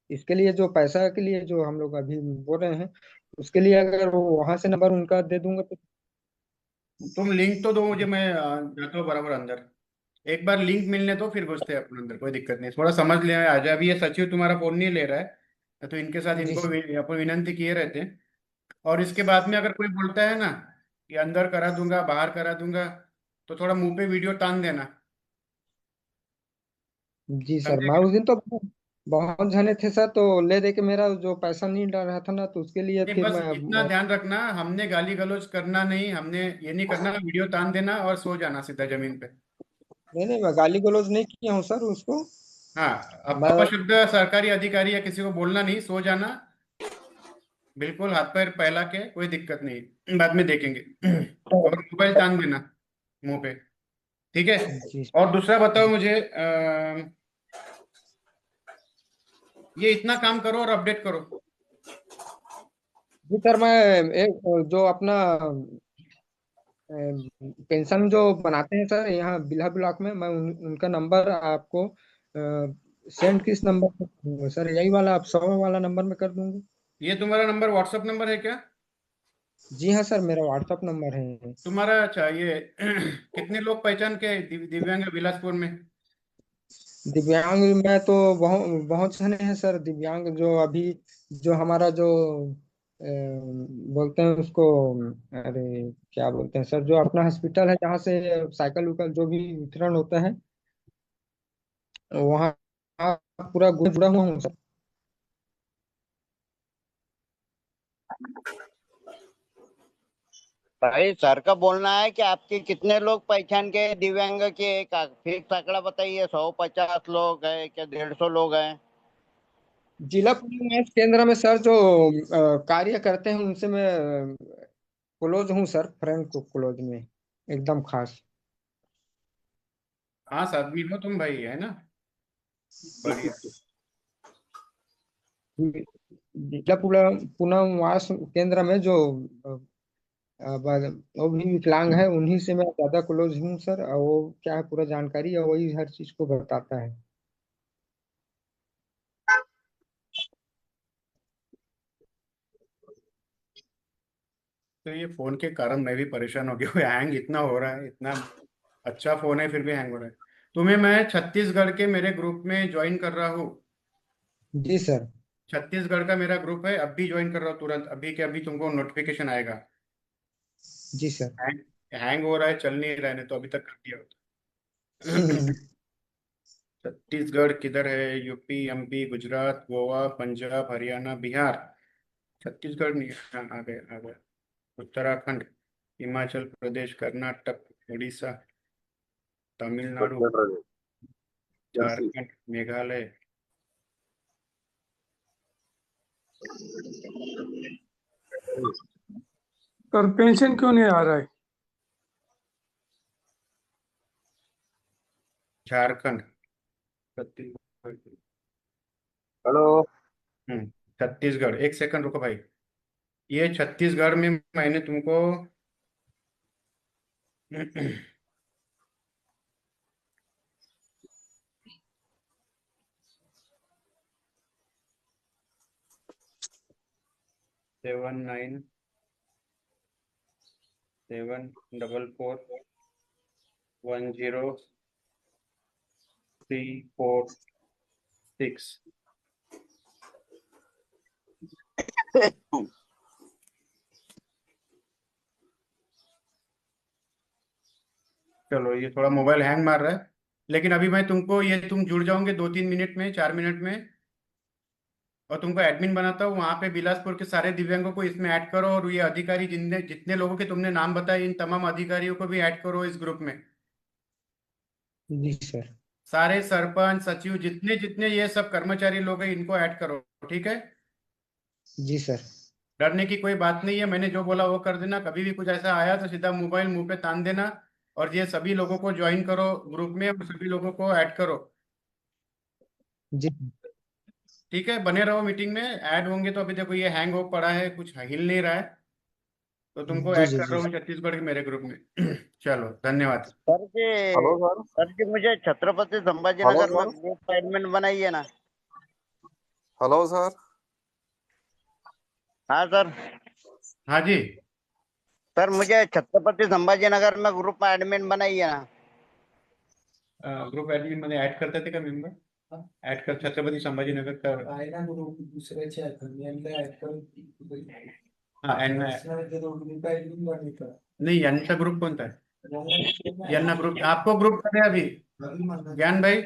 इसके लिए जो पैसा के लिए जो हम लोग अभी बोल रहे हैं, उसके लिए अगर वो वहां से नंबर उनका दे दूंगा तो। तुम लिंक तो दो मुझे, मैं जाता हूँ बराबर अंदर। एक बार लिंक मिलने तो फिर घुसते हैं अपन अंदर, कोई दिक्कत नहीं। थोड़ा समझ ले आज, अभी ये सचिव तुम्हारा फोन नहीं ले रहा है, तो इनके साथ जी इनको सर। अपन विनंती किए रहते हैं। और इसके बाद में अगर कोई बोलता है ना कि अंदर करा दूंगा, बाहर करा दूंगा, तो थोड़ा मुंह पे वीडियो तान देना। जी सर, समझे मैं क्या? उस दिन तो बहुत जने थे सर, तो ले दे के मेरा जो पैसा नहीं डाल रहा था ना, तो उसके लिए नहीं, फिर बस मैं इतना ध्यान रखना, हमने गाली गलौज करना नहीं, हमने ये नहीं करना, वीडियो तान देना और सो जाना सीधा जमीन पे। नहीं नहीं, मैं गाली गलौज नहीं किया हूँ सर उसको। हाँ, अब मैं अपशब्द सरकारी अधिकारी या किसी को बोलना नहीं, सो जाना बिल्कुल, हाथ पैर फैला के, कोई दिक्कत नहीं, बाद में देखेंगे। और मोबाइल तान देना मुंह पे, ठीक है? जी और दूसरा बताओ मुझे, ये इतना काम करो और अपडेट करो। जी सर, मैं एक जो अपना पेंशन जो बनाते हैं सर यहाँ बिल्हा ब्लॉक में, मैं उनका नंबर आपको सेंड किस नंबर पर करूंगा सर? यही वाला, आप 100 वाला नंबर में कर दूंगा? ये तुम्हारा नंबर व्हाट्सएप नंबर है क्या? जी हाँ सर, मेरा व्हाट्सअप नंबर है। तुम्हारा चाहिए। कितने लोग पहचान के दिव्यांग बिलासपुर में? दिव्यांग में तो बहुत बहुत जने हैं सर, दिव्यांग जो अभी, जो हमारा जो बोलते हैं उसको, अरे क्या बोलते हैं सर, जो अपना हॉस्पिटल है जहाँ से साइकिल उकल जो भी वितरण होता है, वहाँ पूरा जुड़ा हुआ हूँ सर। भाई सर का बोलना है कि आपके कितने लोग पहचान के दिव्यांग के, एक फिक्स आंकड़ा बताइए, 150 लोग है क्या, 150 लोग हैं? जिला पुलिस केंद्र में सर जो कार्य करते हैं उनसे मैं क्लोज हूँ सर, फ्रेंड को क्लोज में एकदम खास। हाँ 7वीं हो तुम भाई, है ना? बढ़िया। जिला पुनः वास केंद्र में जो वो भी विकलांग है, उन्हीं से मैं ज्यादा क्लोज हूँ सर। और वो क्या है, पूरा जानकारी है, वही हर चीज को बताता है। तो ये फोन के कारण मैं भी परेशान हो गया, हैंग इतना हो रहा है, इतना अच्छा फोन है फिर भी हैंग हो रहा है। तुम्हें मैं छत्तीसगढ़ के मेरे ग्रुप में ज्वाइन कर रहा हूँ। जी सर। छत्तीसगढ़ का मेरा ग्रुप है, अभी ज्वाइन कर रहा हूँ तुरंत, अभी के अभी तुमको नोटिफिकेशन आएगा। जी सर। हैंग हो रहा है, चल नहीं रहा है, नहीं तो अभी तक कर दिया होता। छत्तीसगढ़ किधर है? UP, MP, Gujarat, Goa, Punjab, Haryana, Bihar. छत्तीसगढ़ नहीं, हाँ, आ गया आ गया। उत्तराखंड, हिमाचल प्रदेश, कर्नाटक, उड़ीसा, तमिलनाडु, झारखंड, मेघालय। सर पेंशन क्यों नहीं आ रहा है? झारखंड, छत्तीसगढ़। हेलो। छत्तीसगढ़, एक सेकंड रुको भाई। ये छत्तीसगढ़ में मैंने तुमको 79741036। चलो, ये थोड़ा मोबाइल हैंग मार रहा है, लेकिन अभी मैं तुमको, ये तुम जुड़ जाओगे 2-3 मिनट में, 4 मिनट में, और तुमको एडमिन बनाता हूँ। वहां पे बिलासपुर के सारे दिव्यांगों को इसमें ऐड करो, और ये अधिकारी जितने जितने लोगों के तुमने नाम बताए, इन तमाम अधिकारियों को भी ऐड करो इस ग्रुप में। जी सर। सारे सरपंच, सचिव, जितने जितने ये सब कर्मचारी लोग हैं, इनको ऐड करो, ठीक है? जी सर। डरने की कोई बात नहीं है, मैंने जो बोला वो कर देना। कभी भी कुछ ऐसा आया तो सीधा मोबाइल मुंह पे तान देना, और ये सभी लोगों को ज्वाइन करो ग्रुप में, और सभी लोगों को ऐड करो, जी ठीक है? बने रहो मीटिंग में, ऐड होंगे तो। अभी देखो ये हैंग हो पड़ा है, कुछ हिल नहीं रहा है, तो तुमको जी ऐड जी कर जी। रहा हूँ छत्तीसगढ़ के मेरे ग्रुप में। चलो, धन्यवाद। सर जी, हेलो सर। सर जी मुझे छत्रपति हेलो संभाजीनगर में सर। ग्रुप एडमिन बनाइए ना। Hello sir. हाँ सर। हाँ जी। सर मुझे छत्रपति संभाजीनगर में ग्रुप एडमिन बनाइए ना। ग्रुप एडमिन मध्ये ऐड करता येते का मेंबर? ऐड कर, छत्रपती संभाजीनगर का। आहे ना ग्रुप दुसऱ्याचे आहेत मी यांना ऍड करून हाँ, एंड में ग्रुप ऍडमिन बनवतो. नहीं, यांचा ग्रुप कोणता है? यांना ग्रुप, आपको ग्रुप कर है अभी ज्ञान भाई?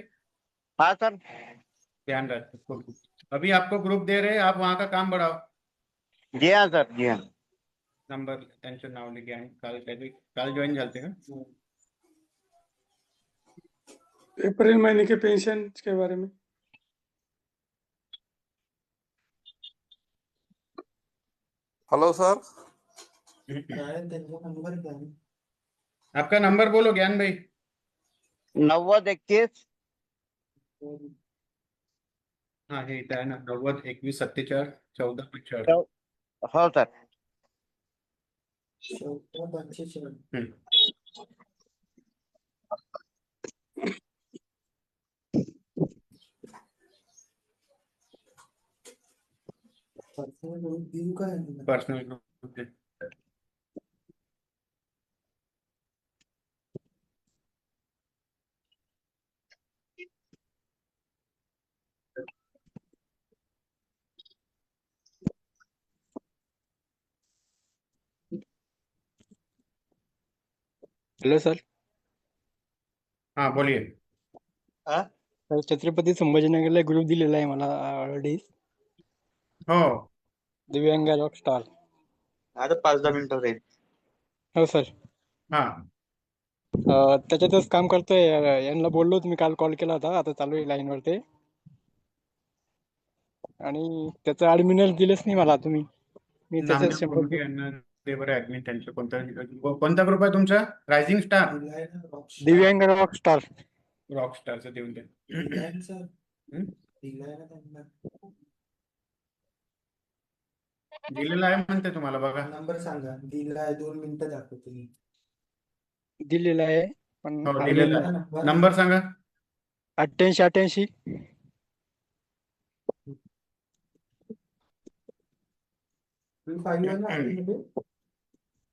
हाँ सर। ध्यान रखो, अभी आपको ग्रुप दे रहे हैं, आप वहाँ का काम बढ़ाओ। जी हाँ सर, जी हाँ। नंबर त्यांचं नाव लिखे आणि काल जॉईन झालते का? अप्रैल महीने के पेंशन के बारे में। Hello sir. आपका नंबर बोलो ज्ञान भाई। 9021. हाँ, हे इथं आहे ना, 90-21-77-14-45. हो sir. Personal group. Hello sir. हाँ बोलिए. सर छत्रपती संभाजीनगरला ग्रुप दिलेला आहे मला ऑलरेडी. हो. दिव्यांग रॉक स्टार. आता 5-10 मिनिटं जाईल. हो सर. हाँ. त्याच्यातच काम करतोय. यांना बोललो, तुम्ही काल कॉल केला होता, आता चालू आहे लाईन वरती. आणि त्याचं ऍडमिनच दिलेच नाही मला तुम्ही. मी त्याच्यात 100% ते बरं ऍडमिन त्यांचं. कोणता ग्रुप आहे तुमचा? Rising star. दिव्यांग रॉक स्टार. रॉकस्टारचं देऊन द्या. दिलाय सर हं? दिलाय ना त्यांना दिलेलं आहे म्हणते तुम्हाला बघा. नंबर सांगा दिलाय 2 मिनिटं दाखवते दिलेला आहे पण हो आलेला दिलेला नाही. आहे. नंबर सांगा. 88 फाईव्ह आहे ना आपल्याकडे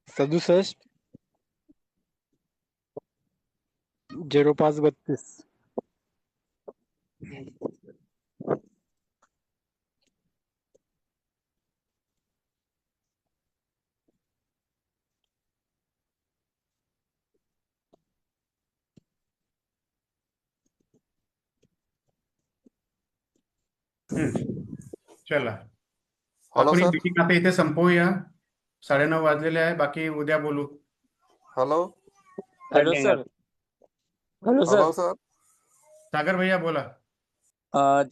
67 0532. चला हॅलो आपण ही सर. मीटिंग आता इथे संपवूया. 9:30 वाजलेले आहे. बाकी उद्या बोलू. Hello hello sir. Hello sir. Hello sir. Sagar भैया बोला.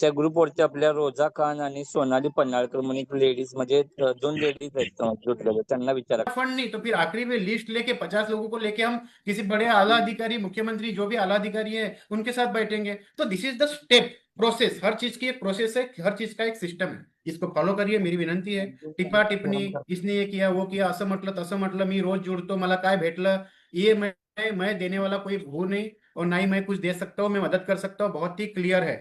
त्या ग्रुपवरती आपल्या रोजा खान आणि सोनाली पन्हाळकर म्हणून एक लेडीज म्हणजे 2 लेडीज आहेत जुटलेले, त्यांना विचारा. फंड नहीं तो फिर आखिरी में लिस्ट लेके 50 लोगों को लेके हम किसी बड़े आला अधिकारी, मुख्यमंत्री, जो भी आला अधिकारी है उनके साथ बैठेंगे. तो दिस इज द स्टेप प्रोसेस. हर चीज की एक प्रोसेस है, हर चीज का एक सिस्टम है. इसको फॉलो करिए, मेरी विनंती है. टिप्पा टिप्पणी इसने ये किया वो किया असं म्हटलं तसं म्हटलं, मी रोज जुड़तो मला काय भेटलं, ये मैं देने वाला कोई हूं नहीं और ना ही मैं कुछ दे सकता हूँ. मैं मदद कर सकता हूँ. बहुत ही क्लियर है,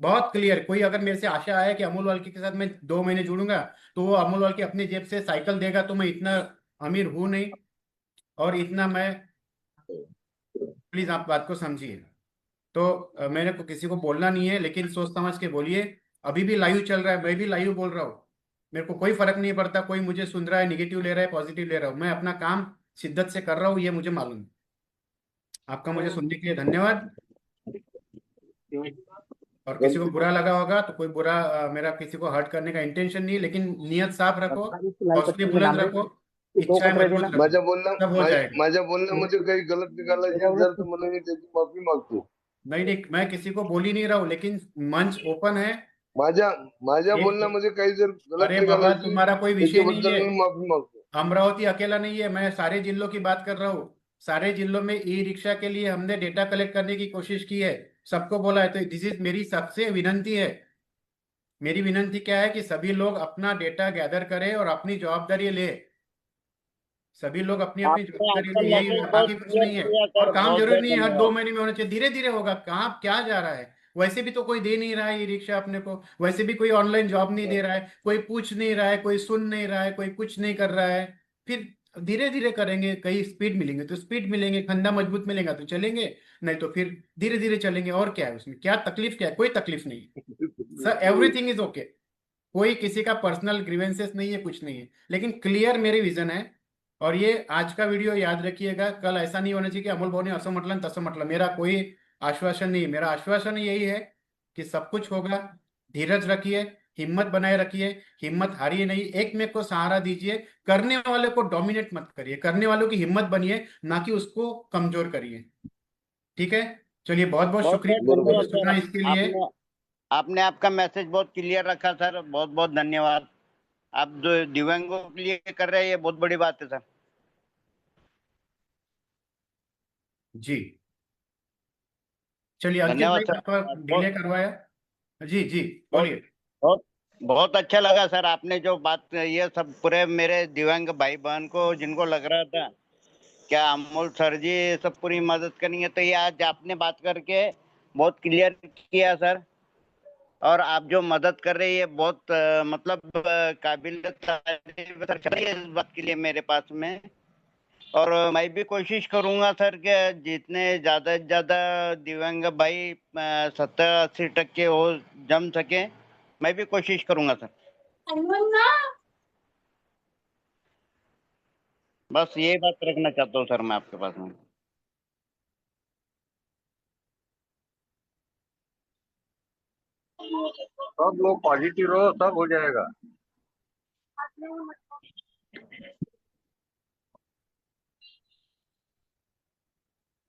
बहुत क्लियर. कोई अगर मेरे से आशा है कि अमूल वाल्के के साथ मैं 2 महीने जुड़ूंगा तो वो अमूल वाल्के अपनी जेब से साइकिल देगा, तो मैं इतना अमीर हूं नहीं और इतना मैं, प्लीज आप बात को समझिए. तो मेरे को किसी को बोलना नहीं है, लेकिन सोच समझ के बोलिए. अभी भी लाइव चल रहा है, मैं भी लाइव बोल रहा हूँ. मेरे को कोई फर्क नहीं पड़ता कोई मुझे सुन रहा है, निगेटिव ले रहा है, पॉजिटिव ले रहा हूँ. मैं अपना काम शिद्दत से कर रहा हूँ, ये मुझे मालूम है. आपका मुझे सुनने के लिए धन्यवाद. और किसी को बुरा लगा होगा तो कोई बुरा, मेरा किसी को हर्ट करने का इंटेंशन नहीं है, लेकिन नियत साफ रखो, हौसले बुलंद रखो, इच्छाएं मजबूत रखो, सब हो जाएगा. माझ्या बोलण्यामध्ये काही गलत निघाला असेल तर मला मी त्याची माफी मागतो. नहीं, मैं किसी को बोल ही नहीं रहा हूँ, लेकिन मंच ओपन है. माझ्या बोलण्यामध्ये काही जर गलत अरे निघाला बाबा, असेल तुम्हारा कोई विषय नहीं त्याच्याबद्दल है. मी माफी मागतो. अमरावती अकेला नहीं है, मैं सारे जिलों की बात कर रहा हूँ. सारे जिलों में ई रिक्शा के लिए हमने डेटा कलेक्ट करने की कोशिश की है, सबको बोला है. तो दिस इज मेरी सबसे विनंती है. मेरी विनंती क्या है कि सभी लोग अपना डेटा गैदर करें और अपनी जवाबदारी ले. सभी लोग अपनी अपनी जवाबदारी ले, यही है, बाकी कुछ नहीं है. और काम जरूरी नहीं है हर 2 महीने में होना चाहिए, धीरे धीरे होगा. कहाँ क्या जा रहा है, वैसे भी तो कोई दे नहीं रहा है ये रिक्शा अपने को, वैसे भी कोई ऑनलाइन जॉब नहीं दे रहा है, कोई पूछ नहीं रहा है, कोई सुन नहीं रहा है, कोई कुछ नहीं कर रहा है. फिर धीरे धीरे करेंगे, कहीं स्पीड मिलेंगे तो स्पीड मिलेंगे, खंडा मजबूत मिलेगा तो चलेंगे, नहीं तो फिर धीरे धीरे चलेंगे. और क्या है उसमें, क्या तकलीफ, क्या है, कोई तकलीफ नहीं सर. Everything is okay. कोई किसी का पर्सनल ग्रीवेंसेस नहीं है, कुछ नहीं है, लेकिन क्लियर मेरी विजन है. और ये आज का वीडियो याद रखिएगा, कल ऐसा नहीं होना चाहिए कि अमोल भाऊ ने असं म्हटलं तसं म्हटलं. मेरा कोई आश्वासन नहीं, मेरा आश्वासन यही है कि सब कुछ होगा. धीरज रखिए, हिम्मत बनाए रखिए, हिम्मत हारिए नहीं, एक में को सहारा दीजिए. करने वाले को डोमिनेट मत करिए, करने वालों की हिम्मत बनिए, ना कि उसको कमजोर करिए. ठीक है, चलिए बहुत बहुत शुक्रिया सुनना इसके लिए. आपने आपका मैसेज बहुत क्लियर रखा सर, बहुत बहुत धन्यवाद. आप जो दिव्यांगों के लिए कर रहे हैं ये बहुत बड़ी बात है सर. जी चलिए, अंकित धन्यवाद भाई सर. आपका डिले करवाया. जी जी बोलिए. बहुत बहुत अच्छा लगा सर, आपने जो बात ये सब पूरे मेरे दिव्यांग भाई बहन को जिनको लग रहा था क्या अमोल सर जी सब पूरी मदद करेंगे, तो ये आज आपने बात करके बहुत क्लियर किया सर. और आप जो मदद कर रहे हैं बहुत मतलब काबिल तारीफ है इस बात के लिए मेरे पास में. और मैं भी कोशिश करूंगा सर कि जितने ज्यादा से ज्यादा दिव्यांग भाई 70-80% हो जम सके, मैं भी कोशिश करूंगा सर. बस ये बात रखना चाहता हूँ सर मैं आपके पास में. सब लोग पॉजिटिव रहो, सब हो जाएगा.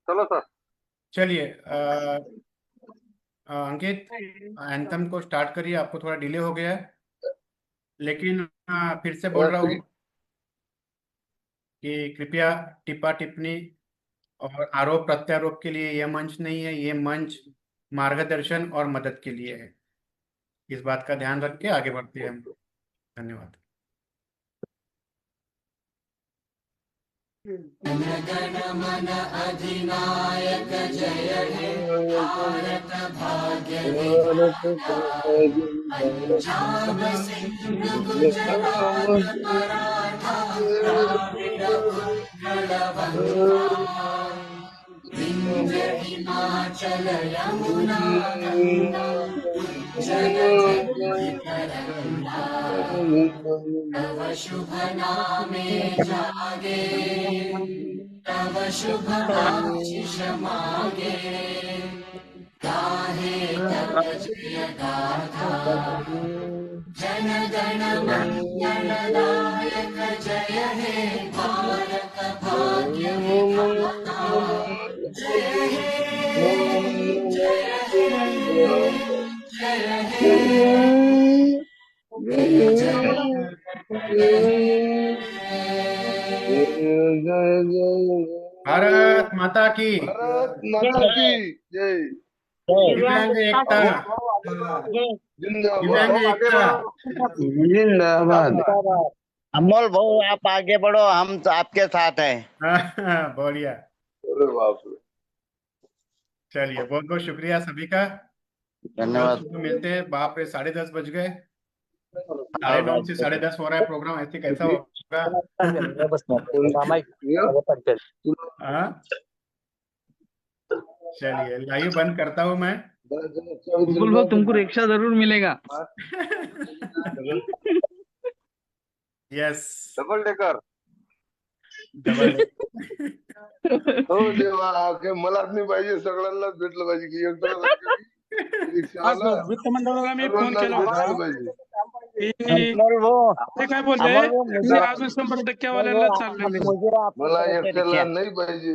चलो सर. चलिए अंकित, एंथम को स्टार्ट करिए. आपको थोड़ा डिले हो गया है, लेकिन फिर से बोल रहा हूँ कि कृपया टिप्पा टिप्पणी और आरोप प्रत्यारोप के लिए यह मंच नहीं है, ये मंच मार्गदर्शन और मदद के लिए है। इस बात का ध्यान रख के आगे बढ़ते हैं हम। धन्यवाद। जनगणमन अधिनायक जय हे भारत भाग्य पंजाब सिंध गुजरात मराठा द्राविड उत्कल बंगा विंध्य हिमाचल यमुना गंगा जलधि तरंगा तव शुभ नामे जागे तव शुभ आशीष मागे गाहे तव जय गाथा जन गण मंगल दायक जय हे भारत भाग्य विधाता जय हे जय हे जय हे भारत माता की जय। दिव्यांग एकता, दिव्यांग एकता। जिंदाबाद। अमोल भाऊ आप आगे बढ़ो, हम तो आपके साथ हैं। बढ़िया। अरे बाप रे। चलिए, बहुत बहुत शुक्रिया सभी का। धन्यवाद। सुबह मिलते हैं। बाप रे, 10:30 बज गए। 9:30 से 10:30 हो रहा है प्रोग्राम, ऐसे कैसा होगा? हाँ? चलिए, लाइव बंद करता हूँ मैं। तुमको रिक्शा जरूर मिलेगा। Yes, double decker. डबल। हो देवा, काय मलाच नाही पाहिजे, सगळ्यांनाच भेटलं पाहिजे की वित्त मंडळाला मी फोन केला होता ते काय बोलले की अजून 100% वाल्यांना चाललेलं मला एकट्याला नाही पाहिजे।